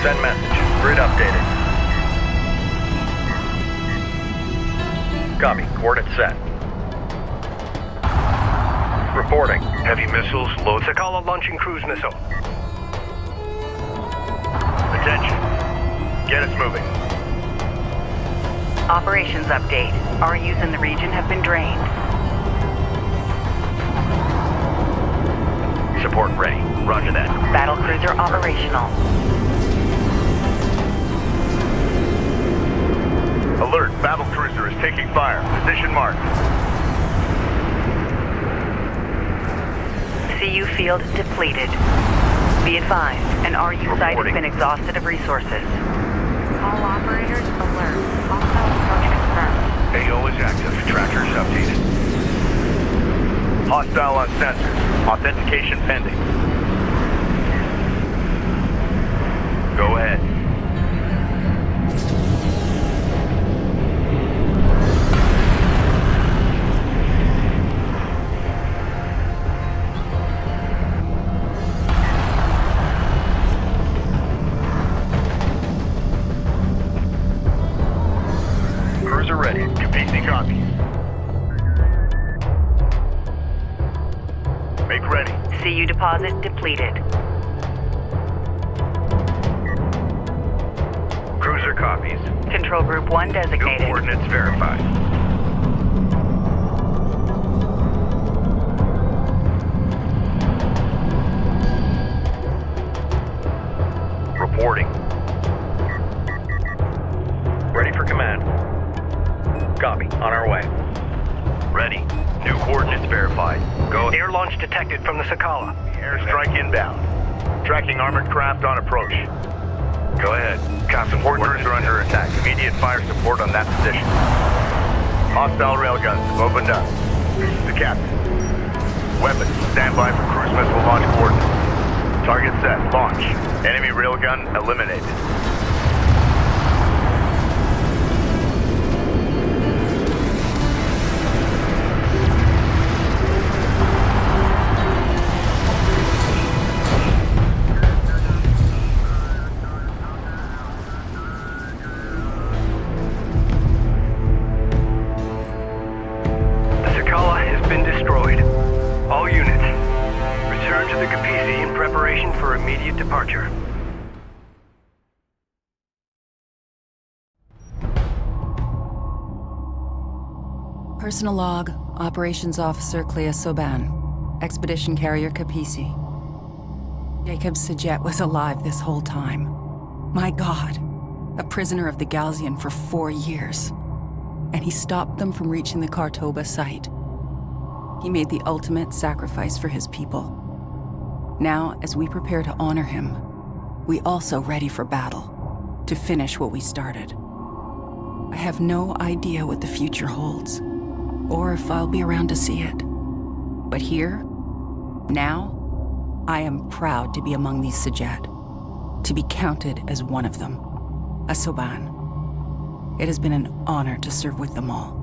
Send message. Grid updated. Copy. Coordinates set. Reporting. Heavy missiles load. Sakala launching cruise missile. Attention. Get us moving. Operations update. RUs in the region have been drained. Support ready. Roger that. Battle cruiser operational. Alert. Battle cruiser is taking fire. Position marked. CU field depleted. Be advised, an RU site has been exhausted of resources. All operators alert. Hostile approach confirmed. AO is active. Trackers updated. Hostile on sensors. Authentication pending. Go ahead. Cruiser ready. Capacity copy. Make ready. CU deposit depleted. Cruiser copies. Control Group 1 New designated. coordinates verified. Reporting. Ready for command. Copy. On our way. Ready. New coordinates verified. Go ahead. Air launch detected from the Sakala. Airstrike inbound. Tracking armored craft on approach. Go ahead. Support crews are under attack. Immediate fire support on that position. Hostile railguns have opened up. The captain. Weapons. Stand by for cruise missile launch coordinates. Target set. Launch. Enemy railgun eliminated. The Sakala has been destroyed. All units, return to the Capisi in preparation for immediate departure. Personal log, Operations Officer Clea Soban, Expedition Carrier Capisi. Jacob Sajet was alive this whole time. My God, a prisoner of the Galzian for 4 years. And he stopped them from reaching the Kartoba site. He made the ultimate sacrifice for his people. Now, as we prepare to honor him, we also ready for battle, to finish what we started. I have no idea what the future holds, or if I'll be around to see it. But here, now, I am proud to be among these Sajet, to be counted as one of them, a Soban. It has been an honor to serve with them all.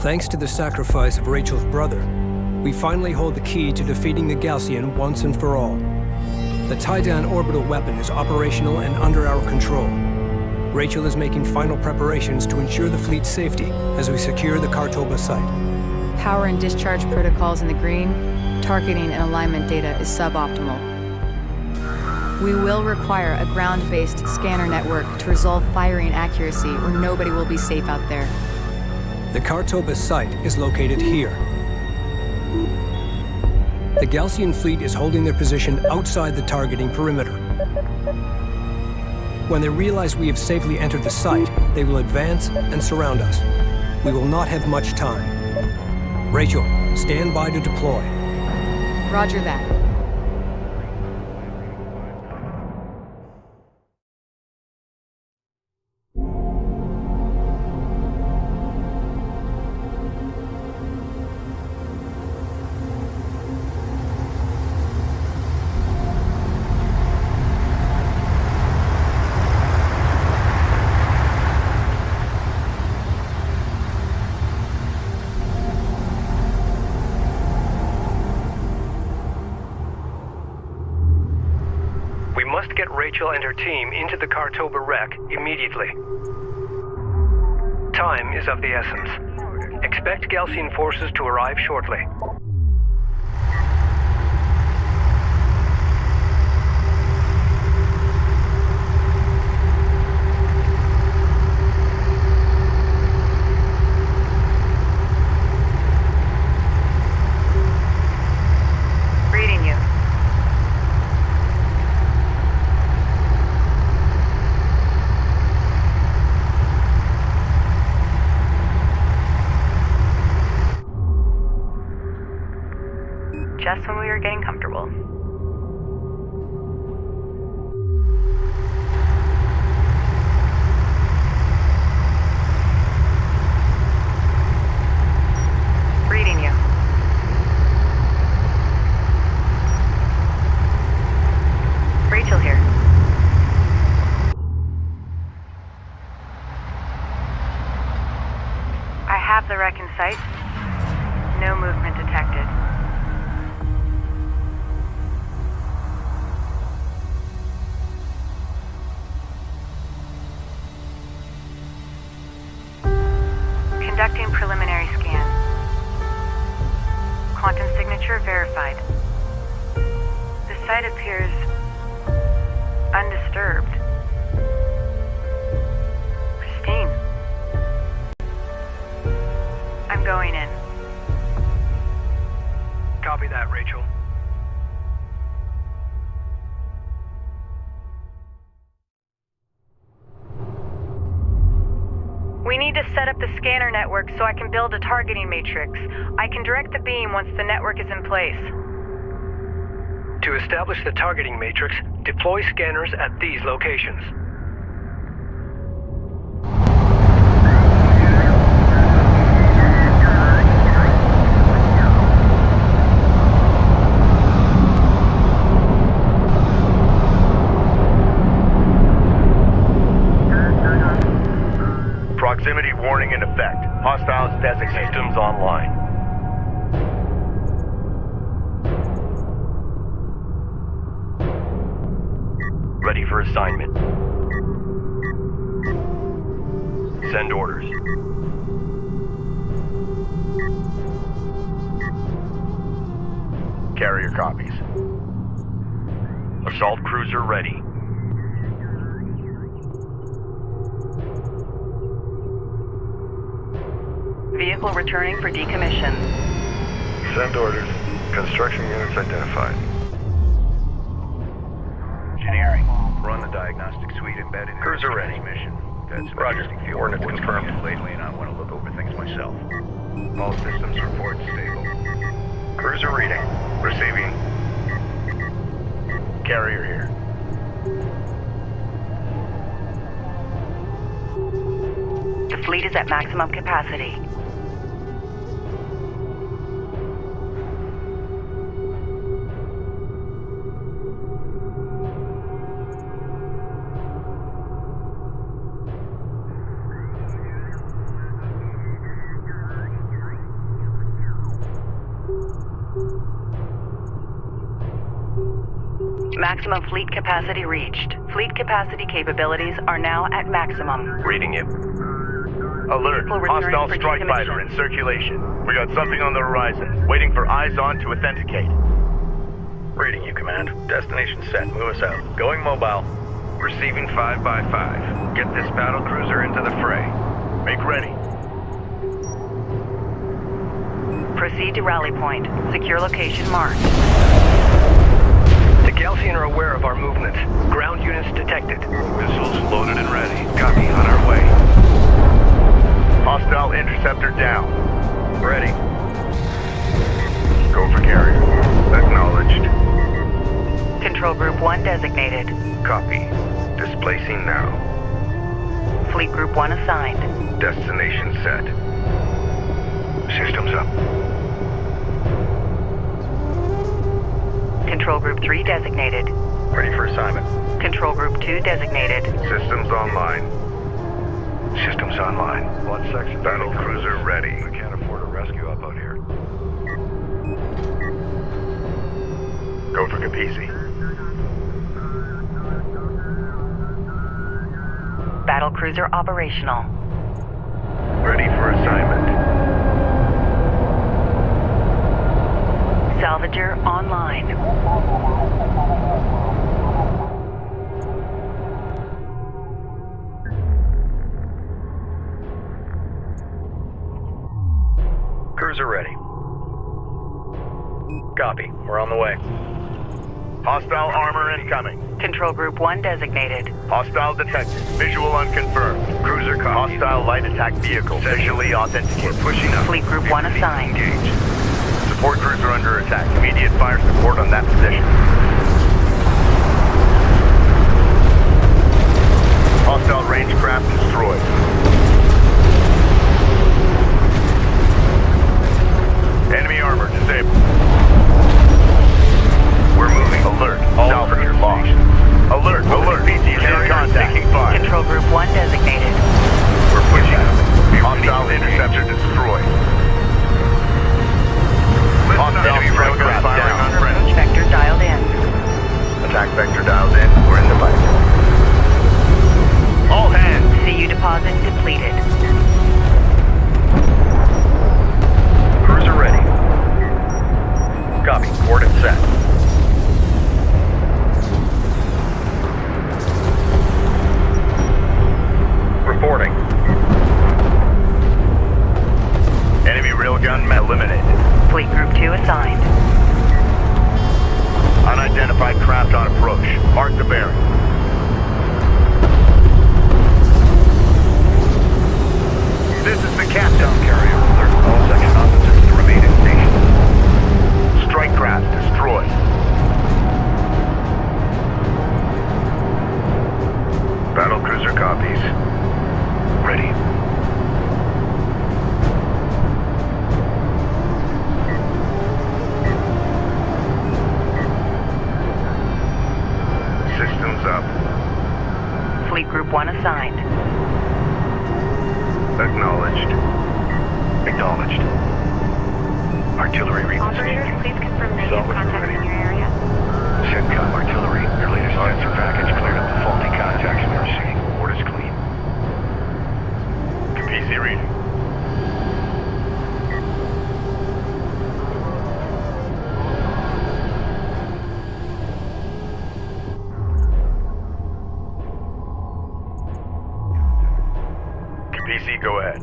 Thanks to the sacrifice of Rachel's brother, we finally hold the key to defeating the Galcian once and for all. The tie-down orbital weapon is operational and under our control. Rachel is making final preparations to ensure the fleet's safety as we secure the Kartoba site. Power and discharge protocols in the green, Targeting and alignment data is suboptimal. We will require a ground-based scanner network to resolve firing accuracy, or nobody will be safe out there. The Kartoba site is located here. The Galcian fleet is holding their position outside the targeting perimeter. When they realize we have safely entered the site, they will advance and surround us. We will not have much time. Rachel, stand by to deploy. Roger that. Get Rachel and her team into the Kartoba wreck immediately. Time is of the essence. Expect Galcian forces to arrive shortly. Reading you. Just when we were getting comfortable. Reading you. Rachel here. I have the wreck in sight. No movement detected. Conducting preliminary scan. Quantum signature verified. The site appears undisturbed. Pristine. I'm going in. Copy that, Rachel. We need to set up the scanner network so I can build a targeting matrix. I can direct the beam once the network is in place. To establish the targeting matrix, deploy scanners at these locations. Proximity warning in effect. Hostiles designated. Systems online. Ready for assignment. Send orders. Carrier copies. Assault cruiser ready. Vehicle returning for decommission. Send orders. Construction units identified. Engineering. Run the diagnostic suite embedded in cruiser ready. Mission. That's Roger. Coordinates confirmed. Lately, and I want to look over things myself. All systems report stable. Cruiser reading. Receiving. Carrier here. The fleet is at maximum capacity. Maximum fleet capacity reached. Fleet capacity capabilities are now at maximum. Reading you. Alert. Vehicle returning Hostile for strike fighter decommission. in circulation. We got something on the horizon. Waiting for eyes on to authenticate. Reading you, Command. Destination set. Move us out. Going mobile. Receiving 5x5. Get this battle cruiser into the fray. Make ready. Proceed to rally point. Secure location marked. The Galcian are aware of our movements. Ground units detected. Missiles loaded and ready. Copy. On our way. Hostile interceptor down. Ready. Go for carrier. Acknowledged. Control Group 1 designated. Copy. Displacing now. Fleet Group 1 assigned. Destination set. Systems up. Control Group 3 designated. Ready for assignment. Control Group 2 designated. Systems online. Systems online. One section. Battle cruiser ready. I can't afford a rescue up out here. Go for Capisi. Battle cruiser operational. Ready for assignment. Salvager online. Cruiser ready. Copy. We're on the way. Hostile armor incoming. Control Group 1 designated. Hostile detected. Visual unconfirmed. Cruiser copy. Hostile light attack vehicle. Visually authenticated. Pushing up. Fleet Group 1 assigned. Engaged. Support cruiser under attack. Immediate fire support on that position. Hostile range craft destroyed. Enemy armor disabled. We're moving. Alert. All Salvager lost. Alert. Alert. BT's in contact. Taking fire. Control Group 1 designated. We're pushing up. Hostile interceptor destroyed. Hostile railgun firing on friendly. Vector dialed in. Attack vector dialed in. We're in the fight. All hands. CU deposit depleted. Cruiser ready. Copy. Coordinates set. Reporting. Enemy railgun eliminated. Fleet Group 2 assigned. Unidentified craft on approach. Mark the bearing. This is the captain. Carrier alert. All section officers to remain in station. Strike craft destroyed. Battle cruiser copies. Ready. Systems up. Fleet Group 1 assigned. Acknowledged. Acknowledged. Artillery Operators, repositioning. please confirm that you have Salvage contacts ready. in your area. CENTCOM artillery. Your latest sensor package cleared up the faulty contacts we were seeing. Orders clean. PC reading. PC, go ahead.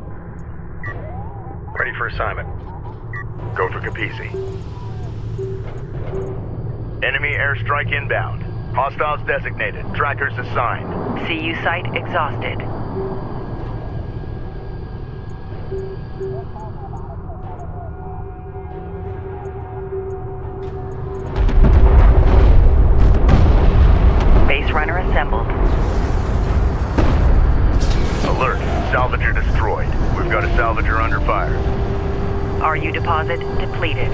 Ready for assignment. Go for Capisi. Enemy airstrike inbound. Hostiles designated. Trackers assigned. CU site exhausted. Base runner assembled. Alert. Salvager destroyed. We've got a salvager under fire. RU deposit depleted.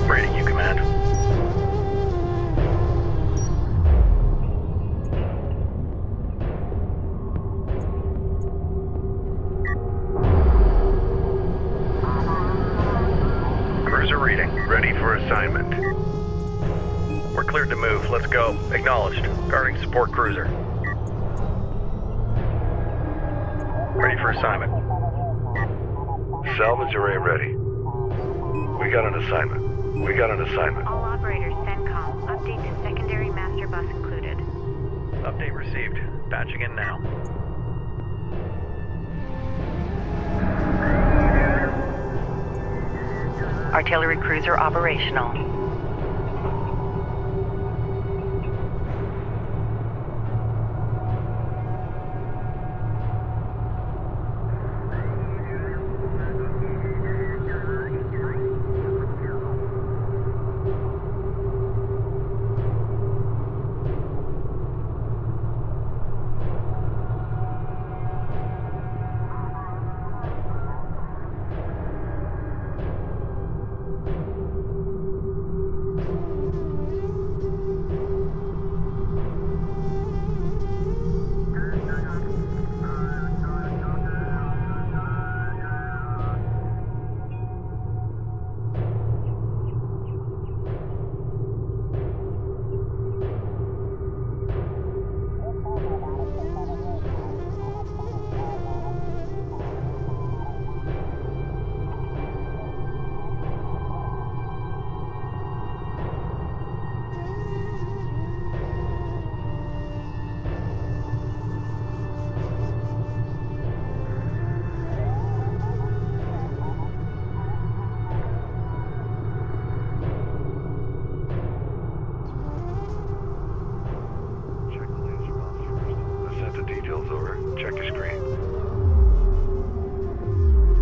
Reading you, Command. Cruiser reading. Ready for assignment. We're cleared to move. Let's go. Acknowledged. Guarding support cruiser. Ready for assignment. Salvage array ready. We got an assignment. All operators, CENTCOM. Update to secondary master bus included. Update received. Patching in now. Artillery cruiser operational.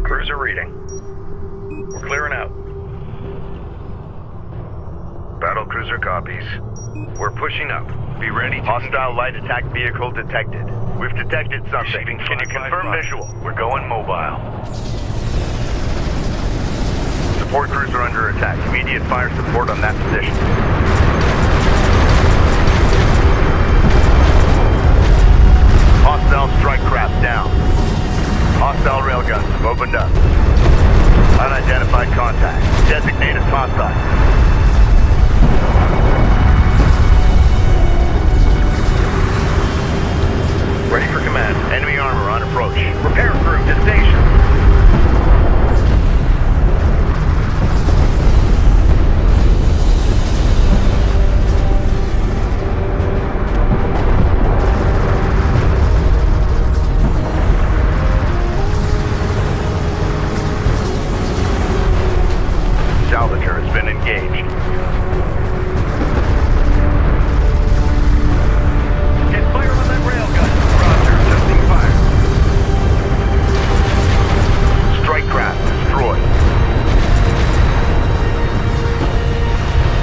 Cruiser reading. We're clearing out. Battle cruiser copies. We're pushing up. Be ready to... Hostile light attack vehicle detected. We've detected something. Can you confirm visual? We're going mobile. Support cruiser under attack. Immediate fire support on that position. Hostile strike craft down. Hostile railguns have opened up. Unidentified contact. Designated hostile. Ready for command. Enemy armor on approach. Repair crew to station. Salvager has been engaged. Get fire on that railgun. Roger, testing fire. Strike craft destroyed.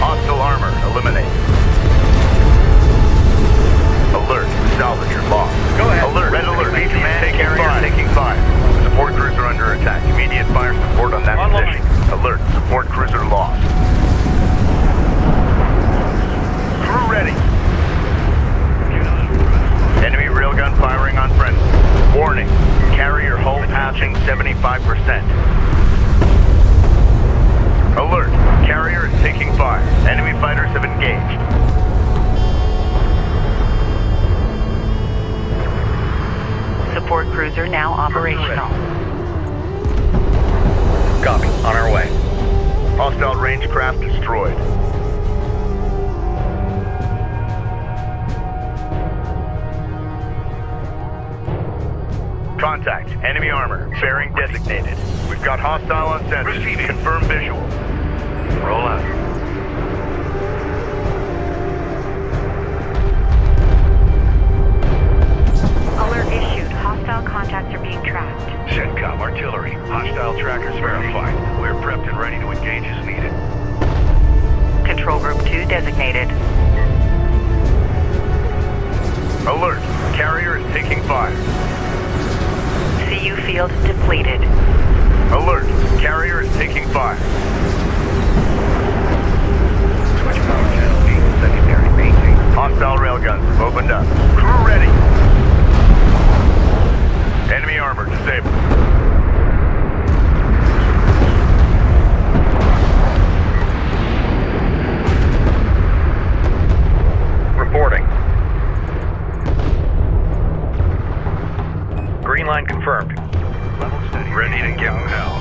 Hostile armor eliminated. Alert, Salvager lost. Go ahead. Alert, red alert. Command carrier taking fire. Support cruiser under attack. Immediate fire support on that Online. position. Alert, support cruiser lost. Crew ready. Enemy railgun firing on friendly. Warning, carrier hull passing 75%. Alert, carrier is taking fire. Enemy fighters have engaged. Support cruiser now operational. Copy. On our way. Hostile range craft destroyed. Contact. Enemy armor. Bearing designated. We've got hostile on sensors. Receiving. Confirm visual. Roll out. Alert issued. Hostile contacts are being tracked. CENTCOM artillery. Hostile trackers verified. We're prepped and ready to engage as needed. Control group 2 designated. Alert. Carrier is taking fire. CU field depleted. Alert. Carrier is taking fire. Switch power channel B. Secondary maintain. Hostile railguns have opened up. Crew ready. Enemy armor disabled. Reporting. Green line line confirmed. Level steady. Ready to give them hell.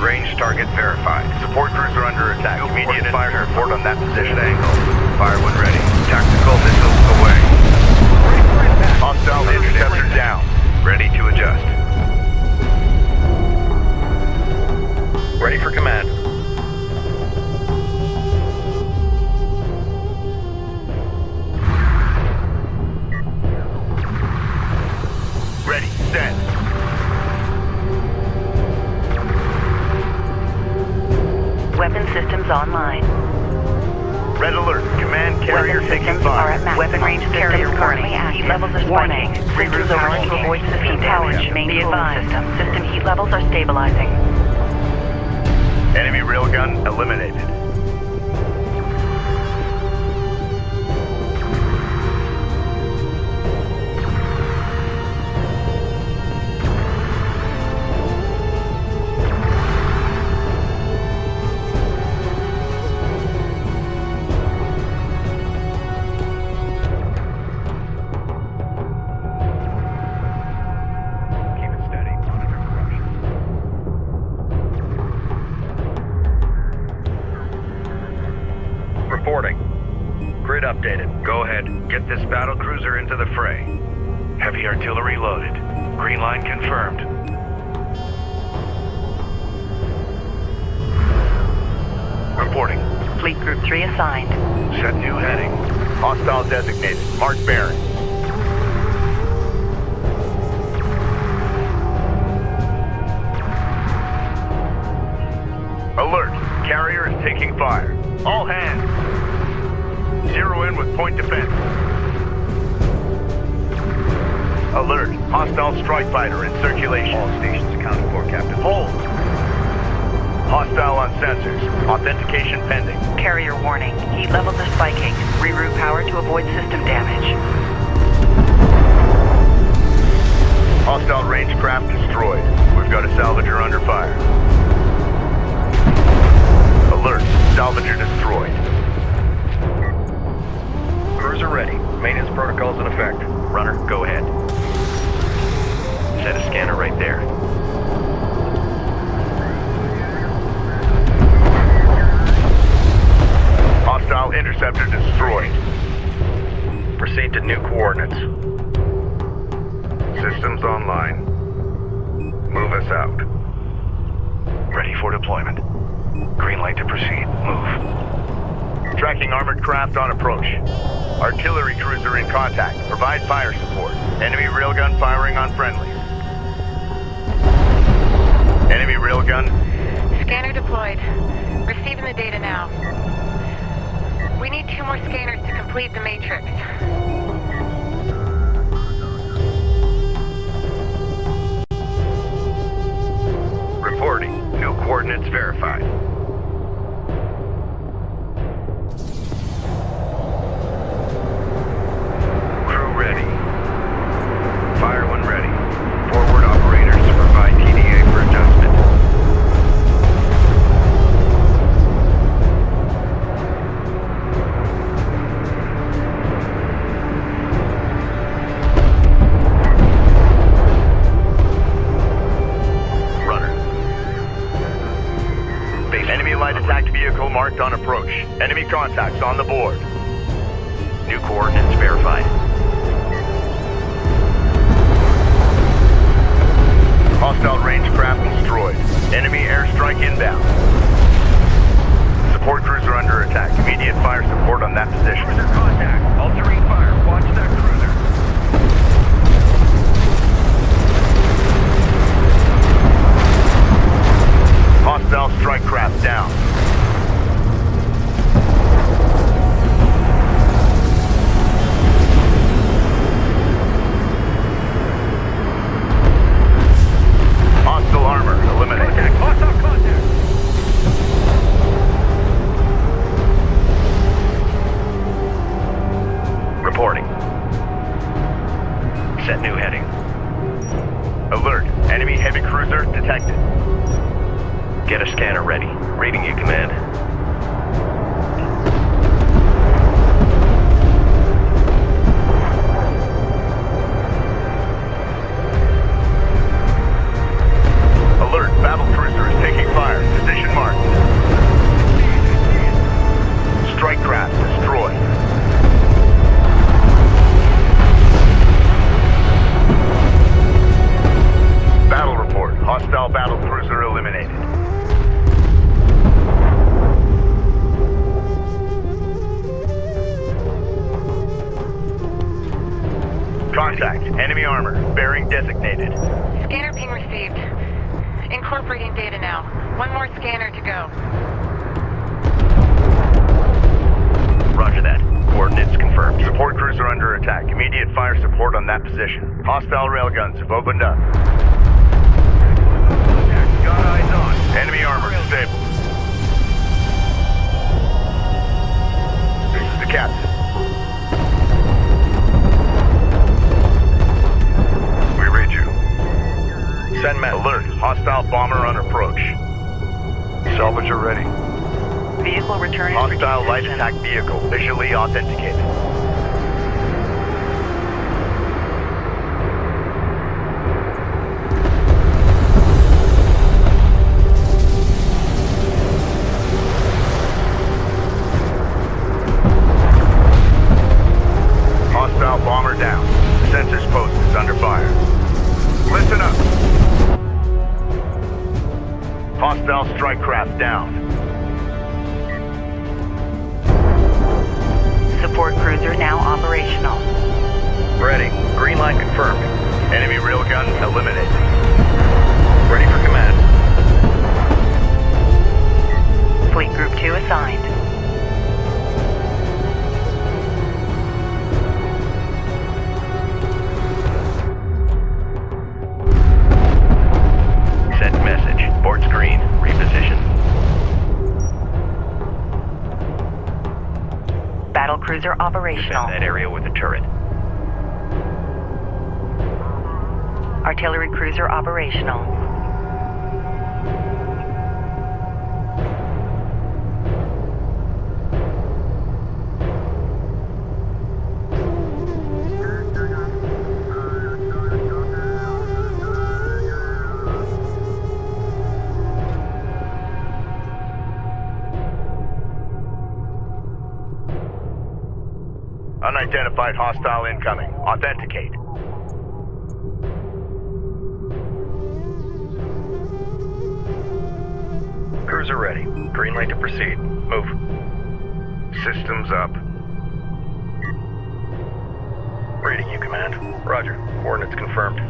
Range target verified. Support cruiser under attack. Immediate fire support on that position. Angle. Fire when ready. Tactical missiles away. Hostile interceptor down. Ready to adjust. Ready for command. Ready, set. Weapon systems online. Red alert. Command carrier Weapon taking systems are fire. at maximum. Weapon range carrier currently active. Heat levels are spiking. Systems overload to avoid system damage. Be advised. System heat levels are stabilizing. Enemy railgun eliminated. Keep it steady. Monitor corruption. Reporting. Grid updated. Go ahead. Get this battle cruiser into the fray. Heavy artillery loaded. Green line confirmed. Reporting. Fleet Group 3 assigned. Set new heading. Hostile designated. Mark Baron. Alert. Carrier is taking fire. All hands. Zero in with point defense. Alert. Hostile strike fighter in circulation. All stations accounted for, Captain. Hold. Hostile on sensors. Authentication pending. Carrier warning. Heat levels are spiking. Reroute power to avoid system damage. Hostile range craft destroyed. We've got a salvager under fire. Alert. Salvager destroyed. Cruiser ready. Maintenance protocols in effect. Runner, go ahead. Set a scanner right there. Hostile interceptor destroyed. Proceed to new coordinates. Systems online. Move us out. Ready for deployment. Green light to proceed. Move. Tracking armored craft on approach. Artillery cruiser in contact. Provide fire support. Enemy railgun firing on friendlies. Enemy railgun. Scanner deployed. Receiving the data now. We need 2 more scanners to complete the matrix. Reporting. New coordinates verified. Crew ready. Fire when ready. Forward operators to provide TDA for adjustment. Enemy light attack vehicle marked on approach. Enemy contacts on the board. New coordinates verified. Hostile range craft destroyed. Enemy airstrike inbound. Support cruiser under attack. Immediate fire support on that position. Cruiser contact. All-terrain fire. Watch that cruiser. Hostile strike craft down. Hostile armor eliminated. Contact. Hostile contact. Contact. Enemy armor. Bearing designated. Scanner ping received. Incorporating data now. One more scanner to go. Roger that. Coordinates confirmed. Support crews are under attack. Immediate fire support on that position. Hostile railguns have opened up. Got eyes on. Enemy armor disabled. This is the captain. We read you. Send men. Alert. Hostile bomber on approach. Salvage are ready. Vehicle returning. Hostile light attack vehicle visually authenticated. Hostile bomber down. Sensors post is under fire. Listen up. Hostile strike craft down. Support cruiser now operational. Ready. Green line confirmed. Enemy railgun eliminated. Ready for command. Fleet Group 2 assigned. Send message. Board's green. Reposition. Battle cruiser operational. Defend that area with a turret. Artillery cruiser operational. Unidentified hostile incoming. Authenticate. Cruiser ready. Green light to proceed. Move. Systems up. Reading you, command. Roger. Coordinates confirmed.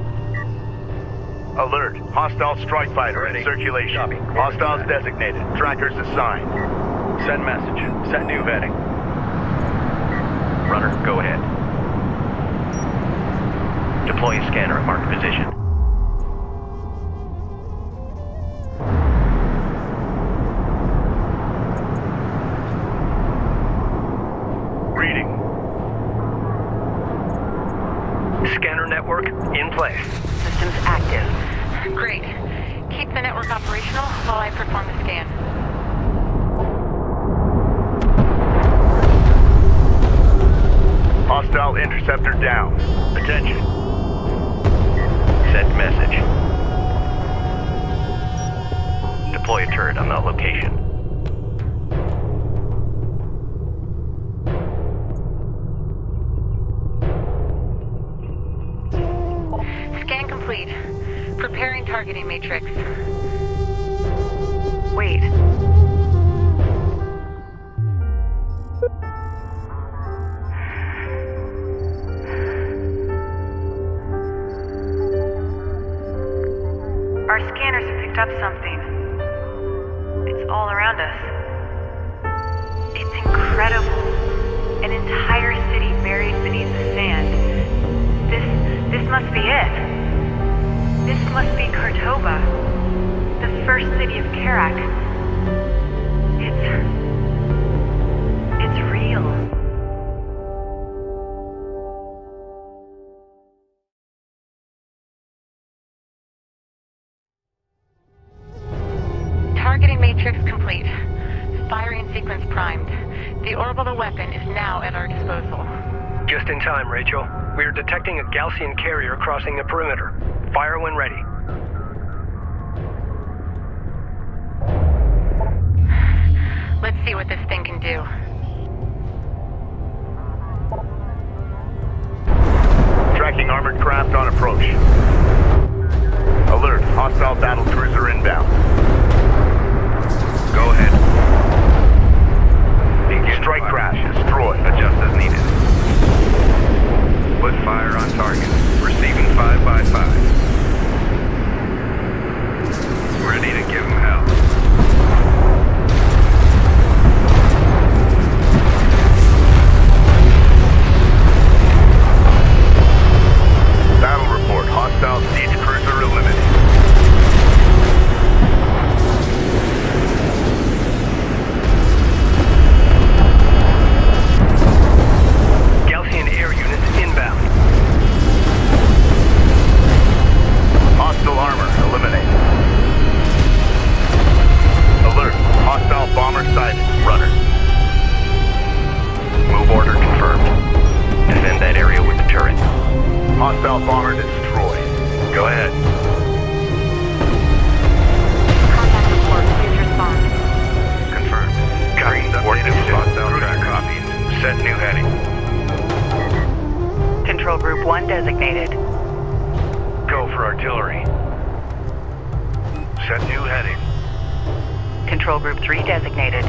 Alert. Hostile strike fighter Ready. in circulation. Copy. Hostiles designated. Trackers assigned. Send message. Set new heading. Runner, go ahead. Deploy a scanner at marked position. Reading. Scanner network in place. Systems active. Great. Keep the network operational while I perform the scan. Hostile interceptor down. Attention. Send message. Deploy a turret on that location. Scan complete. Preparing targeting matrix. Wait. Our scanners have picked up something. It's all around us. It's incredible. An entire city buried beneath the sand. This must be it. This must be Kartoba, the first city of Kharak. It's real. Targeting matrix complete. Firing sequence primed. The orbital weapon is now at our disposal. Just in time, Rachel. We are detecting a Gaussian carrier crossing the perimeter. Fire when ready. Let's see what this thing can do. Tracking armored craft on approach. Alert. Hostile battle cruiser inbound. Go ahead. Strike crash destroyed. Adjust as needed. Put fire on on target. Receiving 5 by 5. Ready to give him hell. Battle report. Hostile siege cruiser eliminated. Galcian air units inbound. Hostile armor eliminated. Alert. Hostile bomber sighted. Runner. Move order confirmed. Defend that area with the turret. Hostile bomber destroyed. Go ahead. Contact report. Please respond. Confirmed. Green updated with hostile track copies. Set new heading. Control Group 1 designated. Go for artillery. Set new heading. Control Group 3 designated.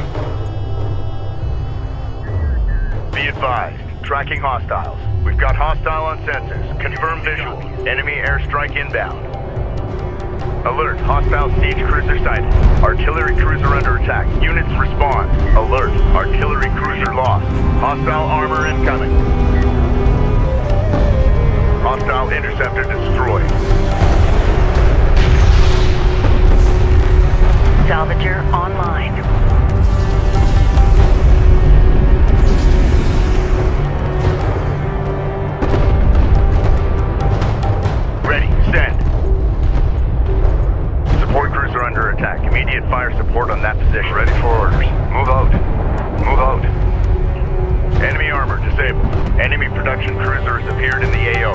Be advised. Tracking hostiles. We've got hostile on sensors. Confirm visual. Enemy airstrike inbound. Alert. Hostile siege cruiser sighted. Artillery cruiser under attack. Units respond. Alert. Artillery cruiser lost. Hostile armor incoming. Hostile interceptor destroyed. Salvager online. Ready. Send. Support cruiser under attack. Immediate fire support on that position. Ready for orders. Move out. Move out. Enemy armor disabled. Enemy production cruiser has appeared in the AO.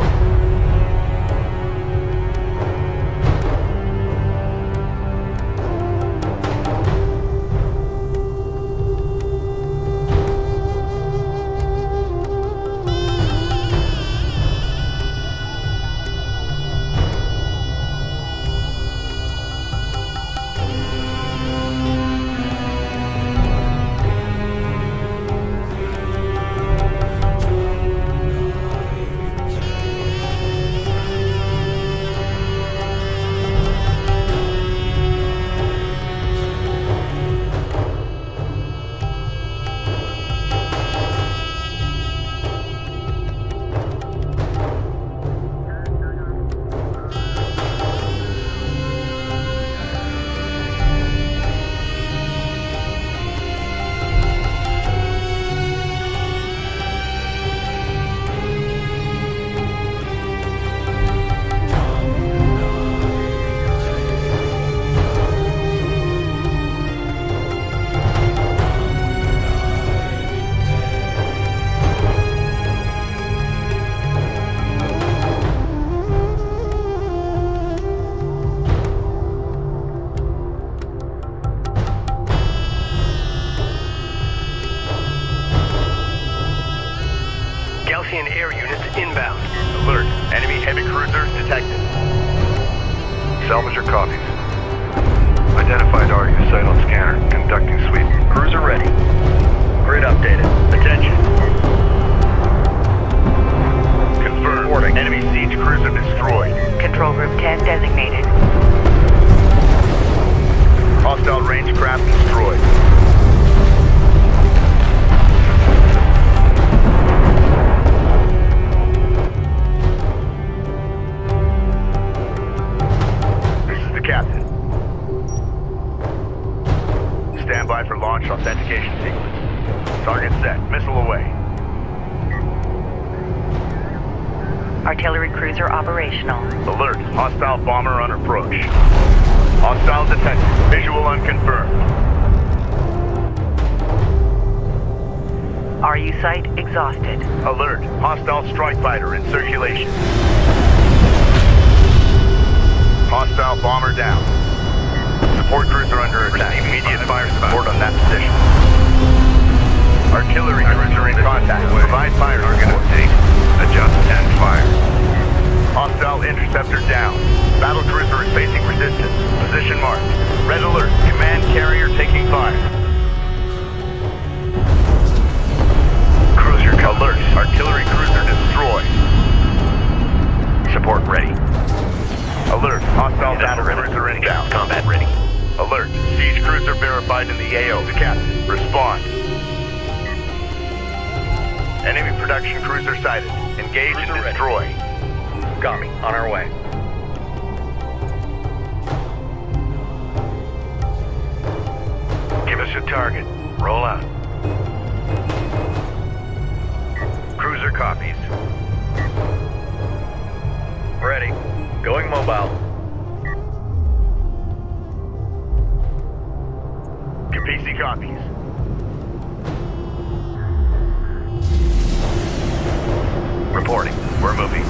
Galcian air units inbound. Alert. Enemy heavy cruiser detected. Salvager copies. Identified RU site on scanner. Conducting sweep. Cruiser ready. Grid updated. Attention. Confirmed. Reporting. Enemy siege cruiser destroyed. Control Group 10 designated. Hostile range craft destroyed. This is the captain. Stand by for launch authentication sequence. Target set. Missile away. Artillery cruiser operational. Alert. Hostile bomber on approach. Hostile detected. Visual unconfirmed. RU site exhausted. Alert. Hostile strike fighter in circulation. Hostile bomber down. Support cruiser under attack. Immediate fire support on that position. Artillery cruiser in contact. Provide fire support. Adjust and fire. Hostile interceptor down. Battle cruiser is facing resistance. Position marked. Red alert. Command carrier taking fire. Cruiser alert. Artillery cruiser destroyed. inbound. Combat ready. Alert. Siege cruiser verified in the AO. The captain. Respond. Enemy production cruiser sighted. Engage and Cruiser destroy. Copy. On our way. Give us your target. Roll out. Cruiser copies. Ready. Going mobile. Capisi copies. Reporting. We're moving.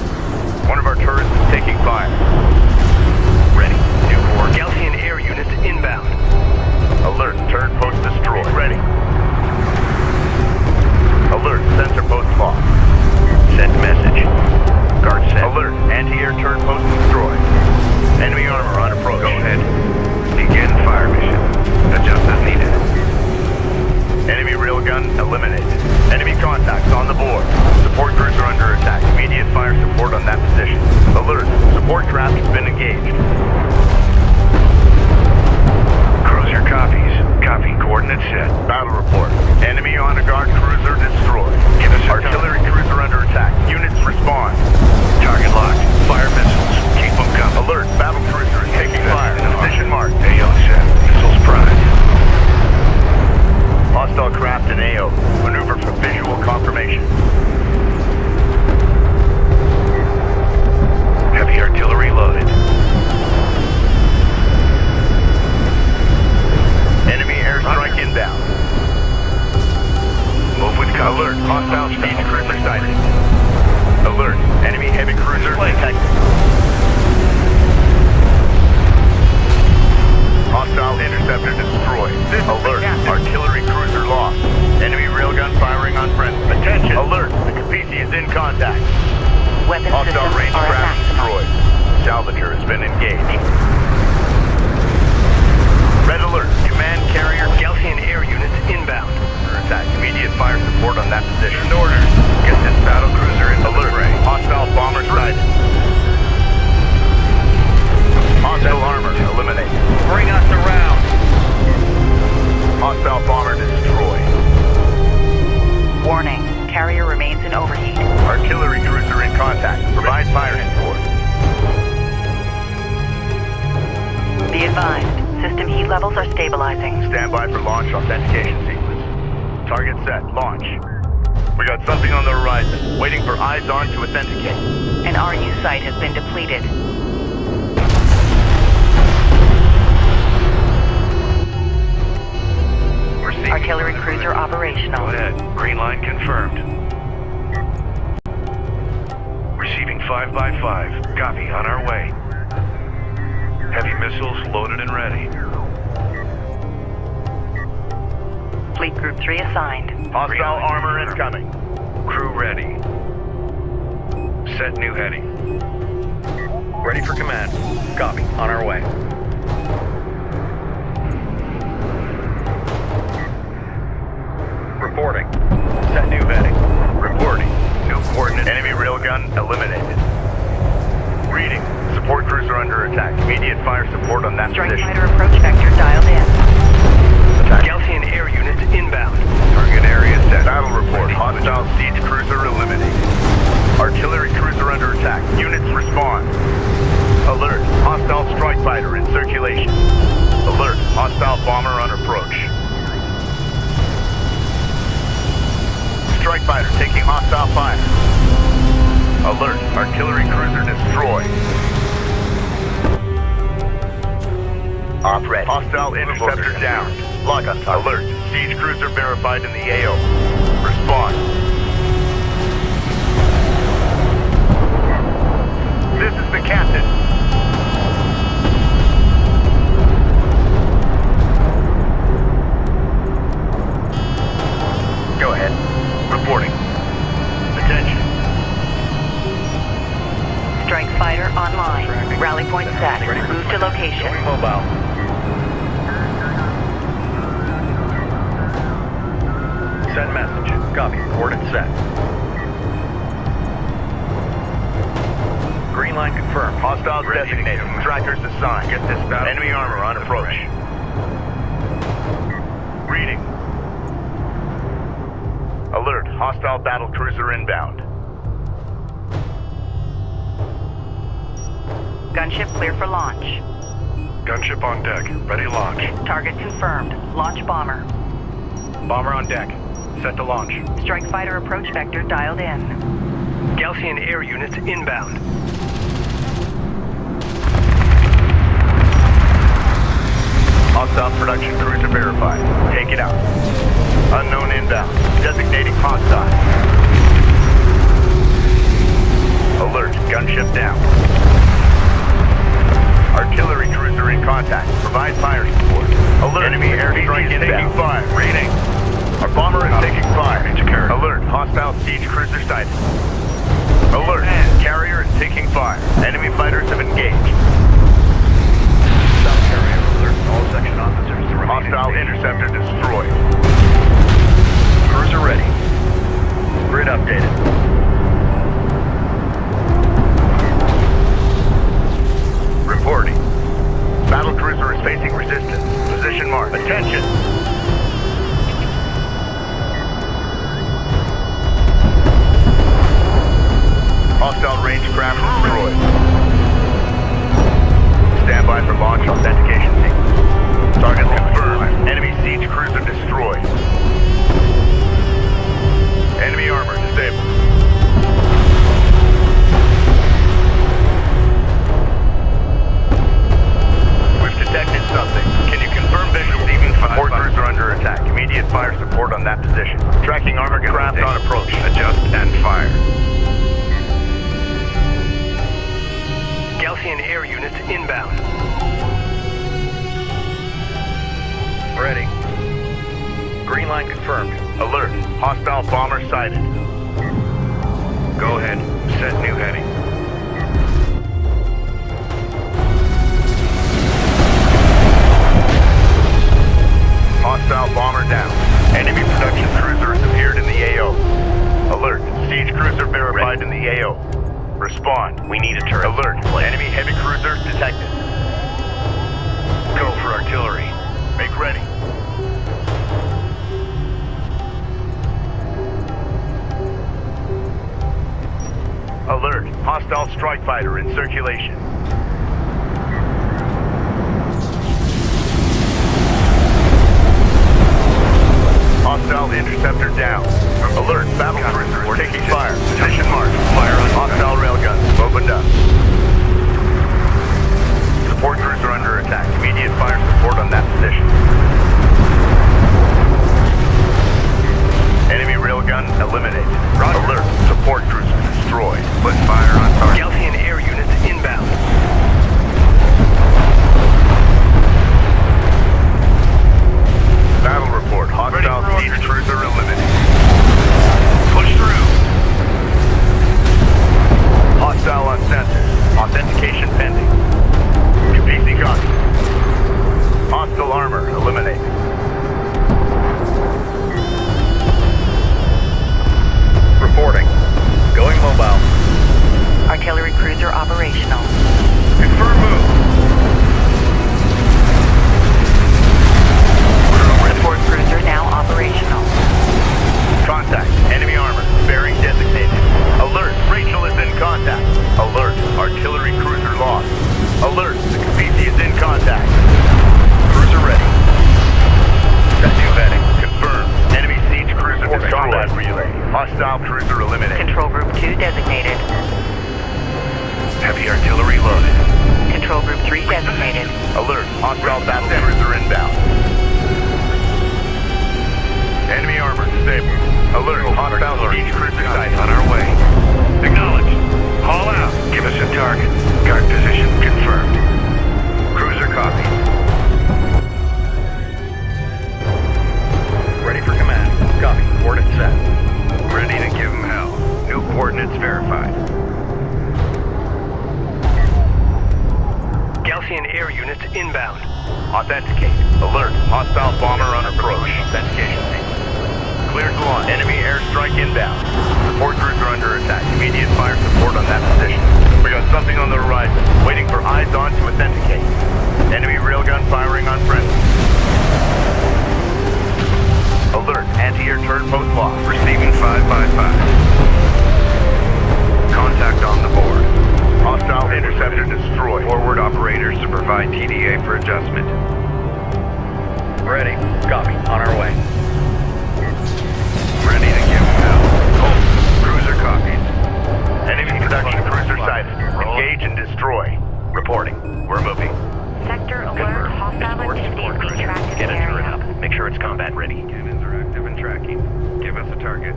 One of our turrets is taking fire. Ready. New course. Galcian air units inbound. Alert. Turret post destroyed. Ready. Alert. Sensor post lost. Send message. Guard set. Alert. Anti-air turret post destroyed. Enemy armor on approach. Go ahead. Begin fire mission. Adjust as needed. Enemy railgun eliminated. Enemy contacts on the board. Support cruiser under attack. Immediate fire support on that position. Alert. Support craft has been engaged. Cruiser copies. Copy. Coordinates set. Battle report. Enemy honor guard cruiser destroyed. Give us your artillery cruiser under attack. Units respond. Target locked. Fire missiles. Keep them coming. Alert. Battle cruiser is taking fire. Position marked. AO set. Missiles primed. Hostile craft in AO. Maneuver for visual confirmation. Heavy artillery loaded. Enemy airstrike inbound. Move with cover. Alert. Hostile siege cruiser sighted. Alert. Enemy heavy cruiser detected. Hostile interceptor destroyed. Alert. Artillery cruiser lost. Enemy railgun firing on friendly. Attention. Alert. The Capisi is in contact. Weapon Hostile systems range are at craft maximum. destroyed. Salvager has been engaged. Red alert. Command carrier. Galcian air units inbound. Under attack. Immediate fire support on that position. Orders. Get this battle cruiser into Alert. the fray. Hostile bomber sighted. Hostile armor eliminated. Bring us around. Hostile bomber destroyed. Warning. Carrier remains in overheat. Artillery cruiser in contact. Provide fire support. Be advised. System heat levels are stabilizing. Stand by for launch authentication sequence. Target set. Launch. We got something on the horizon. Waiting for eyes on to authenticate. An RU site has been depleted. We're seeing Artillery cruiser operational. Go ahead. Green line confirmed. Receiving 5x5. Copy. On our way. Heavy missiles loaded and ready. Fleet Group 3 assigned. Hostile armor incoming. Crew ready. Set new heading. Ready for command. Copy. On our way. Reporting. Set new heading. Reporting. New coordinates. Enemy railgun eliminated. Reading. Support cruiser under attack. Immediate fire support on that Strike position. fighter approach vector dialed in. Attack. Galcian air units inbound. Target area set. Battle report. Hostile siege cruiser eliminated. Artillery cruiser under attack. Units respond. Alert. Hostile strike fighter in circulation. Alert. Hostile bomber on approach. Strike fighter taking hostile fire. Alert. Artillery cruiser destroyed. Op red. Hostile interceptor down. Lock on target. Alert. Siege cruiser verified in the AO. Respond. This is the captain. Go ahead. Reporting. Attention. Strike fighter online. Rally point set. Move to location. Going mobile. Send message. Copy. Coordinate set. Green line confirmed. Hostiles designated. Trackers assigned. Get this battle. Enemy armor on approach. Reading. Alert. Hostile battle cruiser inbound. Gunship clear for launch. Gunship on deck. Ready to launch. Target confirmed. Launch bomber. Bomber on deck. Set to launch. Strike fighter approach vector dialed in. Galcian air units inbound. Hostile production cruiser verified. Take it out. Unknown inbound. Designating hostile. Alert. Gunship down. Artillery cruiser in contact. Provide fire support. Alert. Enemy airstrike inbound. Taking fire. Reading. Our bomber is taking fire. Alert. Hostile siege cruiser sighted. Alert. Carrier is taking fire. Enemy fighters have engaged. South carrier alert. All section officers. Hostile interceptor destroyed. Cruiser ready. Grid updated. Reporting. Battle cruiser is facing resistance. Position mark. Attention. Hostile range craft destroyed. Stand by for launch authentication sequence. Target confirmed. Enemy siege cruiser destroyed. Enemy armor disabled. We've detected something. Can you confirm visual? Support cruiser under attack. Immediate fire support on that position. Tracking armor craft on approach. Adjust and fire. Galcian air units inbound. Ready. Green line confirmed. Alert. Hostile bomber sighted. Go ahead. Set new heading. Hostile bomber down. Enemy production cruiser has appeared in the AO. Alert. Siege cruiser verified in the AO. Respond. We need a turret. Alert. Enemy heavy cruiser detected. Go for artillery. Make ready. Alert. Hostile strike fighter in circulation. Hostile interceptor down. Alert. Battle cruiser is taking fire. Position mark. Fire on hostile railguns. Opened up. Support cruiser under attack. Immediate fire support on that position. Enemy railgun eliminated. Alert. Support cruiser destroyed. Put fire on target. Galcian air units inbound. Battle report. Hostile siege cruiser eliminated. Push through. Hostile on sensor. Authentication pending. PC copy. Hostile armor eliminated. Reporting. Going mobile. Artillery cruiser operational. Confirm move. Support cruiser now operational. Contact. Enemy armor. Bearing designated. Alert. Rachel is in contact. Alert. Artillery cruiser lost. Alert. The Kapisi is in contact. Cruiser ready. Set new heading. Confirmed. Enemy siege cruiser destroyed. Combat relay. Hostile cruiser eliminated. Control group 2 designated. Heavy artillery loaded. Control group 3 designated. Alert. Hostile battle cruiser inbound. Enemy armor disabled. Alert. Hostile siege cruiser sighted. On our way. Acknowledged. Haul out. Give us a target. Guard position confirmed. Cruiser copy. Ready for command. Copy. Coordinates set. Ready to give them hell. New coordinates verified. Galcian air units inbound. Authenticate. Alert. Hostile bomber on approach. Authentication sequence. Cleared to launch. Enemy airstrike inbound. Support cruiser under attack. Immediate fire support on that position. We got something on the horizon. Waiting for eyes on to authenticate. Enemy railgun firing on friendly. Alert. Anti-air turret post lost. Receiving 555. Contact on the board. Hostile interceptor destroyed. Forward operators to provide TDA for adjustment. Ready. Copy. On our way. Ready to give now. Home. Cruiser copies. Enemy production cruiser sighted. Engage and destroy. Reporting. We're moving. Sector alert. Hostile activity is being tracked in the area. Make sure it's combat ready. Cannons are active and tracking. Give us a target.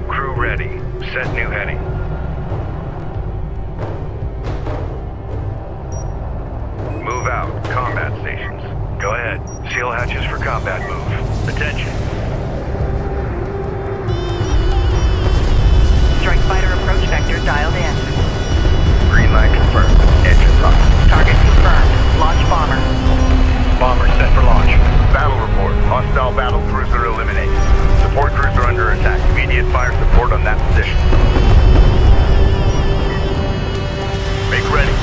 Crew ready. Set new heading. Move out. Combat stations. Go ahead. Seal hatches for combat move. Attention. Strike fighter approach vector dialed in. Green light confirmed. Engines up. Target confirmed. Launch bomber. Bomber set for launch. Battle report. Hostile battle cruiser eliminated. Support cruiser under attack. Immediate fire support on that position. Make ready.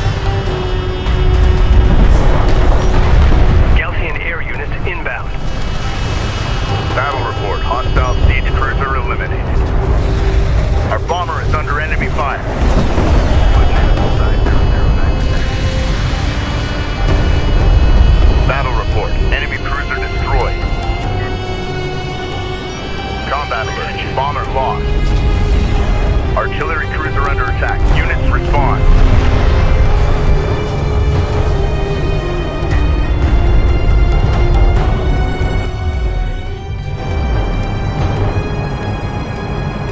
Galcian air units inbound. Battle report. Hostile siege cruiser eliminated. Our bomber is under enemy fire. Battle report. Enemy cruiser destroyed. Combat alert. Bomber lost. Artillery cruiser under attack. Units respond.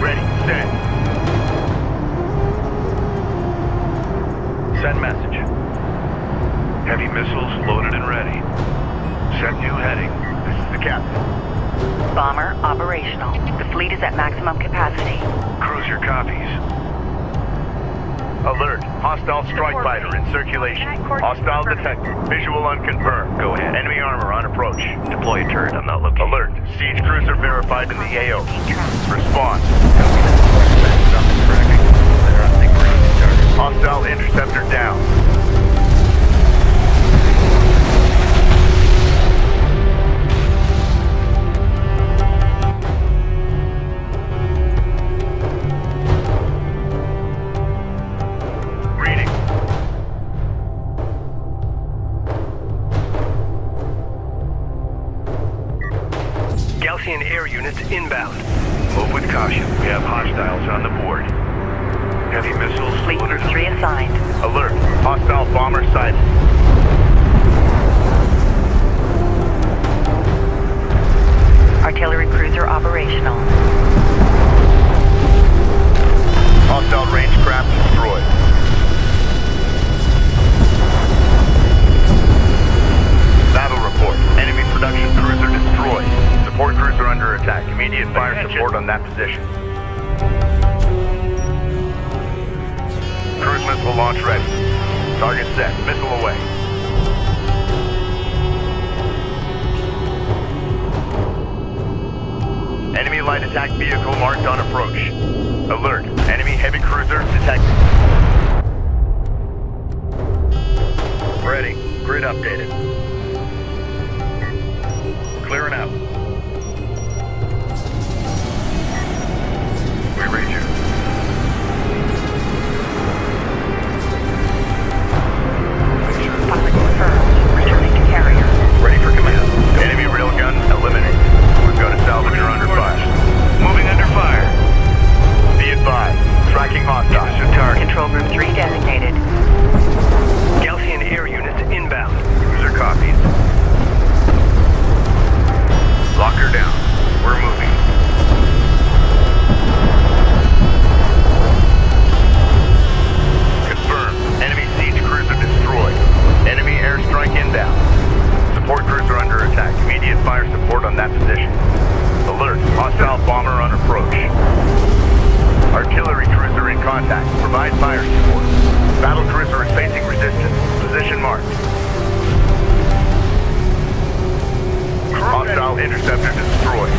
Ready. Send. Send message. Heavy missiles loaded and ready. Set new heading. This is the captain. Bomber operational. The fleet is at maximum capacity. Cruiser copies. Alert. Hostile strike fighter in circulation. Hostile detected. Visual unconfirmed. Go ahead. Enemy armor on approach. Deploy a turret on that location. Alert. Siege cruiser verified in the AO. Response. Hostile interceptor down. Reading. Galcian air units inbound. Move with caution. We have hostiles on the board. Heavy missiles Fleet loaded. group 3 assigned. Alert. Hostile bomber sighted. Artillery cruiser operational. Hostile range craft destroyed. Battle report. Enemy production cruiser destroyed. Support cruiser under attack. Immediate fire support on that position. Cruise missile launch ready. Target set. Missile away. Enemy light attack vehicle marked on approach. Alert. Enemy heavy cruiser detected. Ready. Grid updated. Clearing out. We read you. Pilot confirmed. Returning to carrier. Ready for command. Enemy railgun eliminated. We've got a salvager under fire. Moving under fire. Be advised. Tracking hostile. This is target. Control group 3 designated. Galcian air units inbound. Cruiser copies. Lock her down. We're moving. Confirmed. Enemy siege cruiser destroyed. Enemy airstrike inbound. Support cruiser under attack. Immediate fire support on that position. Alert. Hostile bomber on approach. Artillery cruiser in contact. Provide fire support. Battle cruiser is facing resistance. Position marked. Hostile interceptor destroyed.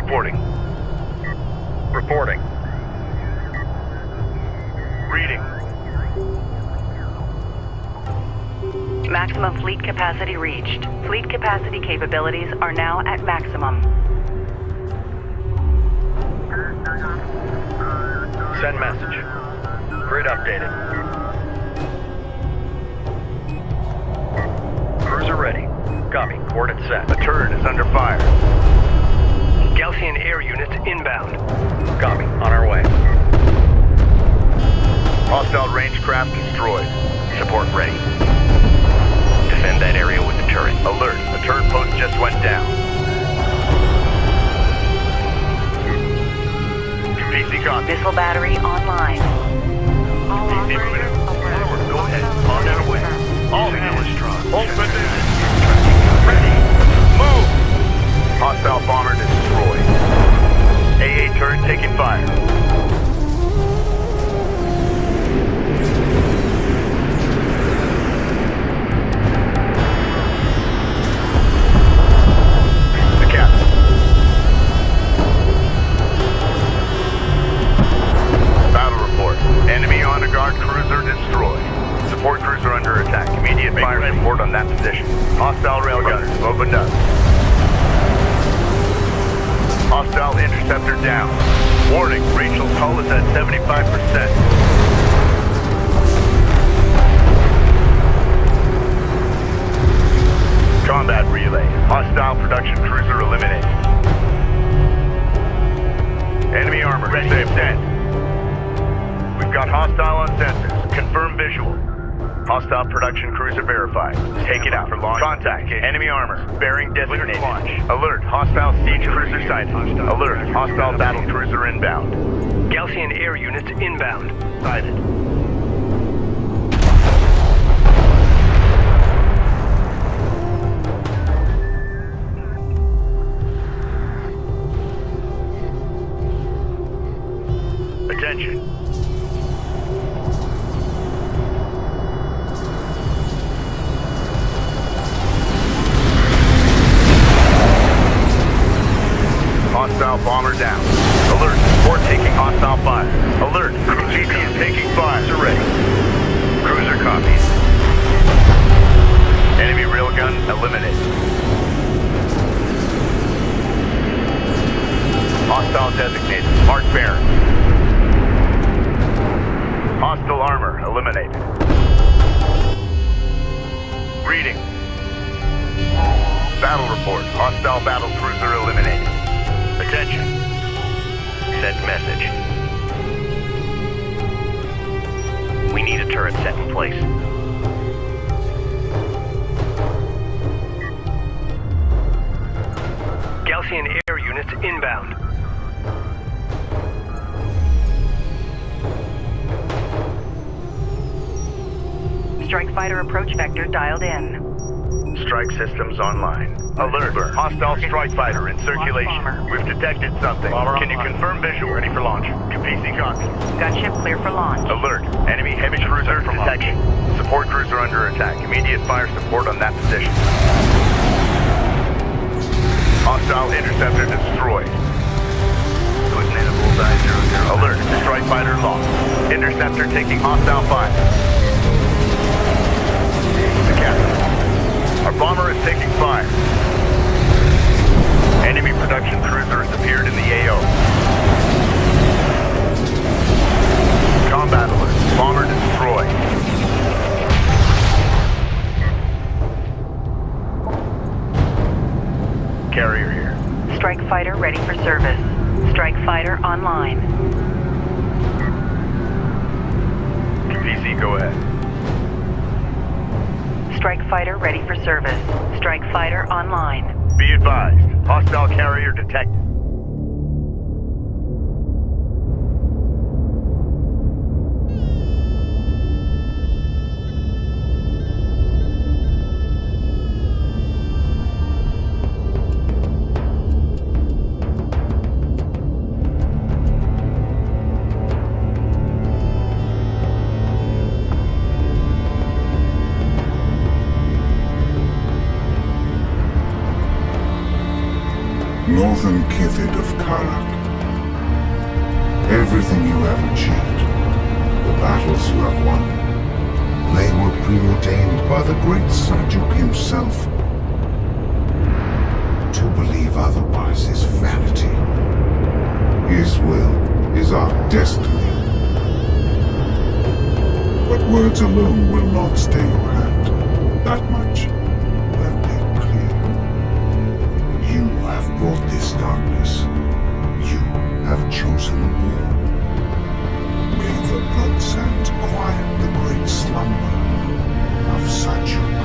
Reporting. Reporting. Reading. Maximum fleet capacity reached. Fleet capacity capabilities are now at maximum. Send message. Grid updated. Cruiser ready. Copy. Coordinates set. The turret is under fire. Gaussian air units inbound. Copy. On our way. Hostile range craft destroyed. Support ready. Defend that area with the turret. Alert. The turret post just went down. PC con. Missile battery online. PC moving. Forward. Go ahead. On our way. All hands. Hold position. Ready. Move. Hostile bomber destroyed. AA turret taking fire. The captain. Battle report. Enemy honor guard cruiser destroyed. Support cruiser under attack. Immediate fire support on that position. Hostile railgunners opened up. Hostile interceptor down. Warning, Rachel's hull is at 75%. Combat relay. Hostile production cruiser eliminated. Enemy armor ready to send. We've got hostile on sensors. Confirm visual. Hostile production cruiser verified. Take it out for launch. Contact. Enemy armor. Bearing designated. Launch. Alert. Hostile siege cruiser sighted. Alert. Hostile battle cruiser inbound. Gaussian air units inbound. Sighted. Attention. Hostile bomber down. Alert. Support taking hostile fire. Alert. GP is taking fire. Cruiser ready. Cruiser copies. Enemy railgun eliminated. Hostile designated. Mark Baron. Hostile armor eliminated. Reading. Battle report. Hostile battle cruiser eliminated. Attention. Send message. We need a turret set in place. Gaussian air units inbound. Strike fighter approach vector dialed in. Strike systems online. Alert. Hostile strike fighter in circulation. We've detected something. Can you confirm visual? Ready for launch. PC copy. Gunship clear for launch. Alert. Enemy heavy cruiser detection. Support cruiser under attack. Immediate fire support on that position. Hostile interceptor destroyed. Putting in a bullseye 00. Alert. Strike fighter lost. Interceptor taking hostile fire. The captain. Our bomber is taking fire. Enemy production cruiser has appeared in the AO. Combat alert. Bomber destroyed. Carrier here. Strike fighter ready for service. Strike fighter online. PC, go ahead. Strike fighter ready for service. Strike fighter online. Be advised. Hostile carrier detected. northern Kithid of Kharak. Everything you have achieved, the battles you have won, they were preordained by the great Sajuk himself. To believe otherwise is vanity. His will is our destiny. But words alone will not stay your hand. That much you have made clear. You have brought this darkness. You have chosen war. May the blood sand quiet the great slumber of Sajuk.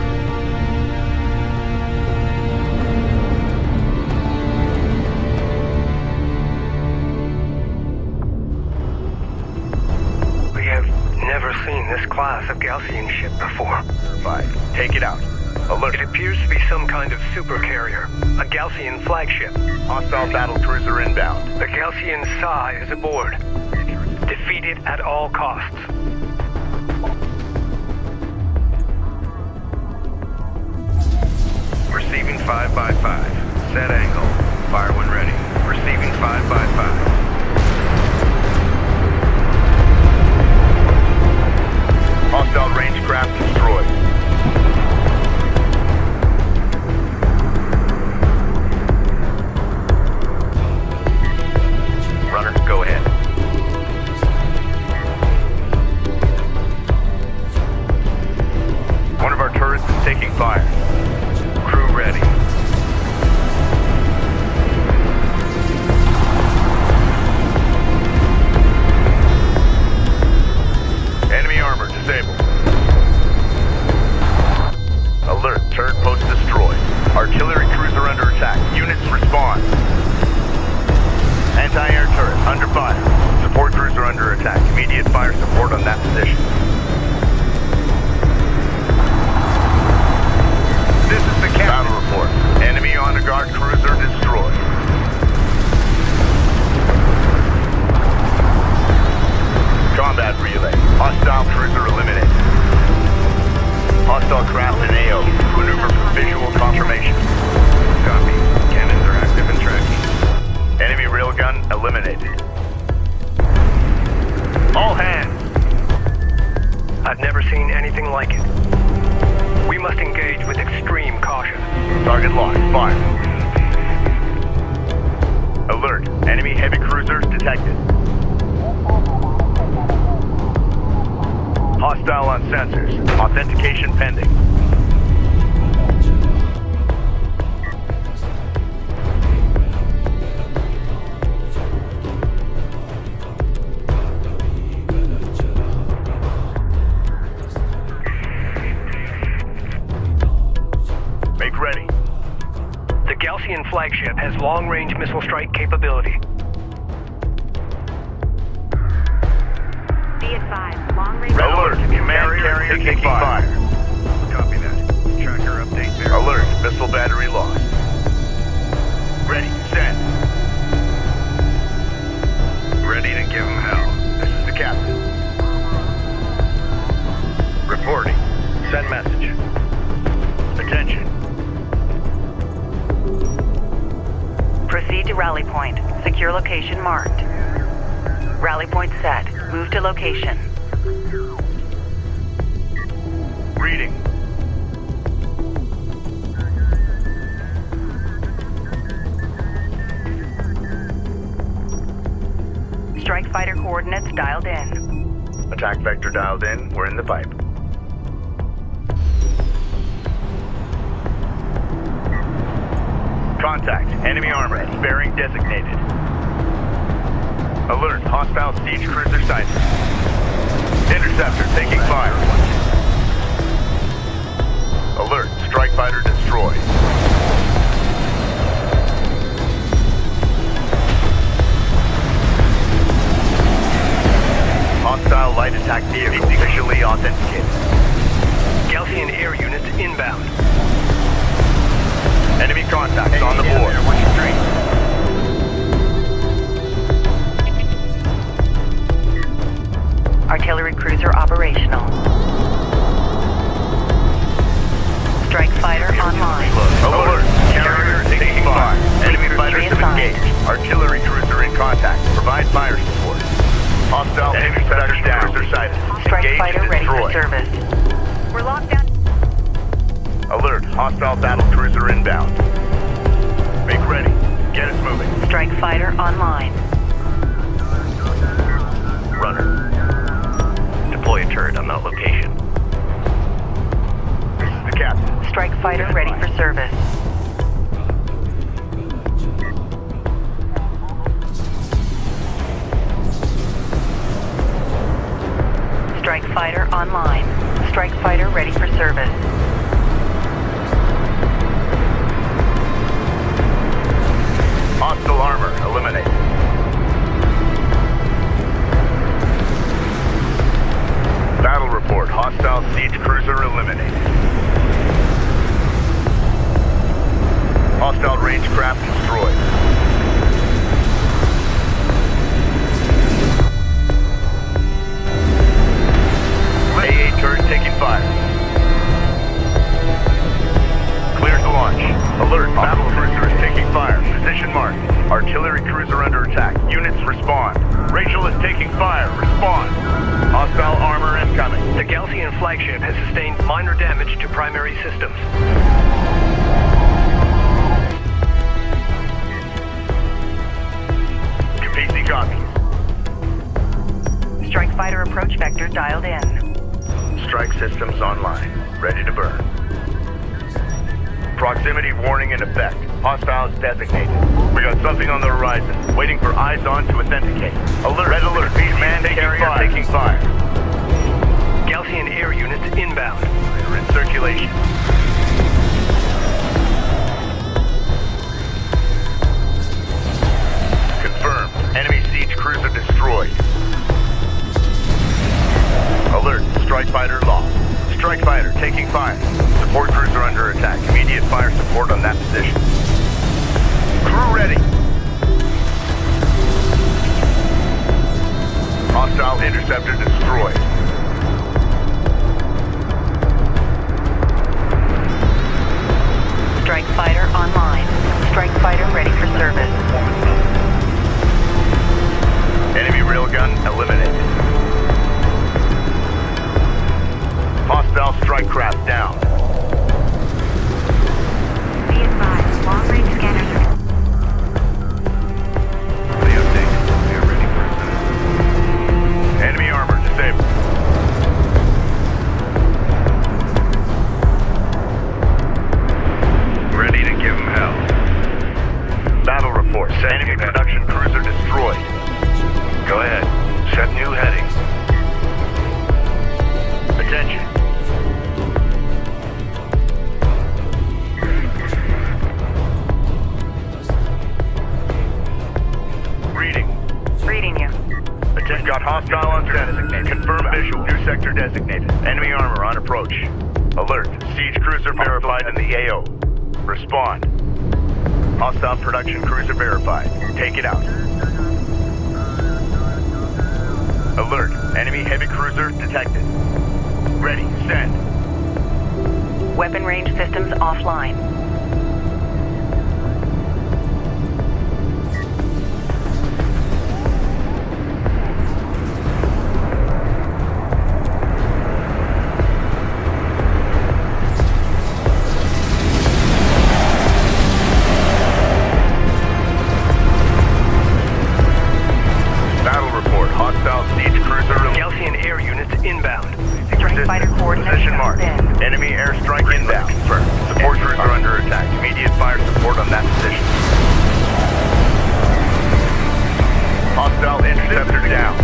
We have never seen this class of Gaussian ship before. 5. Take it out. Alert. It appears to be some kind of supercarrier, a Gaussian flagship. Hostile battle cruiser inbound. The Gaussian Psi is aboard. Defeat it at all costs. Receiving 5 by 5. Set angle. Fire when ready. Receiving 5 by 5. Hostile range craft destroyed. Runner, go ahead. One of our turrets is taking fire. Crew ready. Enemy armor disabled. Alert, turret post destroyed. Artillery cruiser under attack. Units respond. Anti-air turret under fire. Support cruiser under attack. Immediate fire support on that position. This is the captain. Battle report. Enemy honor guard cruiser destroyed. Combat relay. Hostile cruiser eliminated. Hostile craft in AO. Maneuver for visual confirmation. Copy. Cannons are active and tracking. Enemy railgun eliminated. All hands. I've never seen anything like it. We must engage with extreme caution. Target locked. Fire. Alert. Enemy heavy cruisers detected. Hostile on sensors. Authentication pending. Make ready. The Gaussian flagship has long-range missile strike capability. Be advised, long-range... Alert. Command carrier taking fire. Copy that. Tracker update there. Alert. Missile battery lost. Ready. Send. Ready to give him hell. This is the captain. Reporting. Send message. Attention. Proceed to rally point. Secure location marked. Rally point set. Move to location. Reading. Strike fighter coordinates dialed in. Attack vector dialed in. We're in the pipe. Contact. Enemy armor. Bearing designated. Alert. Hostile siege cruiser sighted. Interceptor taking fire. Alert. Strike fighter destroyed. Hostile light attack vehicle visually authenticated. Gaussian air units inbound. Enemy contact on the board. Artillery cruiser operational. Strike fighter online. Alert. Carrier taking fire. Enemy fighter Hostile battle cruiser inbound. Make ready. Get us moving. Strike fighter online. Runner. Deploy a turret on that location. This is the captain. Strike fighter ready for service. Strike fighter online. Strike fighter ready for service. Hostile armor eliminated. Battle report. Hostile siege cruiser eliminated. Hostile range craft destroyed. AA turret taking fire. Cleared to launch. Alert. Battle cruiser is taking fire. Position marked. Artillery cruiser under attack. Units respond. Rachel is taking fire. Respond. Hostile armor incoming. The Galcian flagship has sustained minor damage to primary systems. PC copies. Strike fighter approach vector dialed in. Strike systems online. Ready to burn. Proximity warning in effect. Hostiles designated. We got something on the horizon. Waiting for eyes on to authenticate. Alert. Red alert. Command carrier taking fire. Galcian air units inbound. They're in circulation. Confirmed. Enemy siege cruiser destroyed. Alert. Strike fighter lost. Strike fighter taking fire. Support cruiser under attack. Immediate fire support on that position. Crew ready. Hostile interceptor destroyed. Strike fighter online. Strike fighter ready for service. Enemy railgun eliminated. Hostile strike craft down. Be advised, long-range scanners are... Leo 6, we are ready for assessment. Enemy armor disabled. Ready to give him hell. Battle report. Enemy production cruiser destroyed. Go ahead. Set new heading. Attention. Reading. Reading you. We've got hostile on set. Confirmed visual. New sector designated. Enemy armor on approach. Alert. Siege cruiser verified in the AO. Respond. Hostile production cruiser verified. Take it out. Alert. Enemy heavy cruiser detected. Ready. Send. Weapon range systems offline. Battle report. Hostile siege cruiser. Galcian air units inbound. Strike fighter coordinates Position marked. in. Enemy airstrike inbound. Confirmed. Support cruiser under attack. Immediate fire support on that position. Hostile interceptor down.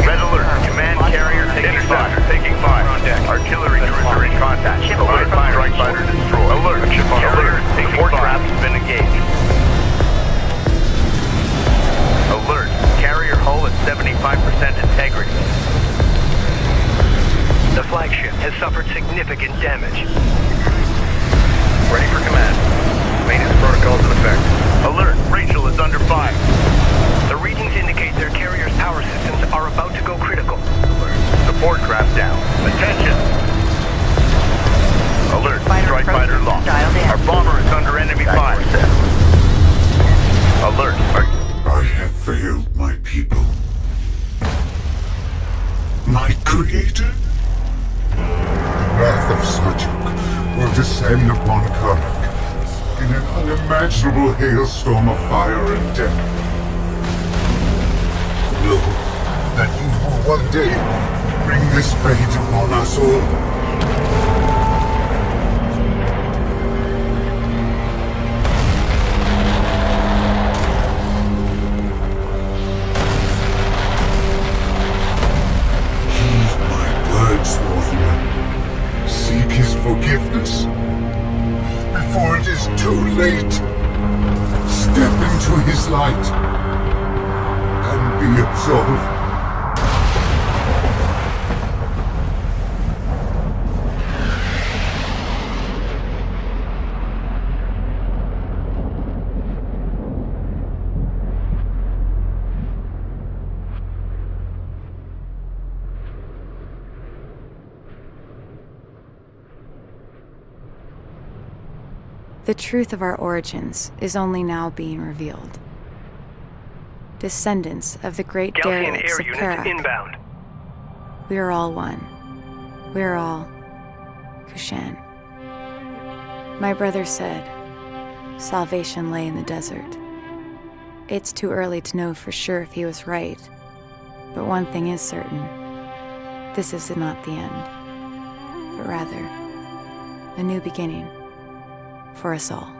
Red alert. Command carrier taking fire. Taking fire. Artillery cruiser in contact. Alert. Strike fighter destroyed. Alert. Carrier taking fire. Traps has been engaged. Alert. Carrier hull at 75% integrity. The flagship has suffered significant damage. Ready for command. Maintenance protocols in effect. Alert. Rachel is under fire. The readings indicate their carrier's power systems are about to go critical. Support craft down. Attention. Alert. Strike fighter lost. Dialed in. Our bomber is under enemy fire. Alert. I have failed my people. My creator? The wrath of Sajak unimaginable hailstorm of fire and death. Know that you will one day bring this fate upon us all. Heed my words, Northman. Seek his forgiveness before it is too late. Step into his light and be absolved. The truth of our origins is only now being revealed. Descendants of the great Galcian derelicts air of unit Kharak, inbound. we are all one. We are all Kushan. My brother said, salvation lay in the desert. It's too early to know for sure if he was right, but one thing is certain. This is not the end, but rather a new beginning for us all.